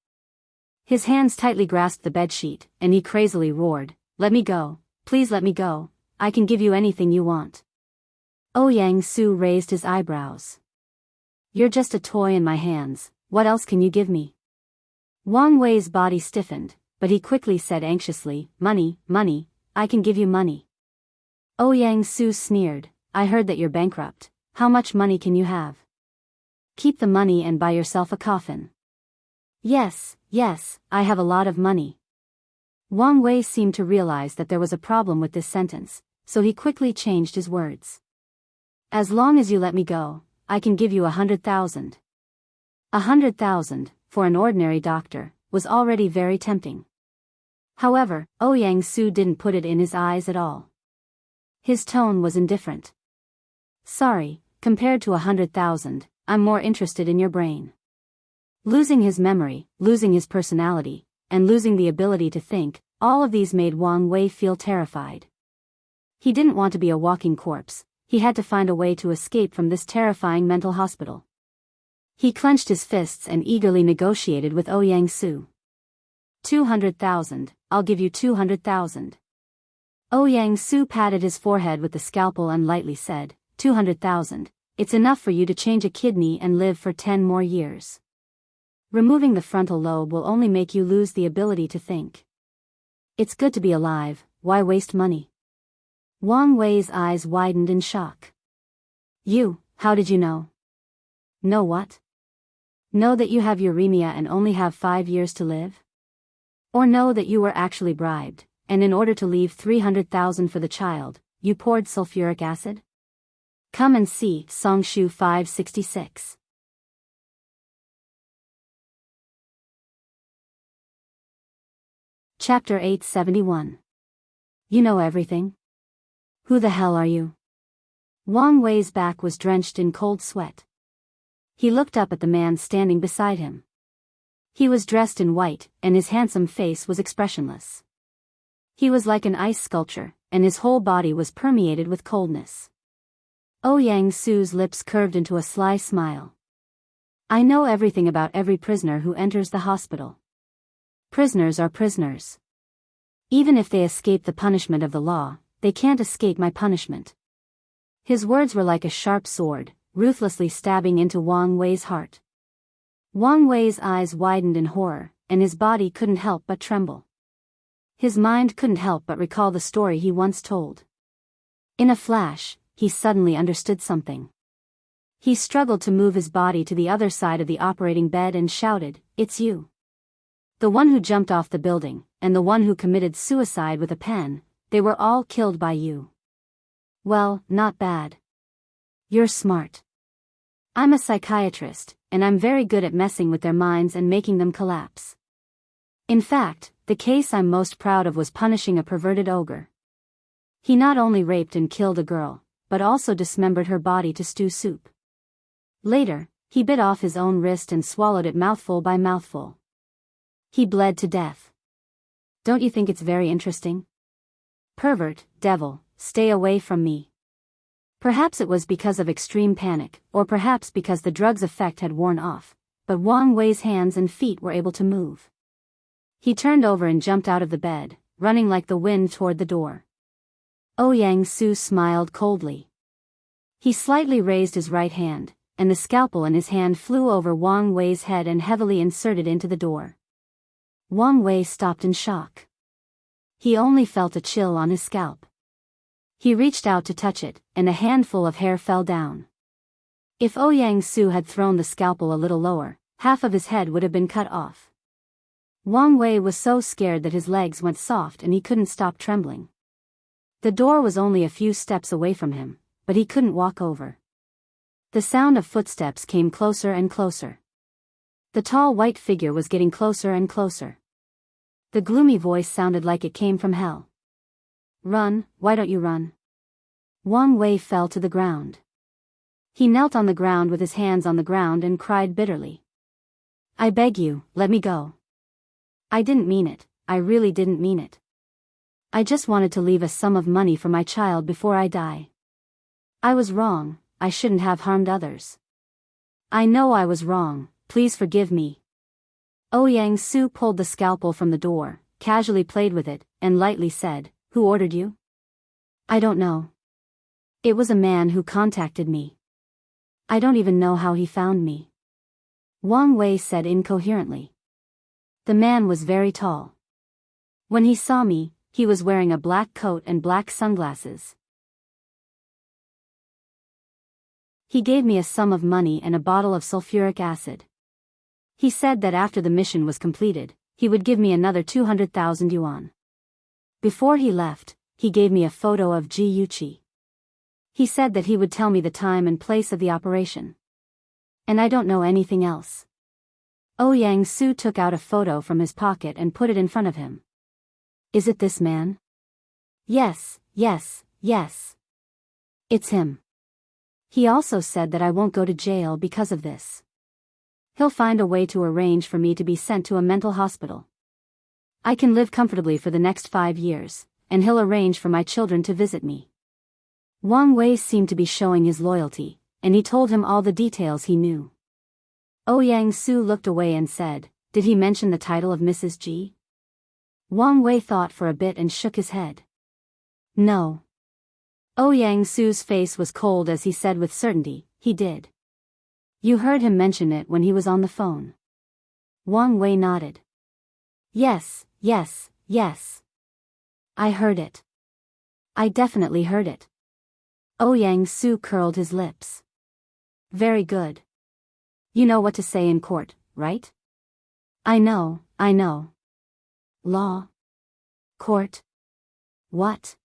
His hands tightly grasped the bedsheet, and he crazily roared, "Let me go, please let me go, I can give you anything you want." Ouyang Su raised his eyebrows. "You're just a toy in my hands, what else can you give me?" Wang Wei's body stiffened, but he quickly said anxiously, Money, I can give you money." Ouyang Su sneered, "I heard that you're bankrupt, how much money can you have? Keep the money and buy yourself a coffin." Yes, I have a lot of money." Wang Wei seemed to realize that there was a problem with this sentence, so he quickly changed his words. "As long as you let me go, I can give you 100,000. 100,000, for an ordinary doctor, was already very tempting. However, Ouyang Su didn't put it in his eyes at all. His tone was indifferent. "Sorry, compared to 100,000, I'm more interested in your brain." Losing his memory, losing his personality, and losing the ability to think, all of these made Wang Wei feel terrified. He didn't want to be a walking corpse, he had to find a way to escape from this terrifying mental hospital. He clenched his fists and eagerly negotiated with Ouyang Su. 200,000, I'll give you 200,000. Ouyang Su patted his forehead with the scalpel and lightly said, 200,000, it's enough for you to change a kidney and live for 10 more years. Removing the frontal lobe will only make you lose the ability to think. It's good to be alive, why waste money? Wang Wei's eyes widened in shock. How did you know? Know what? Know that you have uremia and only have 5 years to live? Or know that you were actually bribed, and in order to leave 300,000 for the child, you poured sulfuric acid? Come and see Songshu 566. Chapter 871. You know everything? Who the hell are you? Wang Wei's back was drenched in cold sweat. He looked up at the man standing beside him. He was dressed in white, and his handsome face was expressionless. He was like an ice sculpture, and his whole body was permeated with coldness. Ouyang Su's lips curved into a sly smile. I know everything about every prisoner who enters the hospital. Prisoners are prisoners. Even if they escape the punishment of the law, they can't escape my punishment. His words were like a sharp sword, ruthlessly stabbing into Wang Wei's heart. Wang Wei's eyes widened in horror, and his body couldn't help but tremble. His mind couldn't help but recall the story he once told. In a flash, he suddenly understood something. He struggled to move his body to the other side of the operating bed and shouted, It's you. The one who jumped off the building, and the one who committed suicide with a pen, they were all killed by you. Well, not bad. You're smart. I'm a psychiatrist, and I'm very good at messing with their minds and making them collapse. In fact, the case I'm most proud of was punishing a perverted ogre. He not only raped and killed a girl, but also dismembered her body to stew soup. Later, he bit off his own wrist and swallowed it mouthful by mouthful. He bled to death. Don't you think it's very interesting? Pervert, devil, stay away from me. Perhaps it was because of extreme panic, or perhaps because the drug's effect had worn off, but Wang Wei's hands and feet were able to move. He turned over and jumped out of the bed, running like the wind toward the door. Ouyang Su smiled coldly. He slightly raised his right hand, and the scalpel in his hand flew over Wang Wei's head and heavily inserted into the door. Wang Wei stopped in shock. He only felt a chill on his scalp. He reached out to touch it, and a handful of hair fell down. If Ouyang Su had thrown the scalpel a little lower, half of his head would have been cut off. Wang Wei was so scared that his legs went soft and he couldn't stop trembling. The door was only a few steps away from him, but he couldn't walk over. The sound of footsteps came closer and closer. The tall white figure was getting closer and closer. The gloomy voice sounded like it came from hell. Run, why don't you run? Wang Wei fell to the ground. He knelt on the ground with his hands on the ground and cried bitterly. I beg you, let me go. I didn't mean it, I really didn't mean it. I just wanted to leave a sum of money for my child before I die. I was wrong, I shouldn't have harmed others. I know I was wrong, please forgive me. Ouyang Su pulled the scalpel from the door, casually played with it, and lightly said, Who ordered you? I don't know. It was a man who contacted me. I don't even know how he found me. Wang Wei said incoherently. The man was very tall. When he saw me, he was wearing a black coat and black sunglasses. He gave me a sum of money and a bottle of sulfuric acid. He said that after the mission was completed, he would give me another 200,000 yuan. Before he left, he gave me a photo of Ji Yuqi. He said that he would tell me the time and place of the operation. And I don't know anything else. Ouyang Su took out a photo from his pocket and put it in front of him. Is it this man? Yes, yes, yes. It's him. He also said that I won't go to jail because of this. He'll find a way to arrange for me to be sent to a mental hospital. I can live comfortably for the next 5 years, and he'll arrange for my children to visit me. Wang Wei seemed to be showing his loyalty, and he told him all the details he knew. Ouyang Su looked away and said, Did he mention the title of Mrs. Ji? Wang Wei thought for a bit and shook his head. No. Ouyang Su's face was cold as he said with certainty, He did. You heard him mention it when he was on the phone. Wang Wei nodded. Yes, yes, yes. I heard it. I definitely heard it. Ouyang Su curled his lips. Very good. You know what to say in court, right? I know, I know. Law? Court? What?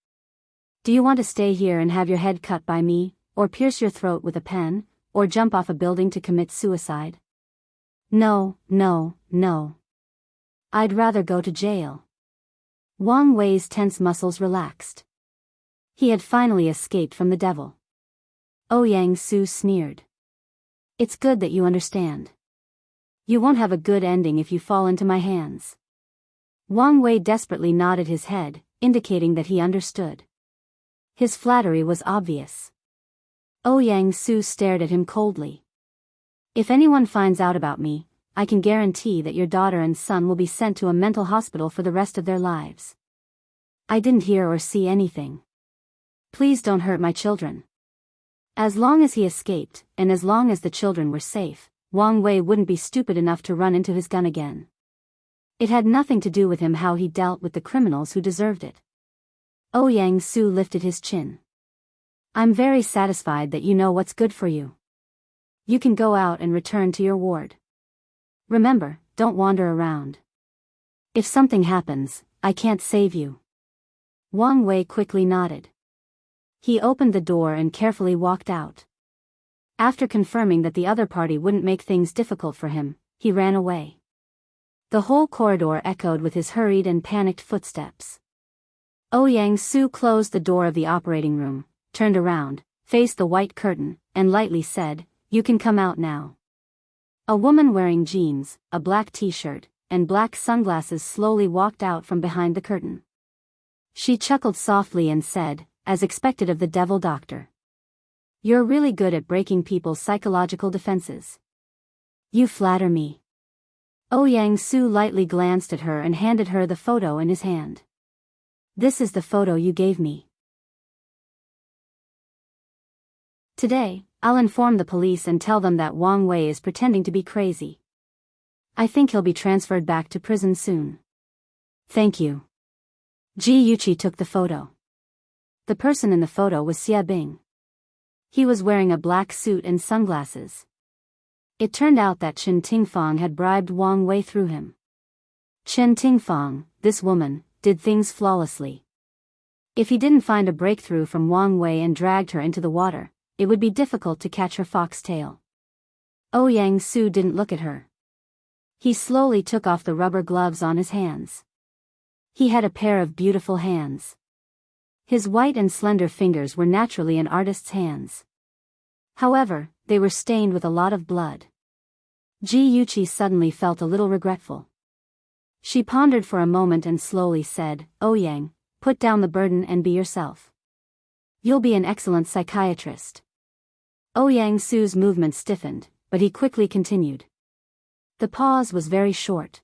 Do you want to stay here and have your head cut by me, or pierce your throat with a pen, or jump off a building to commit suicide? No, no, no. I'd rather go to jail. Wang Wei's tense muscles relaxed. He had finally escaped from the devil. Ouyang Su sneered. It's good that you understand. You won't have a good ending if you fall into my hands. Wang Wei desperately nodded his head, indicating that he understood. His flattery was obvious. Ouyang Su stared at him coldly. If anyone finds out about me, I can guarantee that your daughter and son will be sent to a mental hospital for the rest of their lives. I didn't hear or see anything. Please don't hurt my children. As long as he escaped, and as long as the children were safe, Wang Wei wouldn't be stupid enough to run into his gun again. It had nothing to do with him how he dealt with the criminals who deserved it. Ouyang Su lifted his chin. I'm very satisfied that you know what's good for you. You can go out and return to your ward. Remember, don't wander around. If something happens, I can't save you. Wang Wei quickly nodded. He opened the door and carefully walked out. After confirming that the other party wouldn't make things difficult for him, he ran away. The whole corridor echoed with his hurried and panicked footsteps. Ouyang Su closed the door of the operating room, turned around, faced the white curtain, and lightly said, "You can come out now." A woman wearing jeans, a black t-shirt, and black sunglasses slowly walked out from behind the curtain. She chuckled softly and said, as expected of the devil doctor, "You're really good at breaking people's psychological defenses. You flatter me." Ouyang Su lightly glanced at her and handed her the photo in his hand. "This is the photo you gave me. Today, I'll inform the police and tell them that Wang Wei is pretending to be crazy. I think he'll be transferred back to prison soon." "Thank you." Ji Yuqi took the photo. The person in the photo was Xie Bing. He was wearing a black suit and sunglasses. It turned out that Chen Tingfang had bribed Wang Wei through him. Chen Tingfang, this woman, did things flawlessly. If he didn't find a breakthrough from Wang Wei and dragged her into the water, it would be difficult to catch her foxtail. Ouyang Su didn't look at her. He slowly took off the rubber gloves on his hands. He had a pair of beautiful hands. His white and slender fingers were naturally an artist's hands. However, they were stained with a lot of blood. Ji Yuqi suddenly felt a little regretful. She pondered for a moment and slowly said, "Ouyang, put down the burden and be yourself. You'll be an excellent psychiatrist." Ouyang Su's movement stiffened, but he quickly continued. The pause was very short.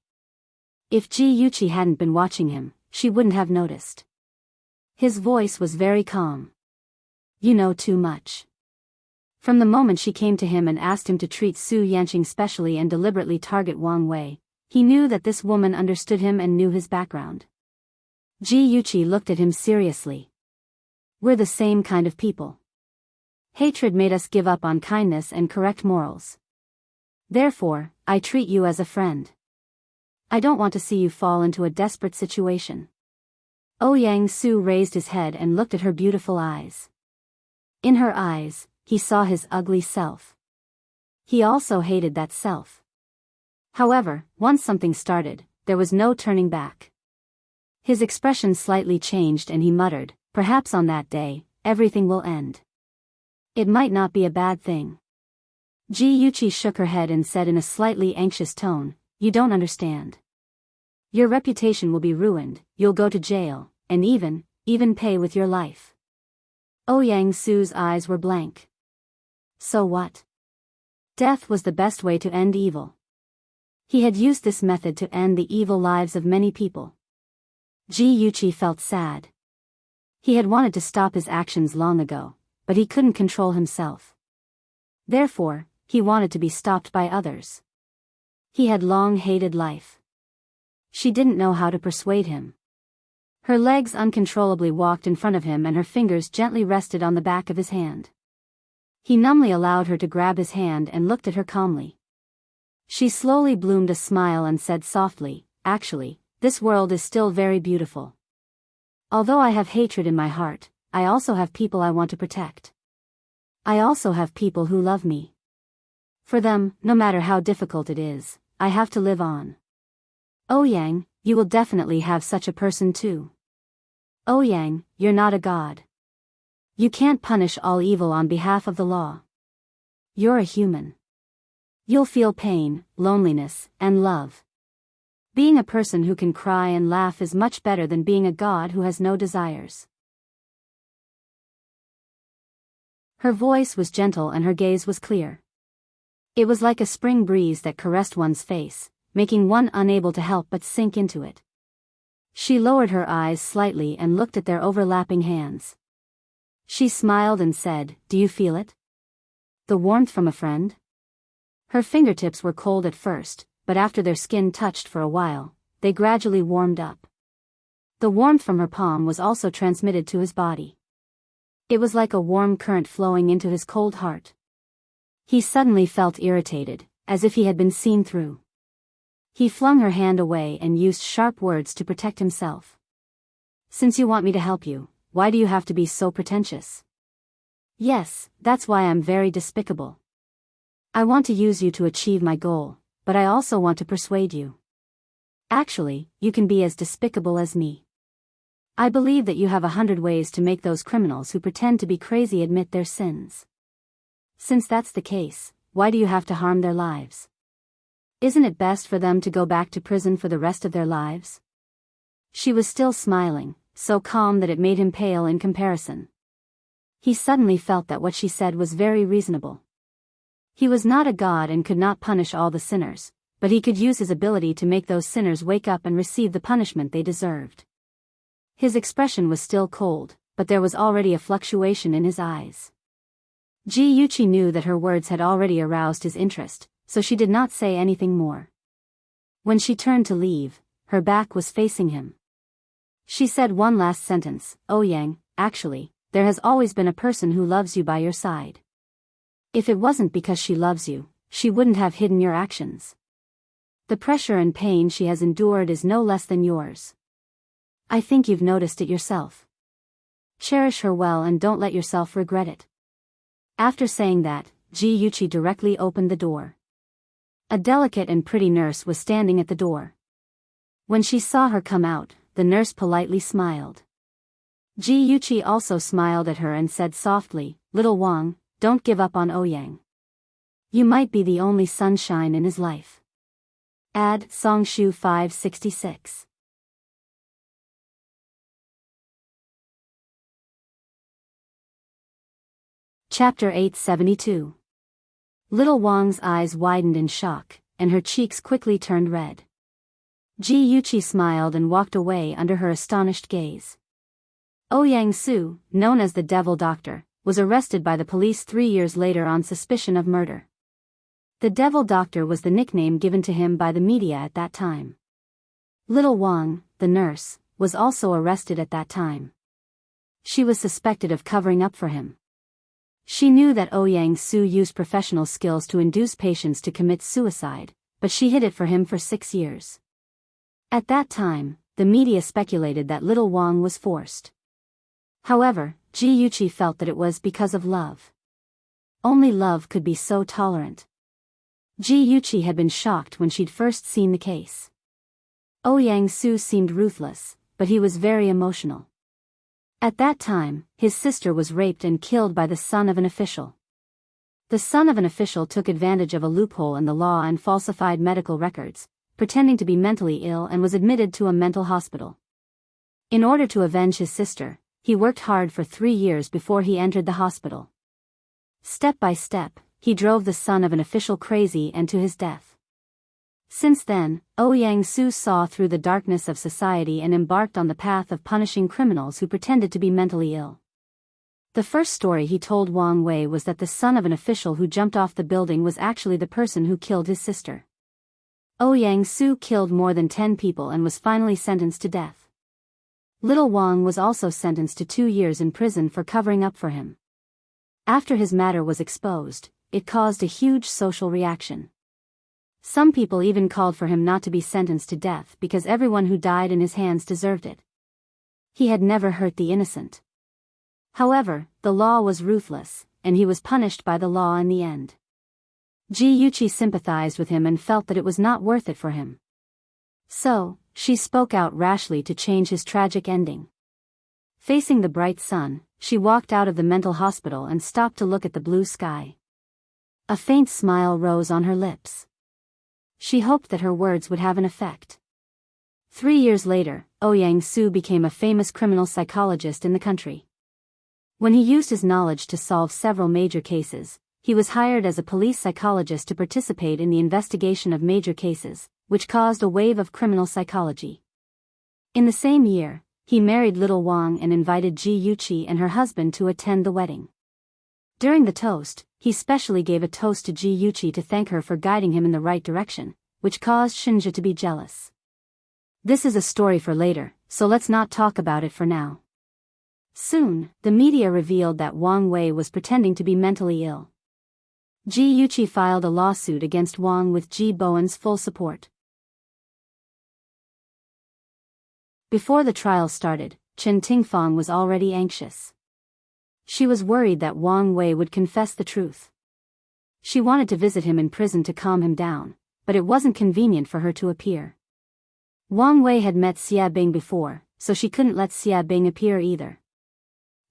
If Ji Yuqi hadn't been watching him, she wouldn't have noticed. His voice was very calm. "You know too much." From the moment she came to him and asked him to treat Su Yanqing specially and deliberately target Wang Wei, he knew that this woman understood him and knew his background. Ji Yuqi looked at him seriously. "We're the same kind of people. Hatred made us give up on kindness and correct morals. Therefore, I treat you as a friend. I don't want to see you fall into a desperate situation." Ouyang Su raised his head and looked at her beautiful eyes. In her eyes, he saw his ugly self. He also hated that self. However, once something started, there was no turning back. His expression slightly changed and he muttered, "Perhaps on that day, everything will end. It might not be a bad thing." Ji Yuqi shook her head and said in a slightly anxious tone, "You don't understand. Your reputation will be ruined, you'll go to jail, and even pay with your life." Ouyang Su's eyes were blank. So what? Death was the best way to end evil. He had used this method to end the evil lives of many people. Ji Yuqi felt sad. He had wanted to stop his actions long ago, but he couldn't control himself. Therefore, he wanted to be stopped by others. He had long hated life. She didn't know how to persuade him. Her legs uncontrollably walked in front of him and her fingers gently rested on the back of his hand. He numbly allowed her to grab his hand and looked at her calmly. She slowly bloomed a smile and said softly, "Actually, this world is still very beautiful. Although I have hatred in my heart, I also have people I want to protect. I also have people who love me. For them, no matter how difficult it is, I have to live on. Ouyang, you will definitely have such a person too. Ouyang, you're not a god. You can't punish all evil on behalf of the law. You're a human. You'll feel pain, loneliness, and love. Being a person who can cry and laugh is much better than being a god who has no desires." Her voice was gentle and her gaze was clear. It was like a spring breeze that caressed one's face, making one unable to help but sink into it. She lowered her eyes slightly and looked at their overlapping hands. She smiled and said, "Do you feel it? The warmth from a friend?" Her fingertips were cold at first, but after their skin touched for a while, they gradually warmed up. The warmth from her palm was also transmitted to his body. It was like a warm current flowing into his cold heart. He suddenly felt irritated, as if he had been seen through. He flung her hand away and used sharp words to protect himself. Since you want me to help you, why do you have to be so pretentious? Yes, that's why I'm very despicable. I want to use you to achieve my goal, but I also want to persuade you. Actually, you can be as despicable as me. I believe that you have 100 ways to make those criminals who pretend to be crazy admit their sins. Since that's the case, why do you have to harm their lives? Isn't it best for them to go back to prison for the rest of their lives? She was still smiling, so calm that it made him pale in comparison. He suddenly felt that what she said was very reasonable. He was not a god and could not punish all the sinners, but he could use his ability to make those sinners wake up and receive the punishment they deserved. His expression was still cold, but there was already a fluctuation in his eyes. Ji Yuqi knew that her words had already aroused his interest, so she did not say anything more. When she turned to leave, her back was facing him. She said one last sentence, "Oh Yang, actually, there has always been a person who loves you by your side. If it wasn't because she loves you, she wouldn't have hidden your actions. The pressure and pain she has endured is no less than yours. I think you've noticed it yourself. Cherish her well and don't let yourself regret it." After saying that, Ji Yuqi directly opened the door. A delicate and pretty nurse was standing at the door. When she saw her come out, the nurse politely smiled. Ji Yuqi also smiled at her and said softly, "Little Wang, don't give up on Ouyang. You might be the only sunshine in his life." Add Songshu 566. Chapter 872. Little Wang's eyes widened in shock, and her cheeks quickly turned red. Ji Yuqi smiled and walked away under her astonished gaze. Ouyang Su, known as the Devil Doctor, was arrested by the police 3 years later on suspicion of murder. The Devil Doctor was the nickname given to him by the media at that time. Little Wang, the nurse, was also arrested at that time. She was suspected of covering up for him. She knew that Ouyang Su used professional skills to induce patients to commit suicide, but she hid it for him for 6 years. At that time, the media speculated that Little Wang was forced. However, Ji Yuqi felt that it was because of love. Only love could be so tolerant. Ji Yuqi had been shocked when she'd first seen the case. Ouyang Su seemed ruthless, but he was very emotional. At that time, his sister was raped and killed by the son of an official. The son of an official took advantage of a loophole in the law and falsified medical records, pretending to be mentally ill, and was admitted to a mental hospital. In order to avenge his sister, he worked hard for 3 years before he entered the hospital. Step by step, he drove the son of an official crazy and to his death. Since then, Ouyang Su saw through the darkness of society and embarked on the path of punishing criminals who pretended to be mentally ill. The first story he told Wang Wei was that the son of an official who jumped off the building was actually the person who killed his sister. Ouyang Su killed more than 10 people and was finally sentenced to death. Little Wang was also sentenced to 2 years in prison for covering up for him. After his matter was exposed, it caused a huge social reaction. Some people even called for him not to be sentenced to death because everyone who died in his hands deserved it. He had never hurt the innocent. However, the law was ruthless, and he was punished by the law in the end. Ji Yuqi sympathized with him and felt that it was not worth it for him. So, she spoke out rashly to change his tragic ending. Facing the bright sun, she walked out of the mental hospital and stopped to look at the blue sky. A faint smile rose on her lips. She hoped that her words would have an effect. 3 years later, Ouyang Su became a famous criminal psychologist in the country. When he used his knowledge to solve several major cases, he was hired as a police psychologist to participate in the investigation of major cases, which caused a wave of criminal psychology. In the same year, he married Little Wang and invited Ji Yuqi and her husband to attend the wedding. During the toast, he specially gave a toast to Ji Yuqi to thank her for guiding him in the right direction, which caused Shinja to be jealous. This is a story for later, so let's not talk about it for now. Soon, the media revealed that Wang Wei was pretending to be mentally ill. Ji Yuqi filed a lawsuit against Wang with Ji Bowen's full support. Before the trial started, Chen Tingfang was already anxious. She was worried that Wang Wei would confess the truth. She wanted to visit him in prison to calm him down, but it wasn't convenient for her to appear. Wang Wei had met Xia Bing before, so she couldn't let Xia Bing appear either.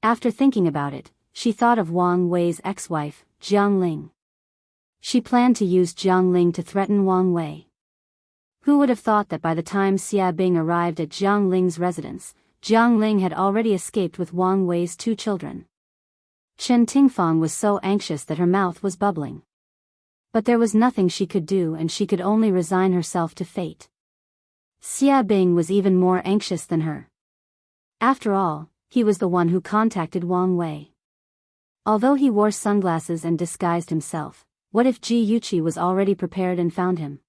After thinking about it, she thought of Wang Wei's ex-wife, Jiang Ling. She planned to use Jiang Ling to threaten Wang Wei. Who would have thought that by the time Xia Bing arrived at Jiang Ling's residence, Jiang Ling had already escaped with Wang Wei's 2 children. Chen Tingfang was so anxious that her mouth was bubbling. But there was nothing she could do, and she could only resign herself to fate. Xia Bing was even more anxious than her. After all, he was the one who contacted Wang Wei. Although he wore sunglasses and disguised himself, what if Ji Yuqi was already prepared and found him?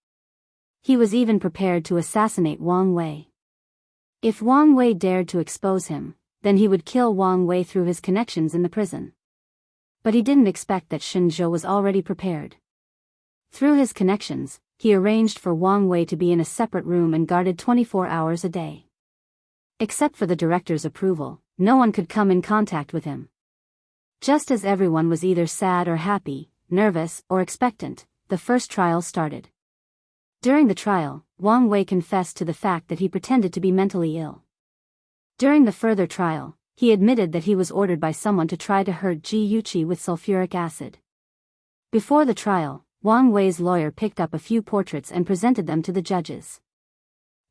He was even prepared to assassinate Wang Wei. If Wang Wei dared to expose him, then he would kill Wang Wei through his connections in the prison. But he didn't expect that Shenzhou was already prepared. Through his connections, he arranged for Wang Wei to be in a separate room and guarded 24 hours a day. Except for the director's approval, no one could come in contact with him. Just as everyone was either sad or happy, nervous or expectant, the first trial started. During the trial, Wang Wei confessed to the fact that he pretended to be mentally ill. During the further trial, he admitted that he was ordered by someone to try to hurt Ji Yuqi with sulfuric acid. Before the trial, Wang Wei's lawyer picked up a few portraits and presented them to the judges.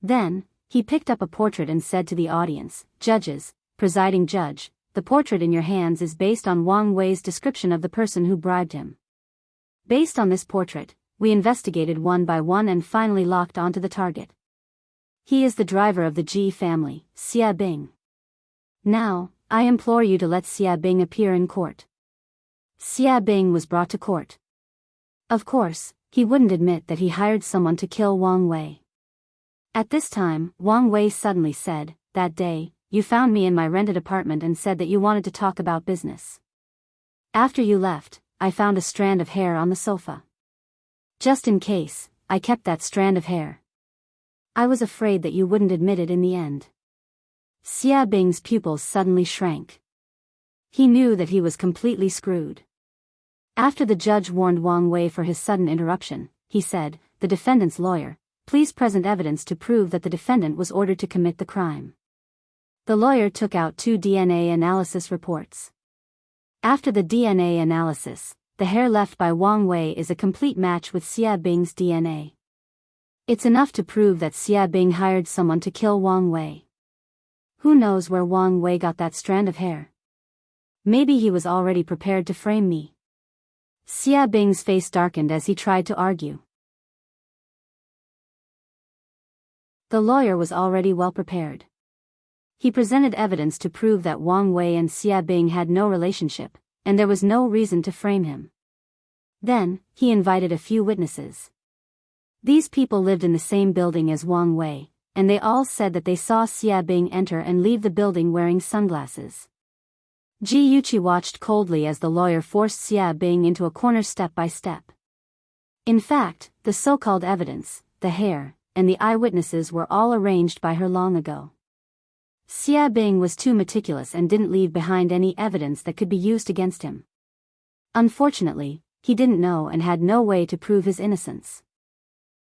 Then, he picked up a portrait and said to the audience, "Judges, presiding judge, the portrait in your hands is based on Wang Wei's description of the person who bribed him. Based on this portrait, we investigated one by one and finally locked onto the target. He is the driver of the Ji family, Xia Bing. Now, I implore you to let Xia Bing appear in court." Xia Bing was brought to court. Of course, he wouldn't admit that he hired someone to kill Wang Wei. At this time, Wang Wei suddenly said, "That day, you found me in my rented apartment and said that you wanted to talk about business. After you left, I found a strand of hair on the sofa. Just in case, I kept that strand of hair. I was afraid that you wouldn't admit it in the end." Xia Bing's pupils suddenly shrank. He knew that he was completely screwed. After the judge warned Wang Wei for his sudden interruption, he said, "The defendant's lawyer, please present evidence to prove that the defendant was ordered to commit the crime." The lawyer took out 2 DNA analysis reports. After the DNA analysis, the hair left by Wang Wei is a complete match with Xia Bing's DNA. It's enough to prove that Xia Bing hired someone to kill Wang Wei. Who knows where Wang Wei got that strand of hair? Maybe he was already prepared to frame me. Xia Bing's face darkened as he tried to argue. The lawyer was already well prepared. He presented evidence to prove that Wang Wei and Xia Bing had no relationship, and there was no reason to frame him. Then, he invited a few witnesses. These people lived in the same building as Wang Wei, and they all said that they saw Xia Bing enter and leave the building wearing sunglasses. Ji Yuqi watched coldly as the lawyer forced Xia Bing into a corner step by step. In fact, the so-called evidence, the hair, and the eyewitnesses were all arranged by her long ago. Xia Bing was too meticulous and didn't leave behind any evidence that could be used against him. Unfortunately, he didn't know and had no way to prove his innocence.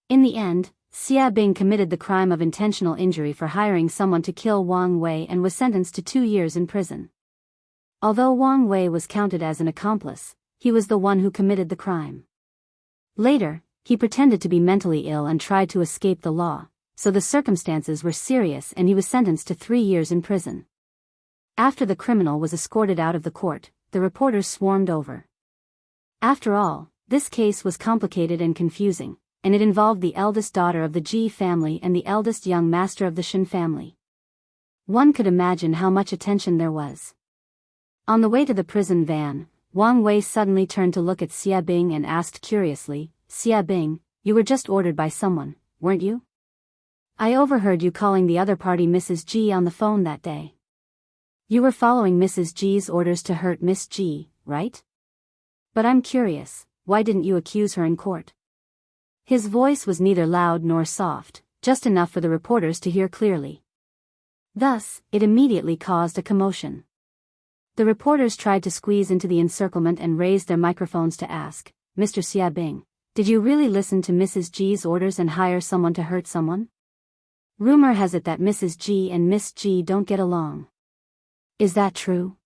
In the end, Xia Bing committed the crime of intentional injury for hiring someone to kill Wang Wei and was sentenced to 2 years in prison. Although Wang Wei was counted as an accomplice, he was the one who committed the crime. Later, he pretended to be mentally ill and tried to escape the law, so the circumstances were serious and he was sentenced to 3 years in prison. After the criminal was escorted out of the court, the reporters swarmed over. After all, this case was complicated and confusing, and it involved the eldest daughter of the Ji family and the eldest young master of the Shen family. One could imagine how much attention there was. On the way to the prison van, Wang Wei suddenly turned to look at Xia Bing and asked curiously, "Xia Bing, you were just ordered by someone, weren't you? I overheard you calling the other party Mrs. Ji on the phone that day. You were following Mrs. Ji's orders to hurt Miss Ji, right? But I'm curious, why didn't you accuse her in court?" His voice was neither loud nor soft, just enough for the reporters to hear clearly. Thus, it immediately caused a commotion. The reporters tried to squeeze into the encirclement and raised their microphones to ask, "Mr. Xiaobing, did you really listen to Mrs. G's orders and hire someone to hurt someone? Rumor has it that Mrs. G and Miss G don't get along. Is that true?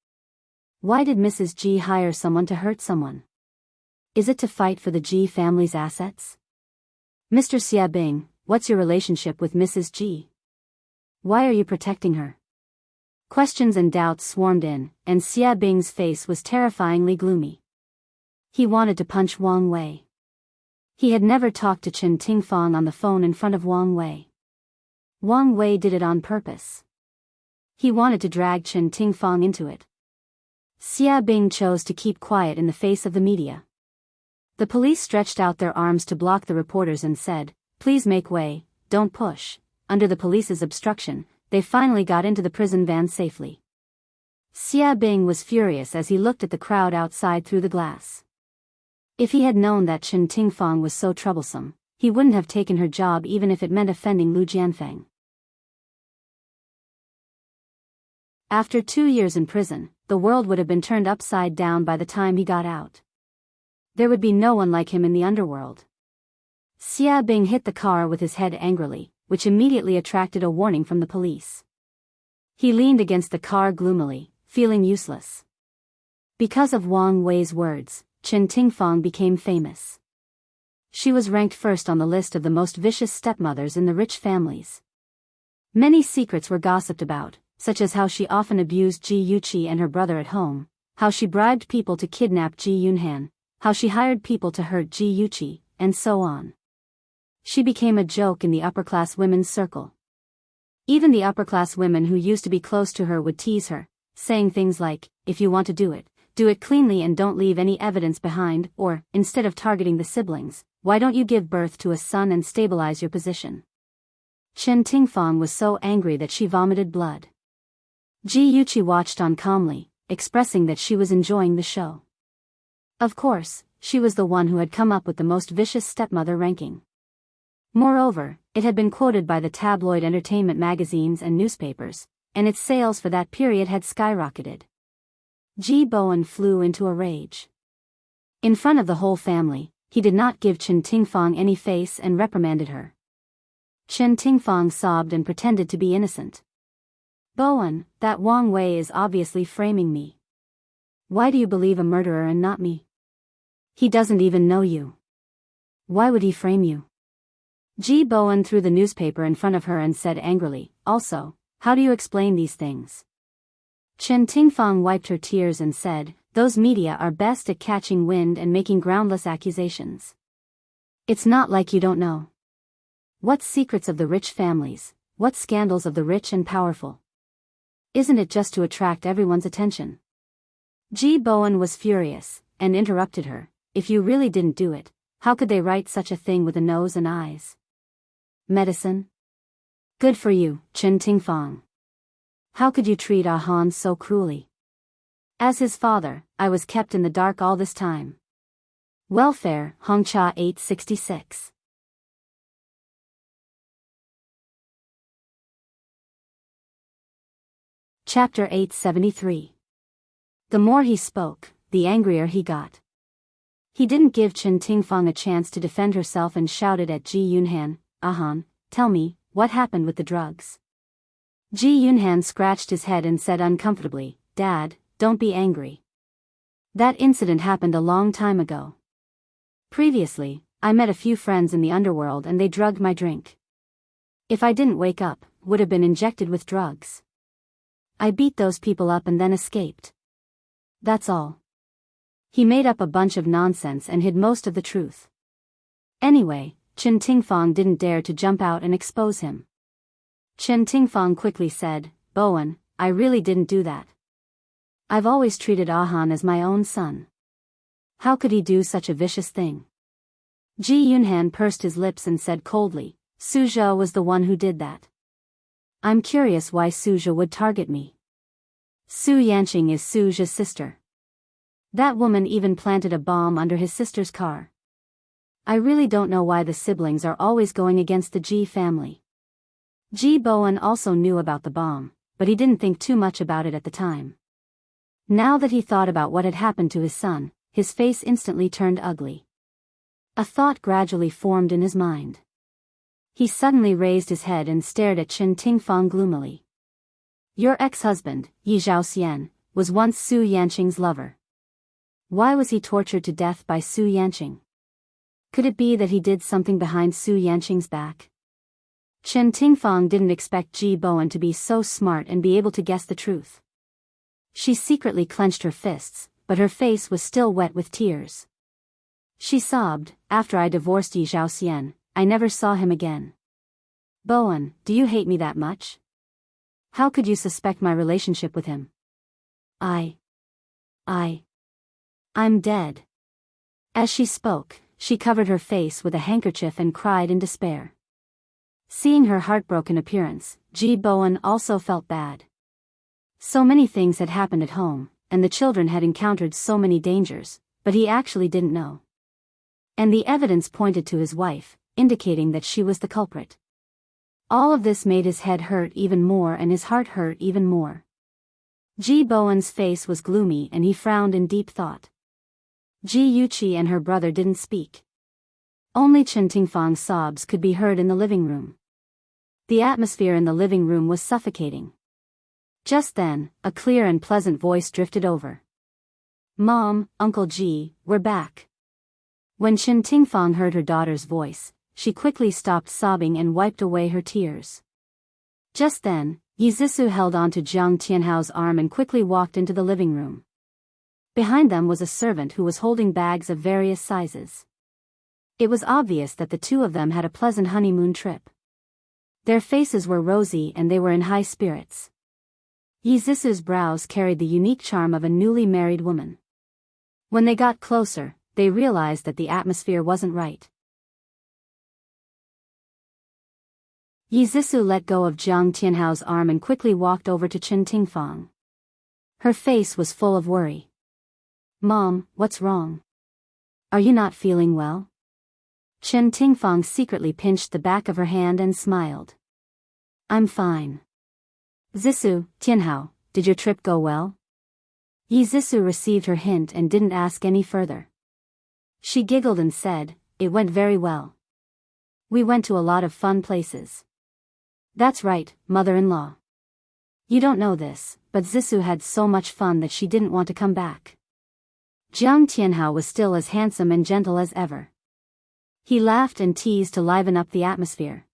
Why did Mrs. G hire someone to hurt someone? Is it to fight for the G family's assets? Mr. Xiaobing, what's your relationship with Mrs. G? Why are you protecting her?" Questions and doubts swarmed in, and Xiaobing's face was terrifyingly gloomy. He wanted to punch Wang Wei. He had never talked to Chen Tingfang on the phone in front of Wang Wei. Wang Wei did it on purpose. He wanted to drag Chen Tingfang into it. Xiaobing chose to keep quiet in the face of the media. The police stretched out their arms to block the reporters and said, "Please make way, don't push." Under the police's obstruction, they finally got into the prison van safely. Xiaobing was furious as he looked at the crowd outside through the glass. If he had known that Chen Tingfang was so troublesome, he wouldn't have taken her job even if it meant offending Lu Jianfeng. After 2 years in prison, the world would have been turned upside down by the time he got out. There would be no one like him in the underworld. Xiaobing hit the car with his head angrily, which immediately attracted a warning from the police. He leaned against the car gloomily, feeling useless. Because of Wang Wei's words, Chen Tingfang became famous. She was ranked first on the list of the most vicious stepmothers in the rich families. Many secrets were gossiped about, such as how she often abused Ji Yuqi and her brother at home, how she bribed people to kidnap Ji Yunhan, how she hired people to hurt Ji Yuqi, and so on. She became a joke in the upper-class women's circle. Even the upper-class women who used to be close to her would tease her, saying things like, "If you want to do it cleanly and don't leave any evidence behind," or, instead of targeting the siblings, "Why don't you give birth to a son and stabilize your position?" Chen Tingfang was so angry that she vomited blood. Ji Yuqi watched on calmly, expressing that she was enjoying the show. Of course, she was the one who had come up with the most vicious stepmother ranking. Moreover, it had been quoted by the tabloid entertainment magazines and newspapers, and its sales for that period had skyrocketed. Ji Bowen flew into a rage. In front of the whole family, he did not give Chen Tingfang any face and reprimanded her. Chen Tingfang sobbed and pretended to be innocent. "Bowen, that Wang Wei is obviously framing me. Why do you believe a murderer and not me? He doesn't even know you. Why would he frame you?" Ji Bowen threw the newspaper in front of her and said angrily, "Also, how do you explain these things?" Chen Tingfang wiped her tears and said, "Those media are best at catching wind and making groundless accusations. It's not like you don't know. What secrets of the rich families, what scandals of the rich and powerful? Isn't it just to attract everyone's attention?" Ji Bowen was furious, and interrupted her, "If you really didn't do it, how could they write such a thing with a nose and eyes? Medicine? Good for you, Chen Tingfang. How could you treat Ah Han so cruelly? As his father, I was kept in the dark all this time." Welfare, Hongcha 866. Chapter 873. The more he spoke, the angrier he got. He didn't give Chen Tingfang a chance to defend herself and shouted at Ji Yunhan, "Ah Han, tell me, what happened with the drugs?" Ji Yunhan scratched his head and said uncomfortably, "Dad, don't be angry. That incident happened a long time ago. Previously, I met a few friends in the underworld and they drugged my drink. If I didn't wake up, would have been injected with drugs. I beat those people up and then escaped. That's all." He made up a bunch of nonsense and hid most of the truth. Anyway, Chen Tingfang didn't dare to jump out and expose him. Chen Tingfang quickly said, "Bowen, I really didn't do that. I've always treated Ah Han as my own son. How could he do such a vicious thing?" Ji Yunhan pursed his lips and said coldly, "Suzhou was the one who did that. I'm curious why Suzhou would target me. Su Yanqing is Suzhou's sister. That woman even planted a bomb under his sister's car. I really don't know why the siblings are always going against the Ji family." Ji Bowen also knew about the bomb, but he didn't think too much about it at the time. Now that he thought about what had happened to his son, his face instantly turned ugly. A thought gradually formed in his mind. He suddenly raised his head and stared at Chen Tingfang gloomily. Your ex-husband, Yi Zhaoxian, was once Su Yanqing's lover. Why was he tortured to death by Su Yanqing? Could it be that he did something behind Su Yanqing's back? Chen Tingfang didn't expect Ji Bowen to be so smart and be able to guess the truth. She secretly clenched her fists, but her face was still wet with tears. She sobbed, after I divorced Yi Zhaoxian, I never saw him again. Bowen, do you hate me that much? How could you suspect my relationship with him? I'm dead. As she spoke, she covered her face with a handkerchief and cried in despair. Seeing her heartbroken appearance, Ji Bowen also felt bad. So many things had happened at home, and the children had encountered so many dangers, but he actually didn't know. And the evidence pointed to his wife, indicating that she was the culprit. All of this made his head hurt even more and his heart hurt even more. Ji Bowen's face was gloomy and he frowned in deep thought. Ji Yuqi and her brother didn't speak. Only Chen Tingfang's sobs could be heard in the living room. The atmosphere in the living room was suffocating. Just then, a clear and pleasant voice drifted over. Mom, Uncle Ji, we're back. When Chen Tingfang heard her daughter's voice, she quickly stopped sobbing and wiped away her tears. Just then, Yi Zhisu held onto Jiang Tianhao's arm and quickly walked into the living room. Behind them was a servant who was holding bags of various sizes. It was obvious that the two of them had a pleasant honeymoon trip. Their faces were rosy and they were in high spirits. Yi Zhisu's brows carried the unique charm of a newly married woman. When they got closer, they realized that the atmosphere wasn't right. Yi Zhisu let go of Jiang Tianhao's arm and quickly walked over to Chen Tingfang. Her face was full of worry. Mom, what's wrong? Are you not feeling well? Chen Tingfang secretly pinched the back of her hand and smiled. I'm fine. Zhisu, Tianhao, did your trip go well? Yi Zhisu received her hint and didn't ask any further. She giggled and said, it went very well. We went to a lot of fun places. That's right, mother-in-law. You don't know this, but Zhisu had so much fun that she didn't want to come back. Jiang Tianhao was still as handsome and gentle as ever. He laughed and teased to liven up the atmosphere.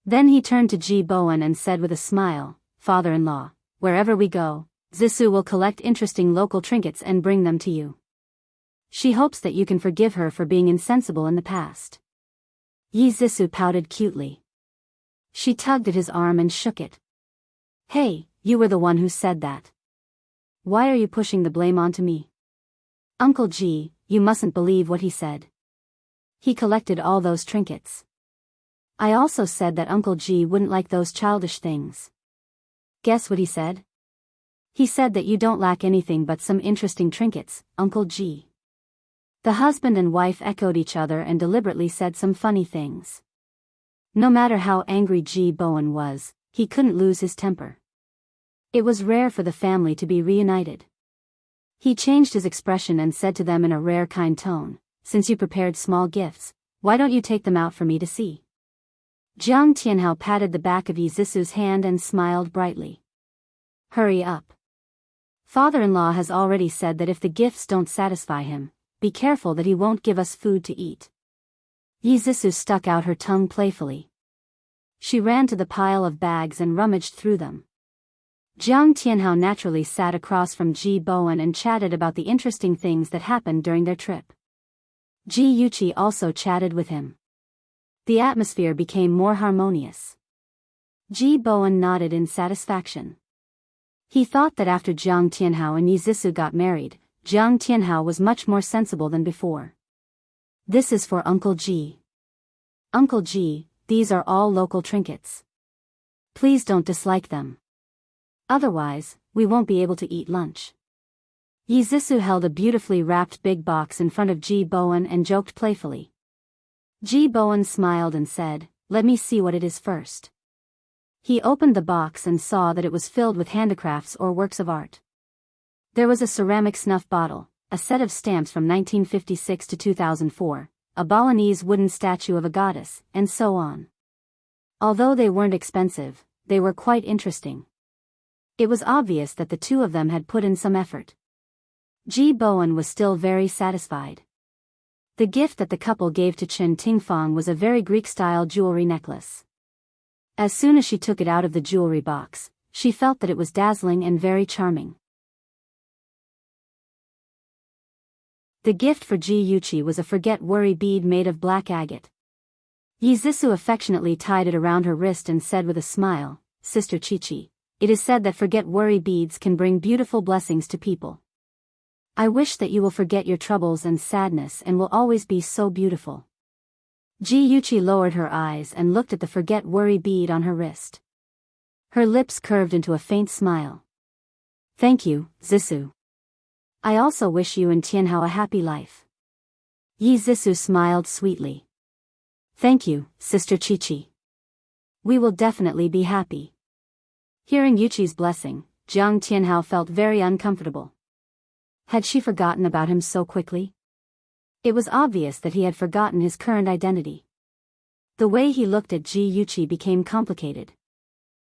Then he turned to Ji Bowen and said with a smile, Father-in-law, wherever we go, Zhisu will collect interesting local trinkets and bring them to you. She hopes that you can forgive her for being insensible in the past. Yi Zhisu pouted cutely. She tugged at his arm and shook it. Hey, you were the one who said that. Why are you pushing the blame onto me? Uncle Ji, you mustn't believe what he said. He collected all those trinkets. I also said that Uncle Ji wouldn't like those childish things. Guess what he said? He said that you don't lack anything but some interesting trinkets, Uncle Ji. The husband and wife echoed each other and deliberately said some funny things. No matter how angry Ji Bowen was, he couldn't lose his temper. It was rare for the family to be reunited. He changed his expression and said to them in a rare kind tone, since you prepared small gifts, why don't you take them out for me to see? Jiang Tianhao patted the back of Yi Zhisu's hand and smiled brightly. Hurry up. Father-in-law has already said that if the gifts don't satisfy him, be careful that he won't give us food to eat. Yi Zhisu stuck out her tongue playfully. She ran to the pile of bags and rummaged through them. Jiang Tianhao naturally sat across from Ji Bowen and chatted about the interesting things that happened during their trip. Ji Yuqi also chatted with him. The atmosphere became more harmonious. Ji Bowen nodded in satisfaction. He thought that after Jiang Tianhao and Yi Zhisu got married, Jiang Tianhao was much more sensible than before. This is for Uncle Ji. Uncle Ji, these are all local trinkets. Please don't dislike them. Otherwise, we won't be able to eat lunch. Yi Zhisu held a beautifully wrapped big box in front of Ji Bowen and joked playfully. Ji Bowen smiled and said, let me see what it is first. He opened the box and saw that it was filled with handicrafts or works of art. There was a ceramic snuff bottle, a set of stamps from 1956 to 2004, a Balinese wooden statue of a goddess, and so on. Although they weren't expensive, they were quite interesting. It was obvious that the two of them had put in some effort. Ji Bowen was still very satisfied. The gift that the couple gave to Chen Tingfang was a very Greek-style jewelry necklace. As soon as she took it out of the jewelry box, she felt that it was dazzling and very charming. The gift for Ji Yuqi was a forget-worry bead made of black agate. Yi Zissou affectionately tied it around her wrist and said with a smile, "Sister Chi-Chi, it is said that forget-worry beads can bring beautiful blessings to people. I wish that you will forget your troubles and sadness and will always be so beautiful." Ji Yuqi lowered her eyes and looked at the forget-worry bead on her wrist. Her lips curved into a faint smile. "Thank you, Zissou. I also wish you and Tianhao a happy life." Yi Zissou smiled sweetly. "Thank you, Sister Chi-Chi. We will definitely be happy." Hearing Yuqi's blessing, Jiang Tianhao felt very uncomfortable. Had she forgotten about him so quickly? It was obvious that he had forgotten his current identity. The way he looked at Ji Yuqi became complicated.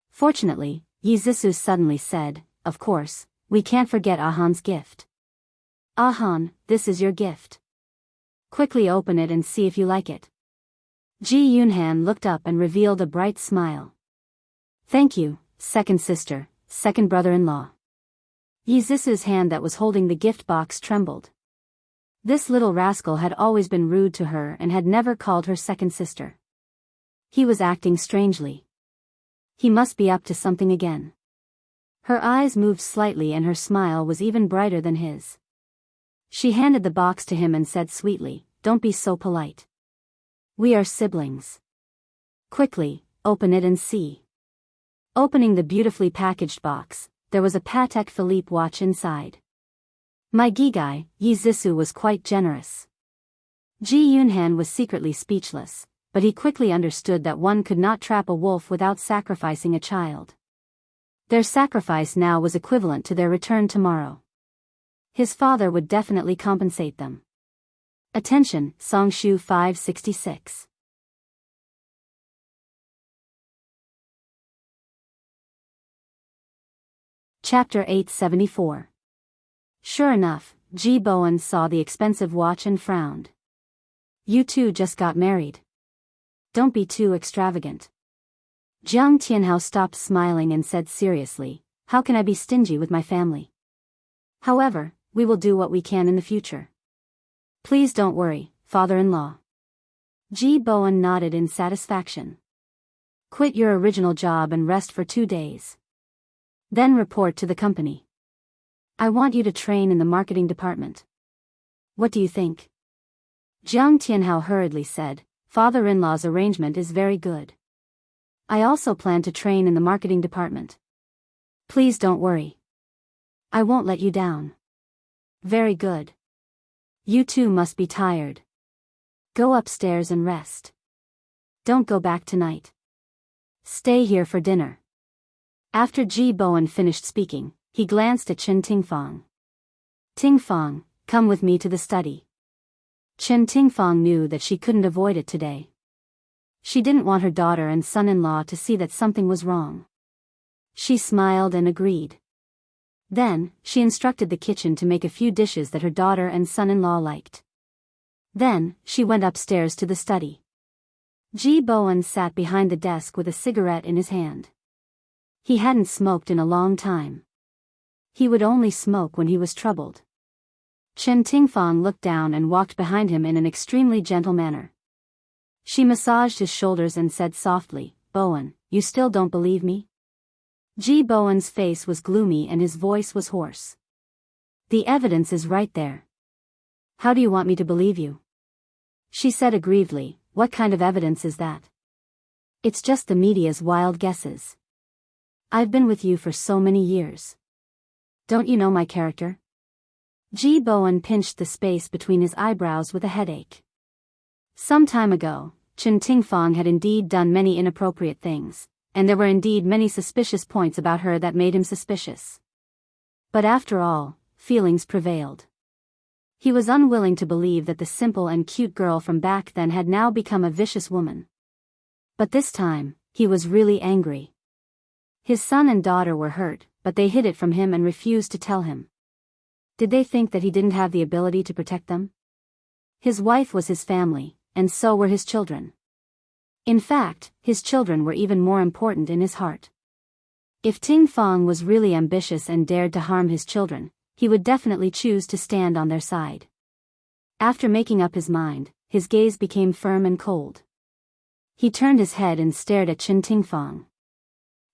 Fortunately, Yi Zissou suddenly said, "Of course, we can't forget Ahan's gift. Ahan, this is your gift. Quickly open it and see if you like it." Ji Yunhan looked up and revealed a bright smile. "Thank you, second sister, second brother-in-law." Yi Zissou's hand that was holding the gift box trembled. This little rascal had always been rude to her and had never called her second sister. He was acting strangely. He must be up to something again. Her eyes moved slightly and her smile was even brighter than his. She handed the box to him and said sweetly, "Don't be so polite. We are siblings. Quickly, open it and see." Opening the beautifully packaged box, there was a Patek Philippe watch inside. My Gigai, Yi Zissou was quite generous. Ji Yunhan was secretly speechless, but he quickly understood that one could not trap a wolf without sacrificing a child. Their sacrifice now was equivalent to their return tomorrow. His father would definitely compensate them. Attention, Songshu 566. Chapter 874. Sure enough, Ji Bowen saw the expensive watch and frowned. "You two just got married. Don't be too extravagant." Jiang Tianhao stopped smiling and said seriously, "How can I be stingy with my family? However, we will do what we can in the future. Please don't worry, father-in-law." Ji Bowen nodded in satisfaction. "Quit your original job and rest for 2 days. Then report to the company. I want you to train in the marketing department. What do you think?" Jiang Tianhao hurriedly said, "Father-in-law's arrangement is very good. I also plan to train in the marketing department. Please don't worry. I won't let you down." "Very good. You two must be tired. Go upstairs and rest. Don't go back tonight. Stay here for dinner." After Ji Bowen finished speaking, he glanced at Chen Tingfang. "Tingfang, come with me to the study." Chen Tingfang knew that she couldn't avoid it today. She didn't want her daughter and son-in-law to see that something was wrong. She smiled and agreed. Then, she instructed the kitchen to make a few dishes that her daughter and son-in-law liked. Then, she went upstairs to the study. Ji Bowen sat behind the desk with a cigarette in his hand. He hadn't smoked in a long time. He would only smoke when he was troubled. Chen Tingfang looked down and walked behind him in an extremely gentle manner. She massaged his shoulders and said softly, "Bowen, you still don't believe me?" Ji Bowen's face was gloomy and his voice was hoarse. "The evidence is right there. How do you want me to believe you?" She said aggrievedly, "What kind of evidence is that?" "It's just the media's wild guesses. I've been with you for so many years. Don't you know my character?" Ji Bowen pinched the space between his eyebrows with a headache. Some time ago, Chen Tingfang had indeed done many inappropriate things, and there were indeed many suspicious points about her that made him suspicious. But after all, feelings prevailed. He was unwilling to believe that the simple and cute girl from back then had now become a vicious woman. But this time, he was really angry. His son and daughter were hurt, but they hid it from him and refused to tell him. Did they think that he didn't have the ability to protect them? His wife was his family, and so were his children. In fact, his children were even more important in his heart. If Ting Fang was really ambitious and dared to harm his children, he would definitely choose to stand on their side. After making up his mind, his gaze became firm and cold. He turned his head and stared at Ting Fang.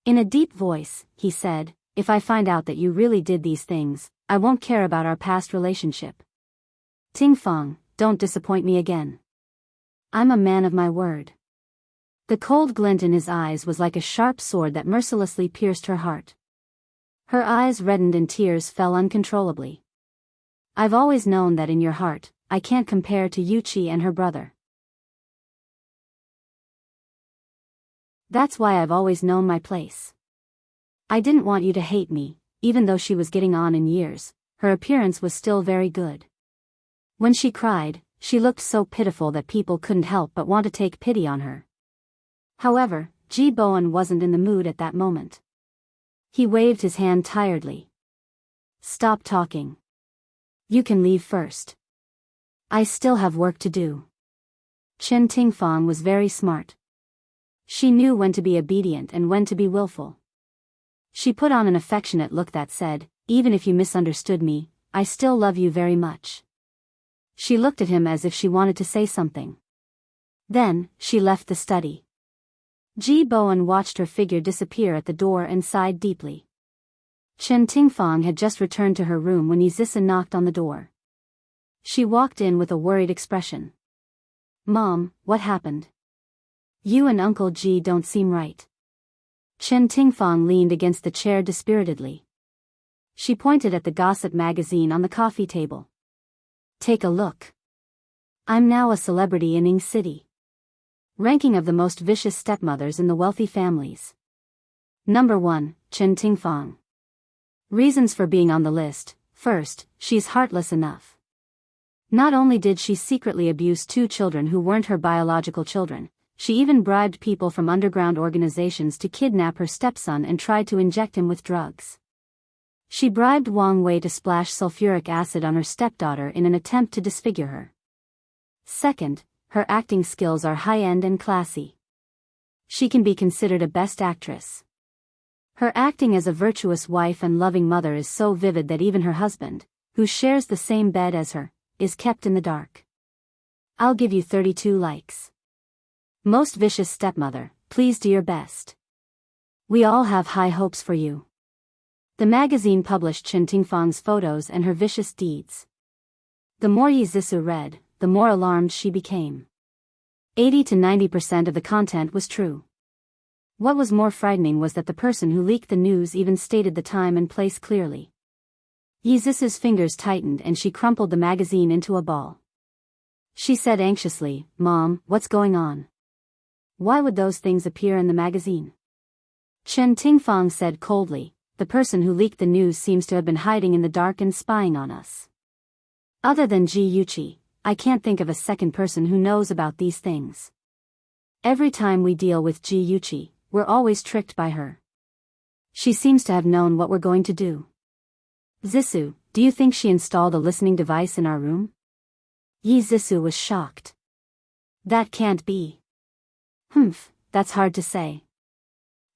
In a deep voice, he said, "If I find out that you really did these things, I won't care about our past relationship. Ting Fang, don't disappoint me again. I'm a man of my word." The cold glint in his eyes was like a sharp sword that mercilessly pierced her heart. Her eyes reddened and tears fell uncontrollably. "I've always known that in your heart, I can't compare to Yuchi and her brother. That's why I've always known my place. I didn't want you to hate me." Even though she was getting on in years, her appearance was still very good. When she cried, she looked so pitiful that people couldn't help but want to take pity on her. However, Ji Bowen wasn't in the mood at that moment. He waved his hand tiredly. "Stop talking. You can leave first. I still have work to do." Ting Fang was very smart. She knew when to be obedient and when to be willful. She put on an affectionate look that said, "Even if you misunderstood me, I still love you very much." She looked at him as if she wanted to say something. Then, she left the study. Ji Bowen watched her figure disappear at the door and sighed deeply. Ting Fang had just returned to her room when Yizisa knocked on the door. She walked in with a worried expression. "Mom, what happened? You and Uncle Ji don't seem right." Ting Fang leaned against the chair dispiritedly. She pointed at the gossip magazine on the coffee table. "Take a look. I'm now a celebrity in Ing City. Ranking of the most vicious stepmothers in the wealthy families. Number 1, Ting Fang. Reasons for being on the list: first, she's heartless enough. Not only did she secretly abuse 2 children who weren't her biological children, she even bribed people from underground organizations to kidnap her stepson and tried to inject him with drugs. She bribed Wang Wei to splash sulfuric acid on her stepdaughter in an attempt to disfigure her. Second, her acting skills are high-end and classy. She can be considered a best actress. Her acting as a virtuous wife and loving mother is so vivid that even her husband, who shares the same bed as her, is kept in the dark. I'll give you 32 likes. Most vicious stepmother, please do your best. We all have high hopes for you." The magazine published Ting Fang's photos and her vicious deeds. The more Yizisu read, the more alarmed she became. 80 to 90% of the content was true. What was more frightening was that the person who leaked the news even stated the time and place clearly. Yizisu's fingers tightened and she crumpled the magazine into a ball. She said anxiously, "Mom, what's going on? Why would those things appear in the magazine?" Ting Fang said coldly, "The person who leaked the news seems to have been hiding in the dark and spying on us. Other than Ji Yuchi, I can't think of a second person who knows about these things. Every time we deal with Ji Yuchi, we're always tricked by her. She seems to have known what we're going to do. Zisu, do you think she installed a listening device in our room?" Zisu was shocked. "That can't be." "Humph, that's hard to say.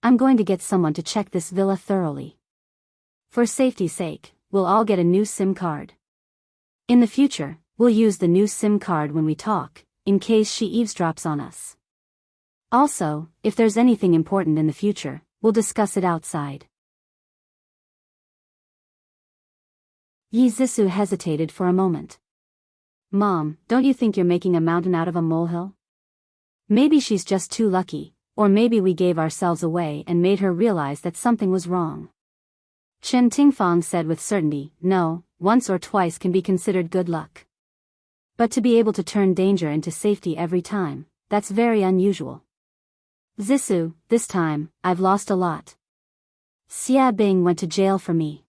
I'm going to get someone to check this villa thoroughly. For safety's sake, we'll all get a new SIM card. In the future, we'll use the new SIM card when we talk, in case she eavesdrops on us. Also, if there's anything important in the future, we'll discuss it outside." Yizisu hesitated for a moment. "Mom, don't you think you're making a mountain out of a molehill? Maybe she's just too lucky, or maybe we gave ourselves away and made her realize that something was wrong." Ting Fang said with certainty, "No, once or twice can be considered good luck. But to be able to turn danger into safety every time, that's very unusual. Zissou, this time, I've lost a lot. Xia Bing went to jail for me.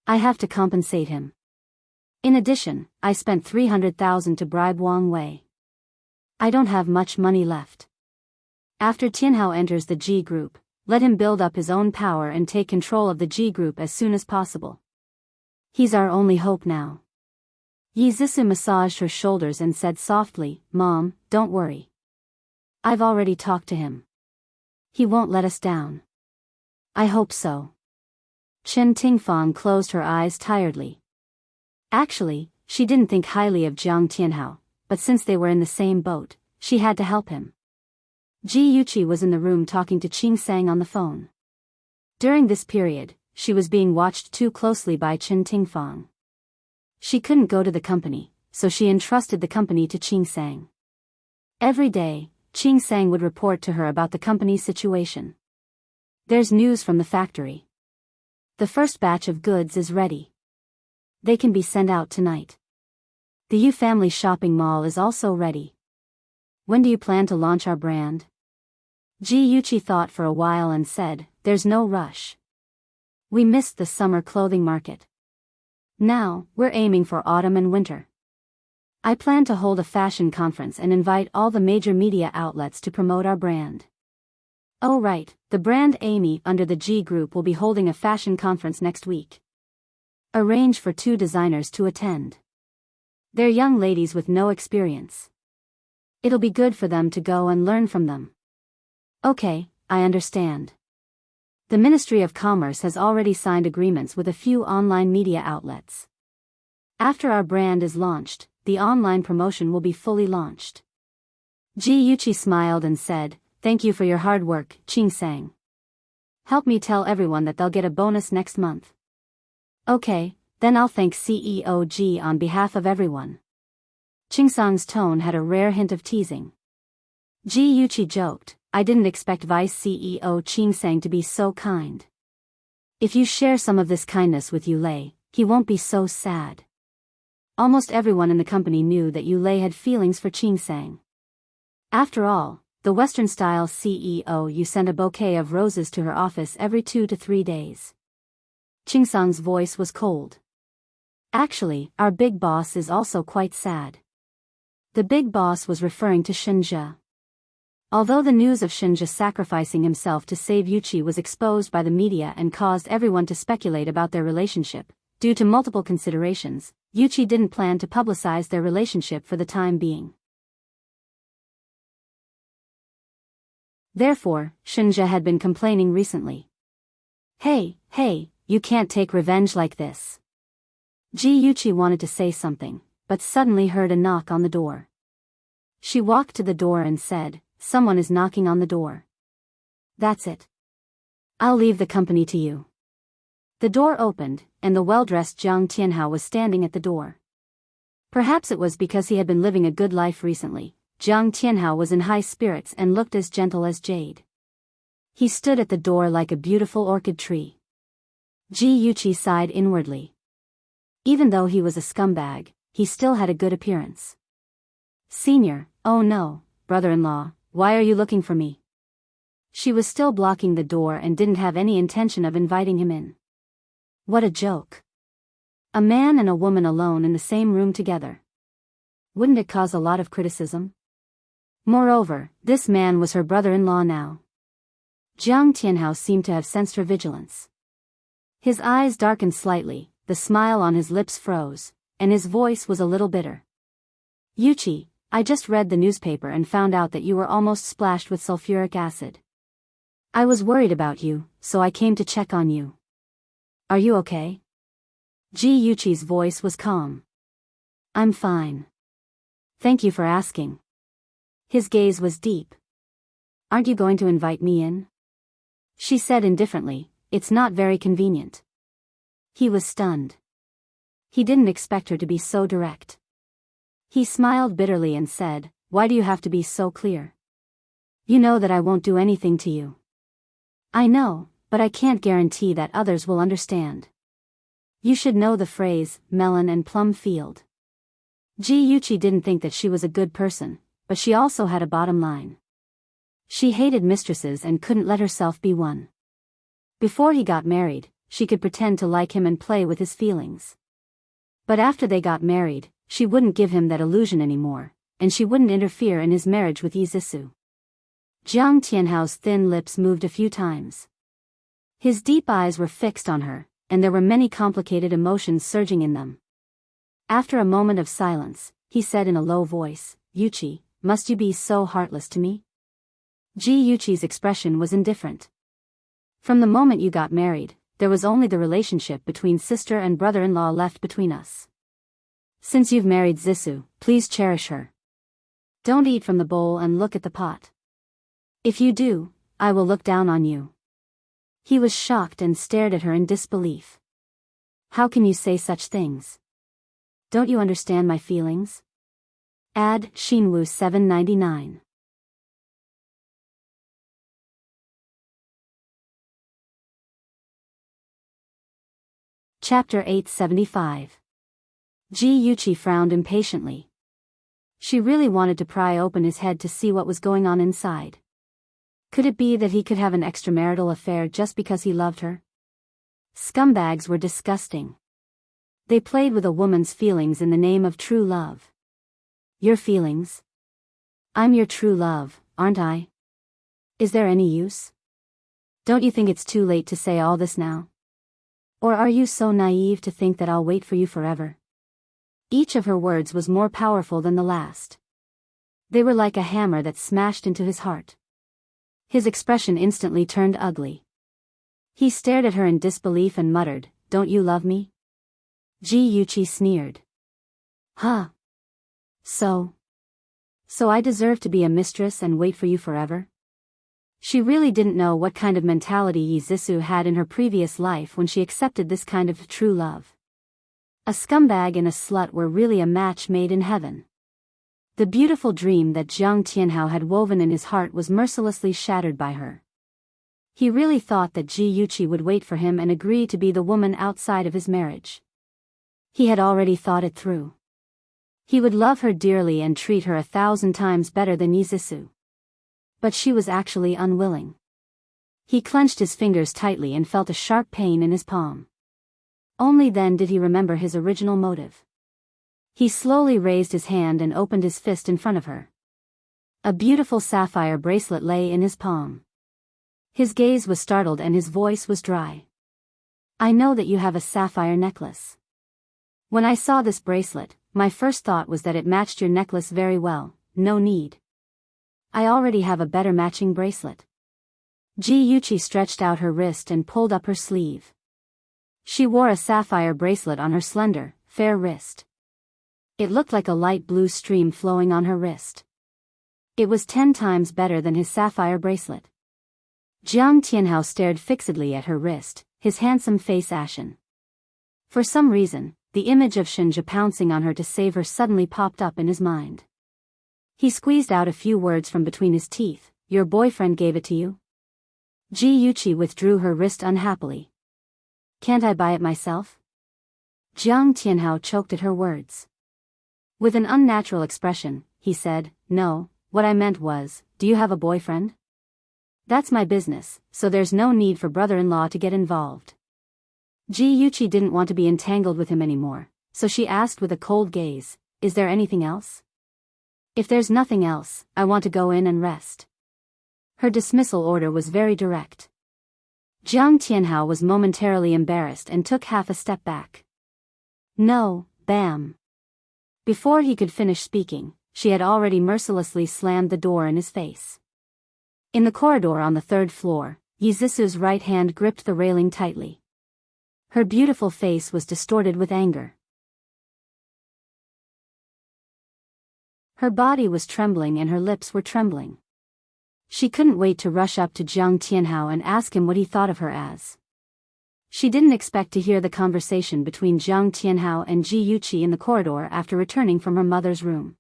I have to compensate him. In addition, I spent 300,000 to bribe Wang Wei. I don't have much money left. After Tianhao enters the G group, let him build up his own power and take control of the G group as soon as possible. He's our only hope now. Yi Zissou massaged her shoulders and said softly, Mom, don't worry. I've already talked to him. He won't let us down. I hope so. Chen Tingfang closed her eyes tiredly. Actually, she didn't think highly of Jiang Tianhao, but since they were in the same boat, she had to help him. Ji Yuqi was in the room talking to Qing Sang on the phone. During this period, she was being watched too closely by Chen Tingfang. She couldn't go to the company, so she entrusted the company to Qing Sang. Every day, Qing Sang would report to her about the company's situation. There's news from the factory. The first batch of goods is ready. They can be sent out tonight. The Yu Family shopping mall is also ready. When do you plan to launch our brand? Ji Yuqi thought for a while and said, there's no rush. We missed the summer clothing market. Now, we're aiming for autumn and winter. I plan to hold a fashion conference and invite all the major media outlets to promote our brand. Oh right, the brand Amy under the G Group will be holding a fashion conference next week. Arrange for 2 designers to attend. They're young ladies with no experience. It'll be good for them to go and learn from them. Okay, I understand. The Ministry of Commerce has already signed agreements with a few online media outlets. After our brand is launched, the online promotion will be fully launched. Ji Yuqi smiled and said, thank you for your hard work, Qing Sang. Help me tell everyone that they'll get a bonus next month. Okay, then I'll thank CEO Ji on behalf of everyone. Qing Sang's tone had a rare hint of teasing. Ji Yuqi joked, I didn't expect Vice CEO Qing Sang to be so kind. If you share some of this kindness with Yu Lei, he won't be so sad. Almost everyone in the company knew that Yu Lei had feelings for Qing Sang. After all, the Western-style CEO Yu sent a bouquet of roses to her office every 2 to 3 days. Qing Sang's voice was cold. Actually, our big boss is also quite sad. The big boss was referring to Shenjia. Although the news of Shenjia sacrificing himself to save Yuqi was exposed by the media and caused everyone to speculate about their relationship, due to multiple considerations, Yuqi didn't plan to publicize their relationship for the time being. Therefore, Shenjia had been complaining recently. Hey, you can't take revenge like this. Ji Yuqi wanted to say something, but suddenly heard a knock on the door. She walked to the door and said, someone is knocking on the door. That's it. I'll leave the company to you. The door opened, and the well-dressed Jiang Tianhao was standing at the door. Perhaps it was because he had been living a good life recently. Jiang Tianhao was in high spirits and looked as gentle as jade. He stood at the door like a beautiful orchid tree. Ji Yuqi sighed inwardly. Even though he was a scumbag, he still had a good appearance. Senior, oh no, brother-in-law, why are you looking for me? She was still blocking the door and didn't have any intention of inviting him in. What a joke. A man and a woman alone in the same room together. Wouldn't it cause a lot of criticism? Moreover, this man was her brother-in-law now. Jiang Tianhao seemed to have sensed her vigilance. His eyes darkened slightly, the smile on his lips froze, and his voice was a little bitter. Yuqi, I just read the newspaper and found out that you were almost splashed with sulfuric acid. I was worried about you, so I came to check on you. Are you okay? Ji Yuqi's voice was calm. I'm fine. Thank you for asking. His gaze was deep. Aren't you going to invite me in? She said indifferently, it's not very convenient. He was stunned. He didn't expect her to be so direct. He smiled bitterly and said, why do you have to be so clear? You know that I won't do anything to you. I know, but I can't guarantee that others will understand. You should know the phrase, melon and plum field. Ji Yuqi didn't think that she was a good person, but she also had a bottom line. She hated mistresses and couldn't let herself be one. Before he got married, she could pretend to like him and play with his feelings. But after they got married, she wouldn't give him that illusion anymore, and she wouldn't interfere in his marriage with Yizisu. Jiang Tianhao's thin lips moved a few times. His deep eyes were fixed on her, and there were many complicated emotions surging in them. After a moment of silence, he said in a low voice, "Yuchi, must you be so heartless to me?" Ji Yuchi's expression was indifferent. "From the moment you got married, there was only the relationship between sister and brother-in-law left between us. Since you've married Zisu, please cherish her. Don't eat from the bowl and look at the pot. If you do, I will look down on you." He was shocked and stared at her in disbelief. "How can you say such things? Don't you understand my feelings?" Ad Shinwu 799. Chapter 875. Ji Yuchi frowned impatiently. She really wanted to pry open his head to see what was going on inside. Could it be that he could have an extramarital affair just because he loved her? Scumbags were disgusting. They played with a woman's feelings in the name of true love. Your feelings? I'm your true love, aren't I? Is there any use? Don't you think it's too late to say all this now? Or are you so naive to think that I'll wait for you forever? Each of her words was more powerful than the last. They were like a hammer that smashed into his heart. His expression instantly turned ugly. He stared at her in disbelief and muttered, "Don't you love me?" Ji Yuchi sneered. Huh? So I deserve to be a mistress and wait for you forever? She really didn't know what kind of mentality Yizisu had in her previous life when she accepted this kind of true love. A scumbag and a slut were really a match made in heaven. The beautiful dream that Jiang Tianhao had woven in his heart was mercilessly shattered by her. He really thought that Ji Yuchi would wait for him and agree to be the woman outside of his marriage. He had already thought it through. He would love her dearly and treat her 1,000 times better than Yizisu. But she was actually unwilling. He clenched his fingers tightly and felt a sharp pain in his palm. Only then did he remember his original motive. He slowly raised his hand and opened his fist in front of her. A beautiful sapphire bracelet lay in his palm. His gaze was startled and his voice was dry. "I know that you have a sapphire necklace. When I saw this bracelet, my first thought was that it matched your necklace very well. No need. I already have a better matching bracelet." Ji Yuchi stretched out her wrist and pulled up her sleeve. She wore a sapphire bracelet on her slender, fair wrist. It looked like a light blue stream flowing on her wrist. It was 10 times better than his sapphire bracelet. Jiang Tianhao stared fixedly at her wrist, his handsome face ashen. For some reason, the image of Shinja pouncing on her to save her suddenly popped up in his mind. He squeezed out a few words from between his teeth. "Your boyfriend gave it to you?" Ji Yuchi withdrew her wrist unhappily. "Can't I buy it myself?" Jiang Tianhao choked at her words. With an unnatural expression, he said, "No, what I meant was, do you have a boyfriend? That's my business, so there's no need for brother-in-law to get involved." Ji Yuchi didn't want to be entangled with him anymore, so she asked with a cold gaze, "Is there anything else?" "If there's nothing else, I want to go in and rest." Her dismissal order was very direct. Jiang Tianhao was momentarily embarrassed and took half a step back. "No, bam." Before he could finish speaking, she had already mercilessly slammed the door in his face. In the corridor on the 3rd floor, Yizisu's right hand gripped the railing tightly. Her beautiful face was distorted with anger. Her body was trembling and her lips were trembling. She couldn't wait to rush up to Jiang Tianhao and ask him what he thought of her as. She didn't expect to hear the conversation between Jiang Tianhao and Ji Yuchi in the corridor after returning from her mother's room.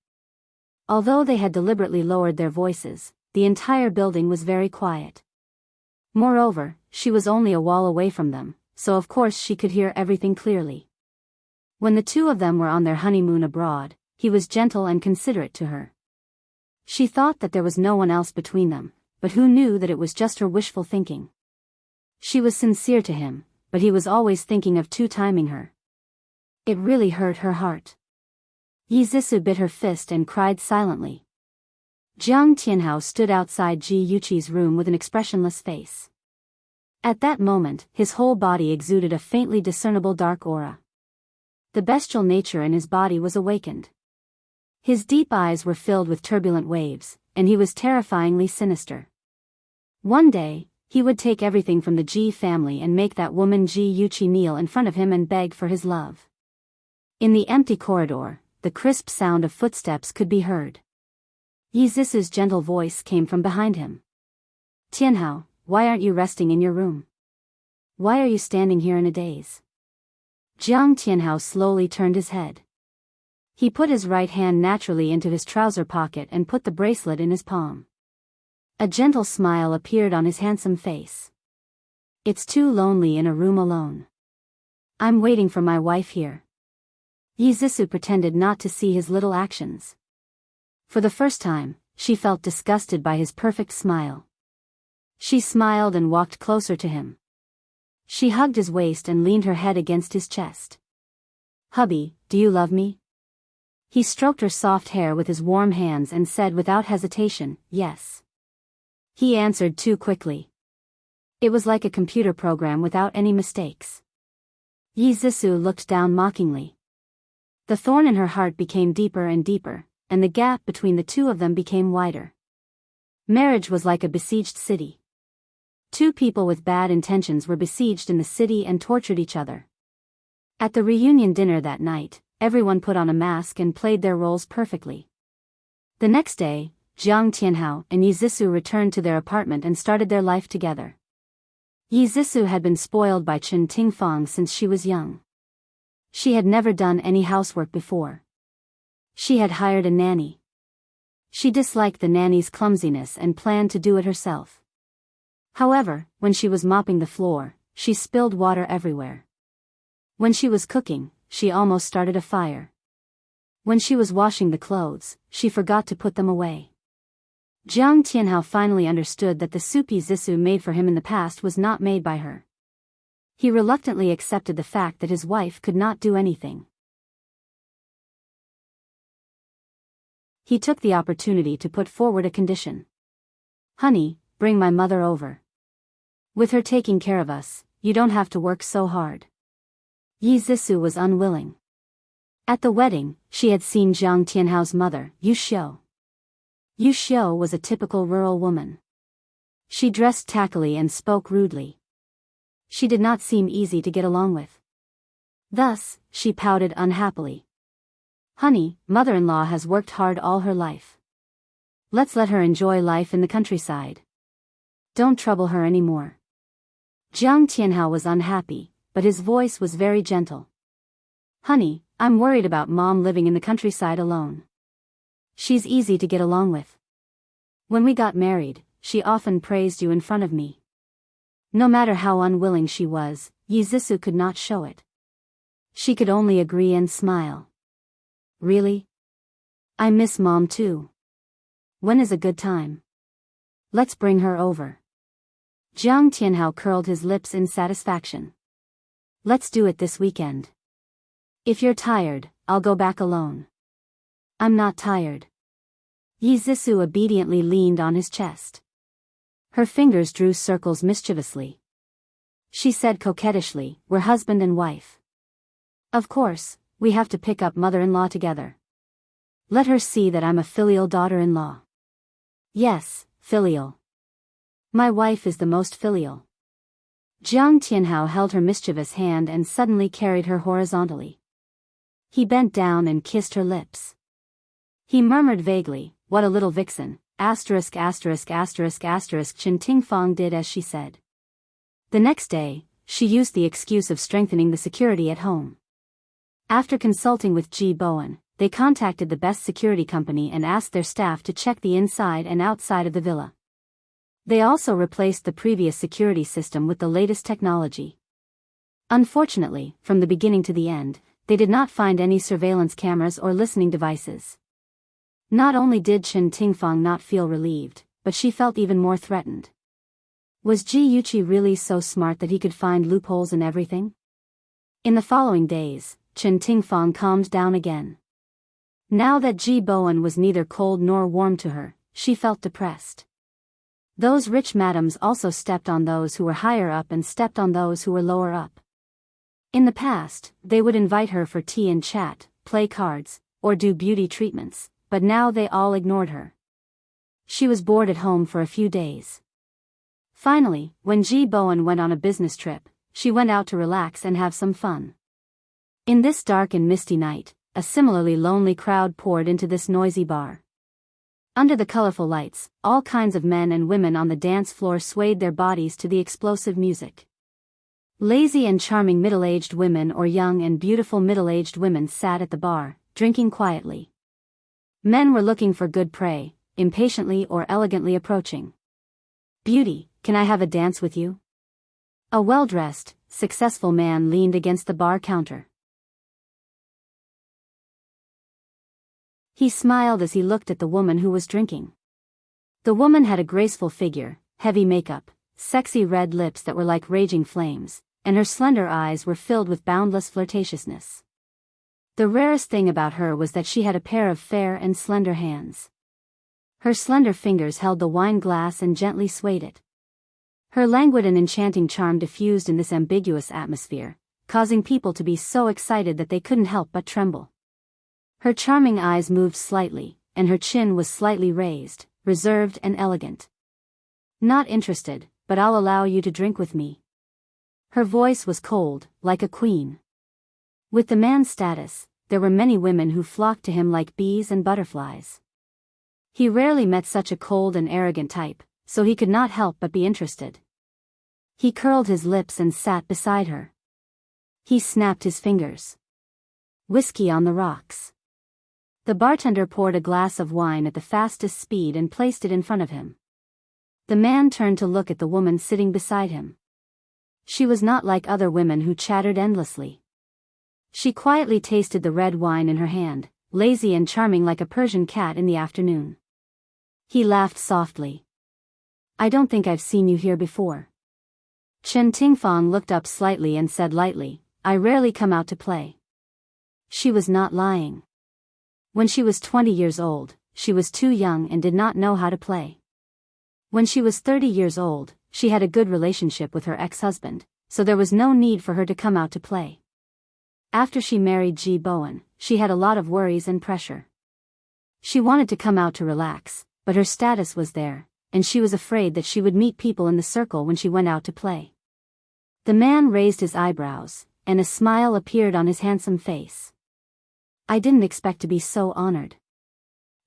Although they had deliberately lowered their voices, the entire building was very quiet. Moreover, she was only a wall away from them, so of course she could hear everything clearly. When the two of them were on their honeymoon abroad, he was gentle and considerate to her. She thought that there was no one else between them, but who knew that it was just her wishful thinking? She was sincere to him, but he was always thinking of two-timing her. It really hurt her heart. Yi Zhisu bit her fist and cried silently. Jiang Tianhao stood outside Ji Yuqi's room with an expressionless face. At that moment, his whole body exuded a faintly discernible dark aura. The bestial nature in his body was awakened. His deep eyes were filled with turbulent waves, and he was terrifyingly sinister. One day, he would take everything from the Ji family and make that woman Ji Yuqi kneel in front of him and beg for his love. In the empty corridor, the crisp sound of footsteps could be heard. Yi Zhisu's gentle voice came from behind him. Tianhao, why aren't you resting in your room? Why are you standing here in a daze? Jiang Tianhao slowly turned his head. He put his right hand naturally into his trouser pocket and put the bracelet in his palm. A gentle smile appeared on his handsome face. It's too lonely in a room alone. I'm waiting for my wife here. Yi Zhisu pretended not to see his little actions. For the first time, she felt disgusted by his perfect smile. She smiled and walked closer to him. She hugged his waist and leaned her head against his chest. Hubby, do you love me? He stroked her soft hair with his warm hands and said without hesitation, yes. He answered too quickly. It was like a computer program without any mistakes. Yi Zhisu looked down mockingly. The thorn in her heart became deeper and deeper, and the gap between the two of them became wider. Marriage was like a besieged city. Two people with bad intentions were besieged in the city and tortured each other. At the reunion dinner that night, everyone put on a mask and played their roles perfectly. The next day, Jiang Tianhao and Yi Zhisu returned to their apartment and started their life together. Yi Zhisu had been spoiled by Chen Tingfang since she was young. She had never done any housework before. She had hired a nanny. She disliked the nanny's clumsiness and planned to do it herself. However, when she was mopping the floor, she spilled water everywhere. When she was cooking, she almost started a fire. When she was washing the clothes, she forgot to put them away. Jiang Tianhao finally understood that the soup Yi Zhisu made for him in the past was not made by her. He reluctantly accepted the fact that his wife could not do anything. He took the opportunity to put forward a condition. Honey, bring my mother over. With her taking care of us, you don't have to work so hard. Yi Zhisu was unwilling. At the wedding, she had seen Jiang Tianhao's mother, Yu Xiu. Yu Xiu was a typical rural woman. She dressed tackily and spoke rudely. She did not seem easy to get along with. Thus, she pouted unhappily. Honey, mother-in-law has worked hard all her life. Let's let her enjoy life in the countryside. Don't trouble her anymore. Jiang Tianhao was unhappy, but his voice was very gentle. Honey, I'm worried about Mom living in the countryside alone. She's easy to get along with. When we got married, she often praised you in front of me. No matter how unwilling she was, Yi Zhisu could not show it. She could only agree and smile. Really? I miss Mom too. When is a good time? Let's bring her over. Jiang Tianhao curled his lips in satisfaction. Let's do it this weekend. If you're tired, I'll go back alone. I'm not tired. Yi Zhisu obediently leaned on his chest. Her fingers drew circles mischievously. She said coquettishly, we're husband and wife. Of course, we have to pick up mother-in-law together. Let her see that I'm a filial daughter-in-law. Yes, filial. My wife is the most filial. Jiang Tianhao held her mischievous hand and suddenly carried her horizontally. He bent down and kissed her lips. He murmured vaguely, what a little vixen, Chen Tingfang did as she said. The next day, she used the excuse of strengthening the security at home. After consulting with Ji Bowen, they contacted the best security company and asked their staff to check the inside and outside of the villa. They also replaced the previous security system with the latest technology. Unfortunately, from the beginning to the end, they did not find any surveillance cameras or listening devices. Not only did Chen Tingfang not feel relieved, but she felt even more threatened. Was Ji Yuqi really so smart that he could find loopholes in everything? In the following days, Chen Tingfang calmed down again. Now that Ji Bowen was neither cold nor warm to her, she felt depressed. Those rich madams also stepped on those who were higher up and stepped on those who were lower up. In the past, they would invite her for tea and chat, play cards, or do beauty treatments, but now they all ignored her. She was bored at home for a few days. Finally, when Ji Bowen went on a business trip, she went out to relax and have some fun. In this dark and misty night, a similarly lonely crowd poured into this noisy bar. Under the colorful lights, all kinds of men and women on the dance floor swayed their bodies to the explosive music. Lazy and charming middle-aged women or young and beautiful middle-aged women sat at the bar, drinking quietly. Men were looking for good prey, impatiently or elegantly approaching. "Beauty, can I have a dance with you?" A well-dressed, successful man leaned against the bar counter. He smiled as he looked at the woman who was drinking. The woman had a graceful figure, heavy makeup, sexy red lips that were like raging flames, and her slender eyes were filled with boundless flirtatiousness. The rarest thing about her was that she had a pair of fair and slender hands. Her slender fingers held the wine glass and gently swayed it. Her languid and enchanting charm diffused in this ambiguous atmosphere, causing people to be so excited that they couldn't help but tremble. Her charming eyes moved slightly, and her chin was slightly raised, reserved and elegant. "Not interested, but I'll allow you to drink with me." Her voice was cold, like a queen. With the man's status, there were many women who flocked to him like bees and butterflies. He rarely met such a cold and arrogant type, so he could not help but be interested. He curled his lips and sat beside her. He snapped his fingers. Whiskey on the rocks. The bartender poured a glass of wine at the fastest speed and placed it in front of him. The man turned to look at the woman sitting beside him. She was not like other women who chattered endlessly. She quietly tasted the red wine in her hand, lazy and charming like a Persian cat in the afternoon. He laughed softly. "I don't think I've seen you here before." Chen Tingfang looked up slightly and said lightly, "I rarely come out to play." She was not lying. When she was 20 years old, she was too young and did not know how to play. When she was 30 years old, she had a good relationship with her ex-husband, so there was no need for her to come out to play. After she married Ji Bowen, she had a lot of worries and pressure. She wanted to come out to relax, but her status was there, and she was afraid that she would meet people in the circle when she went out to play. The man raised his eyebrows, and a smile appeared on his handsome face. "I didn't expect to be so honored."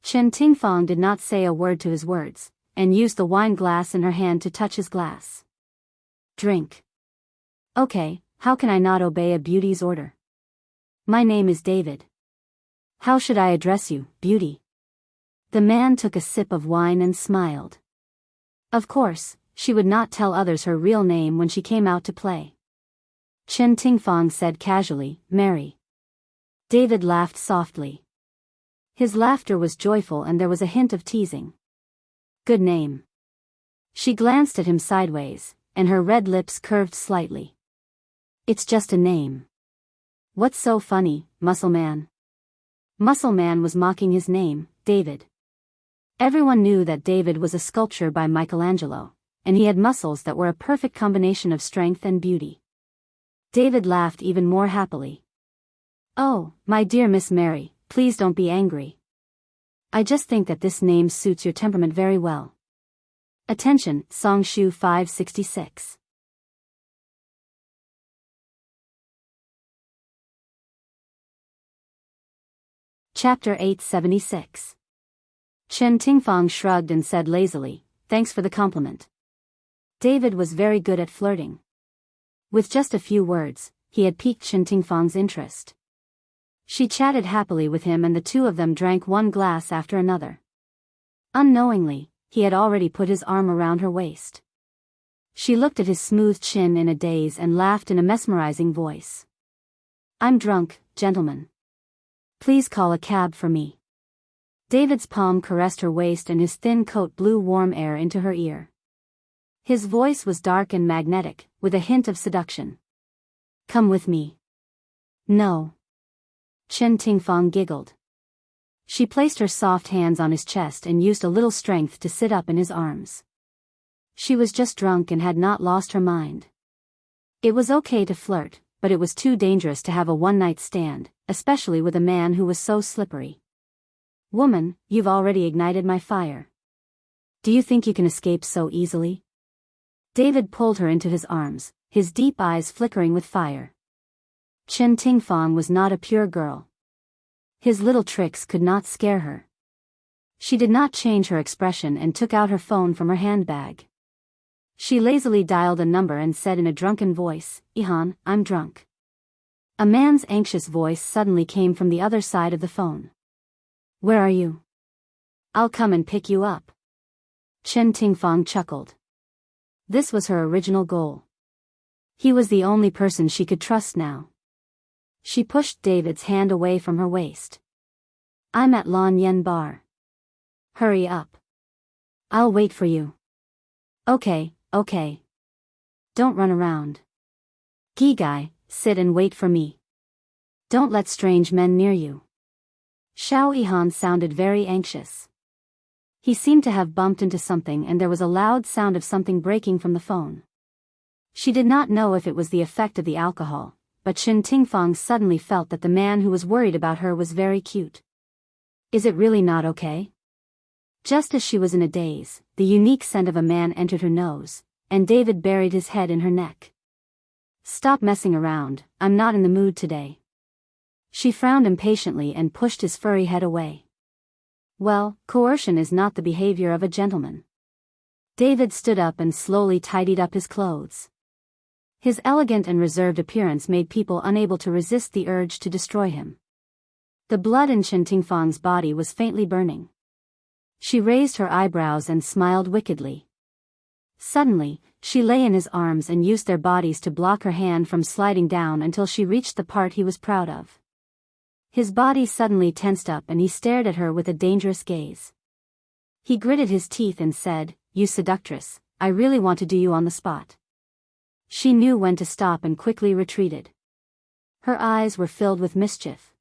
Chen Tingfang did not say a word to his words, and used the wine glass in her hand to touch his glass. "Drink." "Okay, how can I not obey a beauty's order?" "My name is David." "How should I address you, beauty?" The man took a sip of wine and smiled. Of course, she would not tell others her real name when she came out to play. Chen Tingfang said casually, "Mary." David laughed softly. His laughter was joyful and there was a hint of teasing. "Good name." She glanced at him sideways, and her red lips curved slightly. "It's just a name." "What's so funny, Muscle Man?" Muscle Man was mocking his name, David. Everyone knew that David was a sculpture by Michelangelo, and he had muscles that were a perfect combination of strength and beauty. David laughed even more happily. "Oh, my dear Miss Mary, please don't be angry. I just think that this name suits your temperament very well." Attention, Song Shu 566. Chapter 876. Chen Tingfang shrugged and said lazily, "Thanks for the compliment." David was very good at flirting. With just a few words, he had piqued Chen Tingfang's interest. She chatted happily with him and the two of them drank one glass after another. Unknowingly, he had already put his arm around her waist. She looked at his smooth chin in a daze and laughed in a mesmerizing voice. "I'm drunk, gentlemen. Please call a cab for me." David's palm caressed her waist and his thin coat blew warm air into her ear. His voice was dark and magnetic, with a hint of seduction. Come with me. No. Chen Tingfang giggled. She placed her soft hands on his chest and used a little strength to sit up in his arms. She was just drunk and had not lost her mind. It was okay to flirt, but it was too dangerous to have a one-night stand, especially with a man who was so slippery. Woman, you've already ignited my fire. Do you think you can escape so easily? David pulled her into his arms, his deep eyes flickering with fire. Chen Tingfang was not a pure girl. His little tricks could not scare her. She did not change her expression and took out her phone from her handbag. She lazily dialed a number and said in a drunken voice, "Ihan, I'm drunk." A man's anxious voice suddenly came from the other side of the phone. Where are you? I'll come and pick you up. Chen Tingfang chuckled. This was her original goal. He was the only person she could trust now. She pushed David's hand away from her waist. I'm at Lan Yen Bar. Hurry up. I'll wait for you. Okay. Don't run around. Gigai, sit and wait for me. Don't let strange men near you. Xiao Ihan sounded very anxious. He seemed to have bumped into something and there was a loud sound of something breaking from the phone. She did not know if it was the effect of the alcohol, but Chen Tingfang suddenly felt that the man who was worried about her was very cute. Is it really not okay? Just as she was in a daze, the unique scent of a man entered her nose, and David buried his head in her neck. Stop messing around, I'm not in the mood today. She frowned impatiently and pushed his furry head away. Well, coercion is not the behavior of a gentleman. David stood up and slowly tidied up his clothes. His elegant and reserved appearance made people unable to resist the urge to destroy him. The blood in Chen Tingfang's body was faintly burning. She raised her eyebrows and smiled wickedly. Suddenly, she lay in his arms and used their bodies to block her hand from sliding down until she reached the part he was proud of. His body suddenly tensed up and he stared at her with a dangerous gaze. He gritted his teeth and said, "You seductress, I really want to do you on the spot." She knew when to stop and quickly retreated. Her eyes were filled with mischief.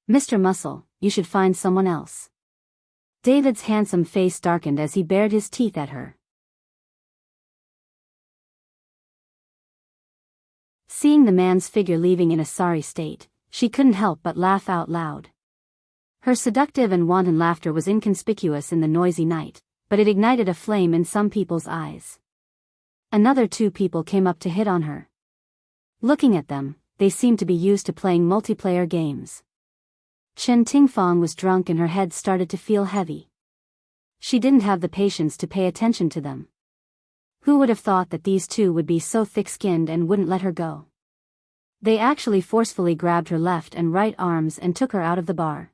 "Mr. Muscle, you should find someone else." David's handsome face darkened as he bared his teeth at her. Seeing the man's figure leaving in a sorry state, she couldn't help but laugh out loud. Her seductive and wanton laughter was inconspicuous in the noisy night, but it ignited a flame in some people's eyes. Another two people came up to hit on her. Looking at them, they seemed to be used to playing multiplayer games. Chen Tingfang was drunk and her head started to feel heavy. She didn't have the patience to pay attention to them. Who would have thought that these two would be so thick-skinned and wouldn't let her go? They actually forcefully grabbed her left and right arms and took her out of the bar.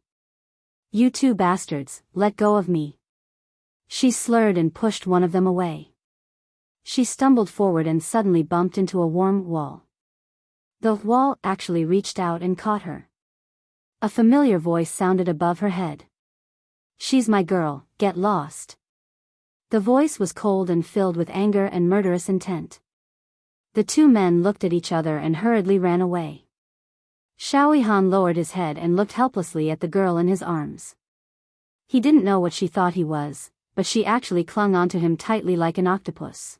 "You two bastards, let go of me." She slurred and pushed one of them away. She stumbled forward and suddenly bumped into a warm wall. The wall actually reached out and caught her. A familiar voice sounded above her head. "She's my girl, get lost." The voice was cold and filled with anger and murderous intent. The two men looked at each other and hurriedly ran away. Xiao Han lowered his head and looked helplessly at the girl in his arms. He didn't know what she thought he was, but she actually clung onto him tightly like an octopus.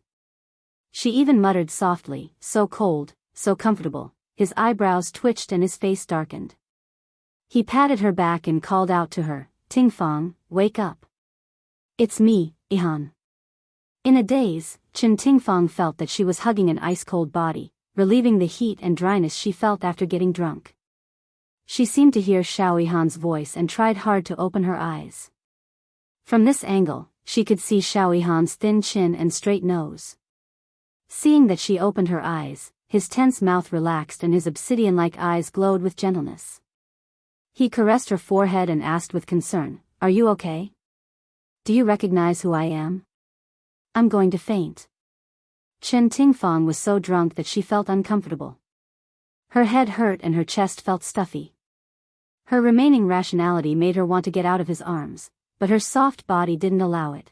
She even muttered softly, "So cold, so comfortable." His eyebrows twitched and his face darkened. He patted her back and called out to her, "Tingfang, wake up. It's me, Ihan." In a daze, Chen Tingfang felt that she was hugging an ice-cold body, relieving the heat and dryness she felt after getting drunk. She seemed to hear Xiao Ihan's voice and tried hard to open her eyes. From this angle, she could see Xiao Ihan's thin chin and straight nose. Seeing that she opened her eyes, his tense mouth relaxed and his obsidian-like eyes glowed with gentleness. He caressed her forehead and asked with concern, "Are you okay? Do you recognize who I am?" "I'm going to faint." Chen Tingfang was so drunk that she felt uncomfortable. Her head hurt and her chest felt stuffy. Her remaining rationality made her want to get out of his arms, but her soft body didn't allow it.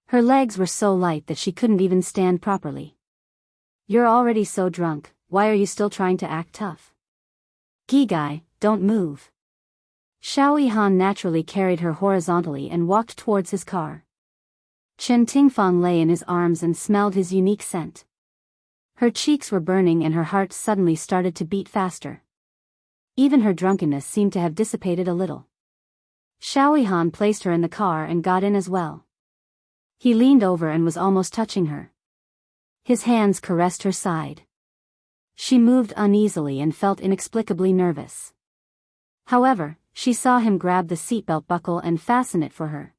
Her legs were so light that she couldn't even stand properly. "You're already so drunk, why are you still trying to act tough? Guy, don't move." Xiao Han naturally carried her horizontally and walked towards his car. Chen Tingfang lay in his arms and smelled his unique scent. Her cheeks were burning and her heart suddenly started to beat faster. Even her drunkenness seemed to have dissipated a little. Xiao Han placed her in the car and got in as well. He leaned over and was almost touching her. His hands caressed her side. She moved uneasily and felt inexplicably nervous. However, she saw him grab the seatbelt buckle and fasten it for her.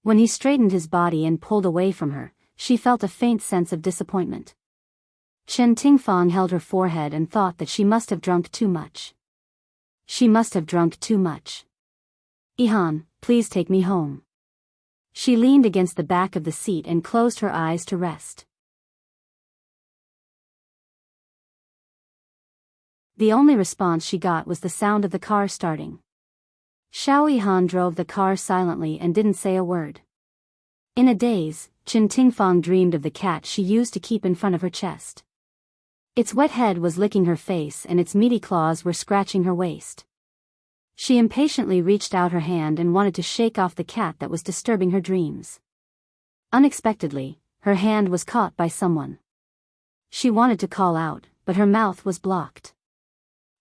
When he straightened his body and pulled away from her, she felt a faint sense of disappointment. Chen Tingfang held her forehead and thought that she must have drunk too much. She must have drunk too much. "Ihan, please take me home." She leaned against the back of the seat and closed her eyes to rest. The only response she got was the sound of the car starting. Xiao Han drove the car silently and didn't say a word. In a daze, Chen Tingfang dreamed of the cat she used to keep in front of her chest. Its wet head was licking her face and its meaty claws were scratching her waist. She impatiently reached out her hand and wanted to shake off the cat that was disturbing her dreams. Unexpectedly, her hand was caught by someone. She wanted to call out, but her mouth was blocked.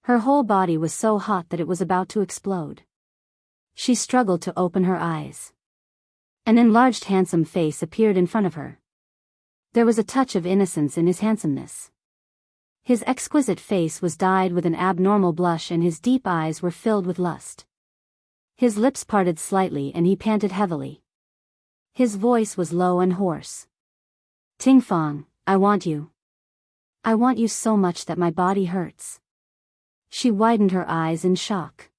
Her whole body was so hot that it was about to explode. She struggled to open her eyes. An enlarged handsome face appeared in front of her. There was a touch of innocence in his handsomeness. His exquisite face was dyed with an abnormal blush and his deep eyes were filled with lust. His lips parted slightly and he panted heavily. His voice was low and hoarse. "Tingfang, I want you. I want you so much that my body hurts." She widened her eyes in shock.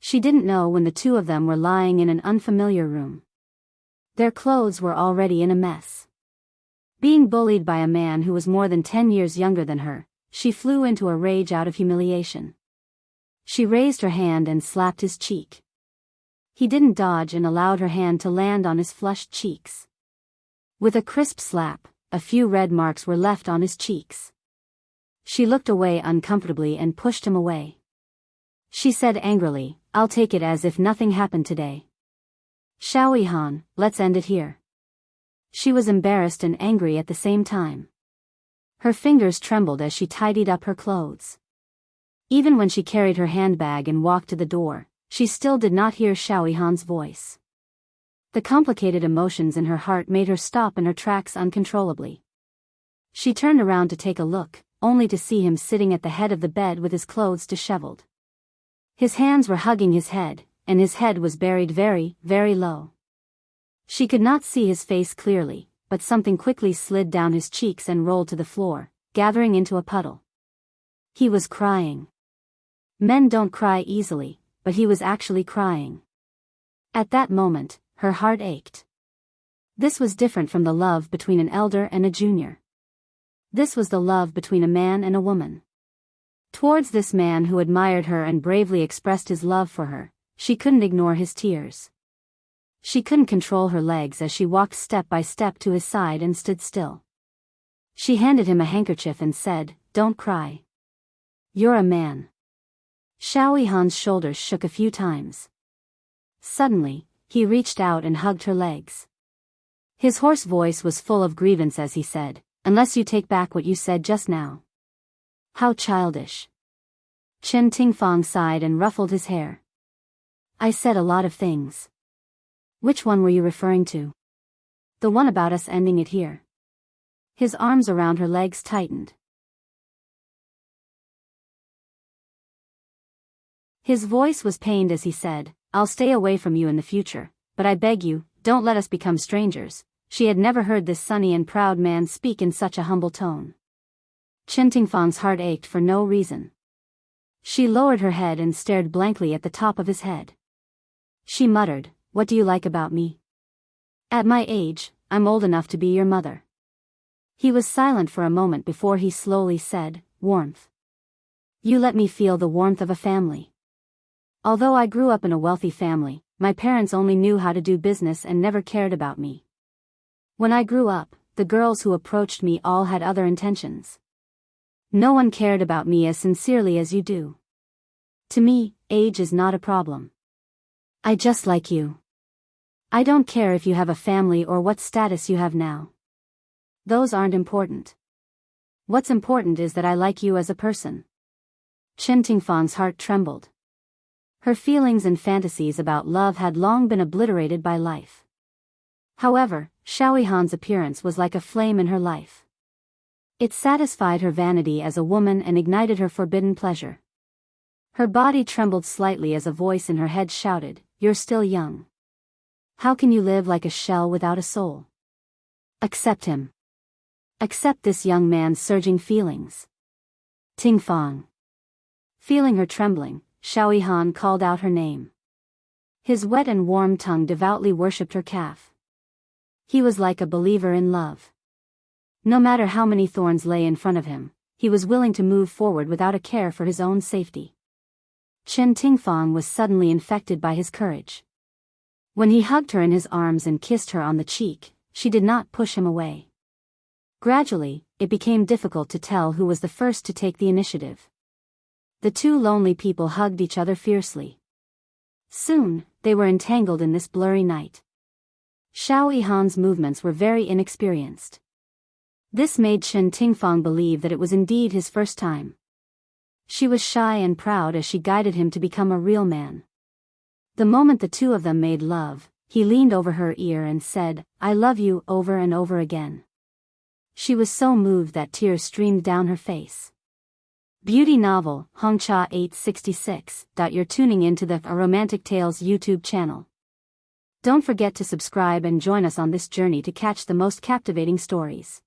She didn't know when the two of them were lying in an unfamiliar room. Their clothes were already in a mess. Being bullied by a man who was more than 10 years younger than her, she flew into a rage out of humiliation. She raised her hand and slapped his cheek. He didn't dodge and allowed her hand to land on his flushed cheeks. With a crisp slap, a few red marks were left on his cheeks. She looked away uncomfortably and pushed him away. She said angrily, "I'll take it as if nothing happened today. Xiao Han, let's end it here." She was embarrassed and angry at the same time. Her fingers trembled as she tidied up her clothes. Even when she carried her handbag and walked to the door, she still did not hear Xiao Han's voice. The complicated emotions in her heart made her stop in her tracks uncontrollably. She turned around to take a look, only to see him sitting at the head of the bed with his clothes disheveled. His hands were hugging his head, and his head was buried very, very low. She could not see his face clearly, but something quickly slid down his cheeks and rolled to the floor, gathering into a puddle. He was crying. Men don't cry easily, but he was actually crying. At that moment, her heart ached. This was different from the love between an elder and a junior. This was the love between a man and a woman. Towards this man who admired her and bravely expressed his love for her, she couldn't ignore his tears. She couldn't control her legs as she walked step by step to his side and stood still. She handed him a handkerchief and said, "Don't cry. You're a man." Xiao Han's shoulders shook a few times. Suddenly, he reached out and hugged her legs. His hoarse voice was full of grievance as he said, "Unless you take back what you said just now." How childish. Chen Tingfang sighed and ruffled his hair. "I said a lot of things. Which one were you referring to?" "The one about us ending it here." His arms around her legs tightened. His voice was pained as he said, "I'll stay away from you in the future, but I beg you, don't let us become strangers." She had never heard this sunny and proud man speak in such a humble tone. Chen Tingfang's heart ached for no reason. She lowered her head and stared blankly at the top of his head. She muttered, "What do you like about me? At my age, I'm old enough to be your mother." He was silent for a moment before he slowly said, "Warmth. You let me feel the warmth of a family." Although I grew up in a wealthy family, my parents only knew how to do business and never cared about me. When I grew up, the girls who approached me all had other intentions. No one cared about me as sincerely as you do. To me, age is not a problem. I just like you. I don't care if you have a family or what status you have now. Those aren't important. What's important is that I like you as a person. Chen Tingfang's heart trembled. Her feelings and fantasies about love had long been obliterated by life. However, Xiao Yihan's appearance was like a flame in her life. It satisfied her vanity as a woman and ignited her forbidden pleasure. Her body trembled slightly as a voice in her head shouted, "You're still young. How can you live like a shell without a soul? Accept him. Accept this young man's surging feelings." Tingfang. Feeling her trembling, Xiao Yihan called out her name. His wet and warm tongue devoutly worshipped her calf. He was like a believer in love. No matter how many thorns lay in front of him, he was willing to move forward without a care for his own safety. Chen Tingfang was suddenly infected by his courage. When he hugged her in his arms and kissed her on the cheek, she did not push him away. Gradually, it became difficult to tell who was the first to take the initiative. The two lonely people hugged each other fiercely. Soon, they were entangled in this blurry night. Xiao Yihan's movements were very inexperienced. This made Chen Tingfang believe that it was indeed his first time. She was shy and proud as she guided him to become a real man. The moment the two of them made love, he leaned over her ear and said, "I love you," over and over again. She was so moved that tears streamed down her face. Beauty novel, Hongcha 866. You're tuning into the A Romantic Tales YouTube channel. Don't forget to subscribe and join us on this journey to catch the most captivating stories.